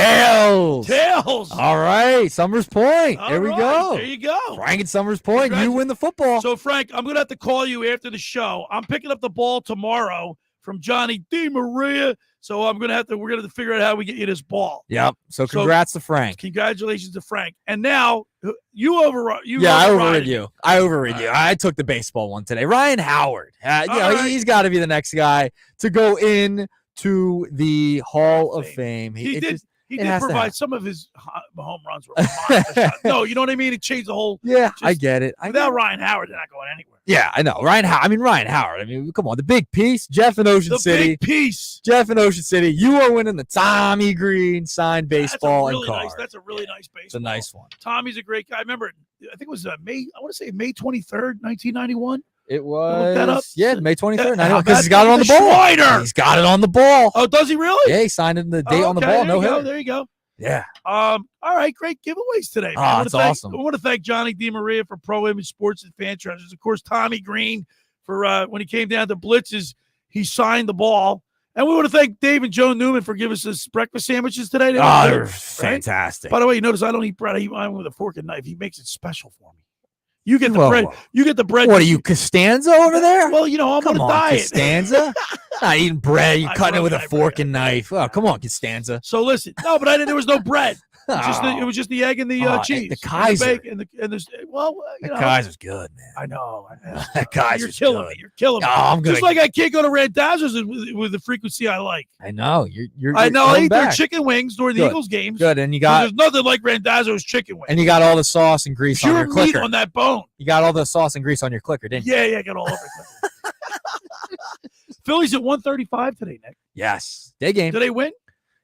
Tails. All right. Summers Point. There we go. There you go. Frank and Summers Point. You win the football. So, Frank, I'm going to have to call you after the show. I'm picking up the ball tomorrow from Johnny D. Maria. So we're going to have to figure out how we get you this ball. Yep. So congrats to Frank. Congratulations to Frank. And now I overrid you. I overrid you. I took the baseball one today. Ryan Howard. He's got to be the next guy to go in to the Hall of Fame. He did provide some of his home runs were monster shots. No, you know what I mean? It changed the whole. Yeah, I get it. Without Ryan Howard, they're not going anywhere. Yeah, I know. Ryan Howard. I mean, come on. The big piece. Jeff in Ocean City. Big piece. Jeff in Ocean City. You are winning the Tommy Greene signed baseball and card. That's a really nice baseball. It's a nice one. Tommy's a great guy. I remember, I think it was May 23rd, 1991. It was, May 23rd. Because he's got it on the ball. Schweiner. He's got it on the ball. Oh, does he really? Yeah, he signed in the date on the ball. There you go. Yeah. All right, great giveaways today. Oh, that's awesome. I want to thank Johnny DiMaria for Pro Image Sports and Fan Treasures. Of course, Tommy Greene for when he came down to Blitz's, he signed the ball. And we want to thank Dave and Joe Newman for giving us breakfast sandwiches today. They're fantastic. By the way, you notice I don't eat bread. I eat mine with a fork and knife. He makes it special for me. You get the bread. You get the bread. What are you, Costanza over there? Well, I'm on a diet. Costanza. Not eating bread. You're cutting it with a fork and knife. Oh, come on, Costanza. So listen, no, but there was no bread. It was just the egg and the cheese, the Kaiser, and the Kaiser's good, man. I know. That Kaiser's You're killing me. You're killing me. I'm just like I can't go to Randazzo's with the frequency I like. I know. You're I know. I eat back. their chicken wings during the Eagles games. Good, and you got. There's nothing like Randazzo's chicken wings. And you got all the sauce and grease on your meat clicker. On that bone. You got all the sauce and grease on your clicker, didn't you? Yeah, I got all over it. Phillies at 135 today, Nick. Yes, day game. Did they win?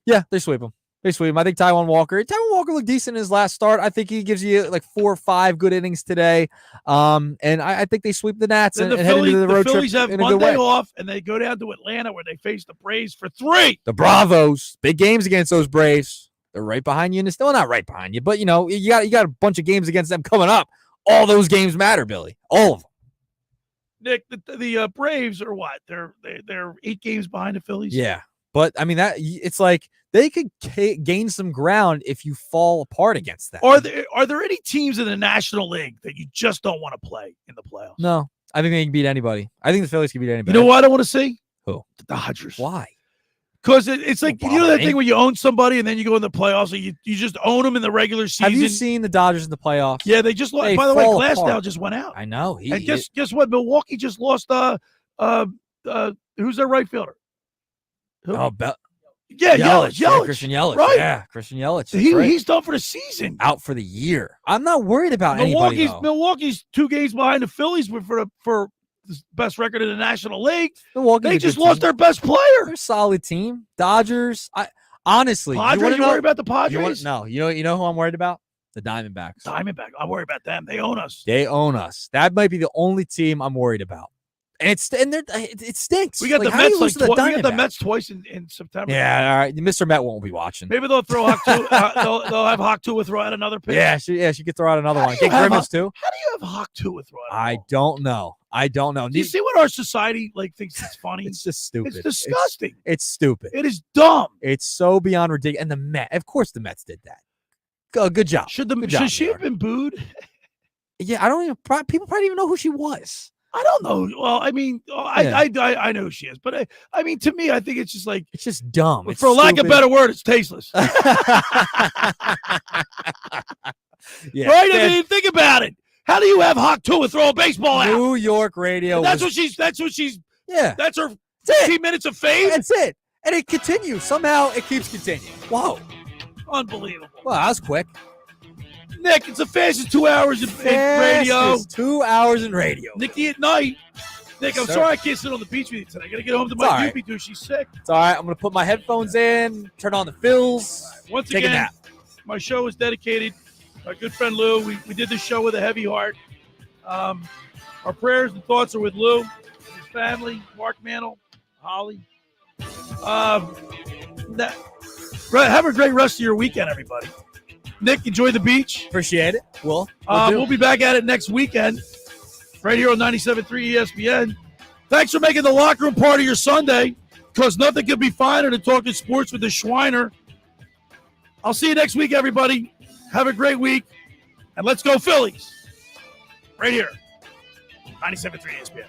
Yeah, they sweep them. I think Taijuan Walker looked decent in his last start. I think he gives you like 4 or 5 good innings today. And I think they sweep the Nats and head into the road trip. The Phillies have in a good Monday way. off, and they go down to Atlanta where they face the Braves for 3. The Bravos, big games against those Braves. They're right behind you, and still not right behind you, but you got a bunch of games against them coming up. All those games matter, Billy. All of them. Nick, the Braves are what? They're 8 games behind the Phillies. Yeah, but I mean it's like they could gain some ground if you fall apart against them. Are there any teams in the National League that you just don't want to play in the playoffs? No, I think they can beat anybody. I think the Phillies can beat anybody. You know what I don't want to see? Who? The Dodgers. Why? Because it's like, that thing where you own somebody and then you go in the playoffs, so you just own them in the regular season. Have you seen the Dodgers in the playoffs? Yeah, they just lost. By the way, Glasnow just went out. I know. Guess what? Milwaukee just lost. Who's their right fielder? Who? Oh, Yelich. Yeah, Christian Yelich. Right. Yeah, Christian Yelich. He's done for the season. Out for the year. I'm not worried about anybody. Milwaukee's 2 games behind the Phillies for the best record in the National League. Milwaukee's they just lost their best player. They're a solid team. Dodgers. Honestly, Padres. You worry about the Padres? No. You know who I'm worried about? The Diamondbacks. I'm worried about them. They own us. That might be the only team I'm worried about. And it stinks. We got the Mets. We got the Mets twice in September. Yeah, all right. Mr. Met won't be watching. Maybe they'll throw they'll have Hawk throw out another pitch. Yeah, she could throw out another one. Get Grimace too. How do you have Hawk throw out? I don't know. Do you see what our society thinks it's funny? It's just stupid. It's disgusting. It's stupid. It is dumb. It's so beyond ridiculous. And the Mets, of course, the Mets did that. Good job. Should she have been booed? Yeah, I don't even. People probably even know who she was. I don't know. Well, I mean, I know who she is, but I mean, to me, I think it's just like it's just dumb. For lack of a better word, it's tasteless. Yeah, right? I mean, think about it. How do you have Hawk Tua throw a baseball out? New York radio. That's what she's. Yeah. That's her 15 minutes of fame. That's it. And it continues. Somehow it keeps continuing. Whoa. Unbelievable. Well, that was quick. Nick, it's the fastest 2 hours in radio. 2 hours in radio. Nikki at night. Nick, I'm sorry I can't sit on the beach with you tonight. I got to get home to my doopy too. She's sick. It's all right. I'm going to put my headphones in, turn on the Phils. Once take a again, nap. My show is dedicated. Our good friend Lou. We did this show with a heavy heart. Our prayers and thoughts are with Lou, his family, Mark Mantle, Holly. Have a great rest of your weekend, everybody. Nick, enjoy the beach. Appreciate it. We'll be back at it next weekend, right here on 97.3 ESPN. Thanks for making the locker room part of your Sunday, because nothing could be finer than talking sports with the Schweiner. I'll see you next week, everybody. Have a great week, and let's go Phillies. Right here, 97.3 ESPN.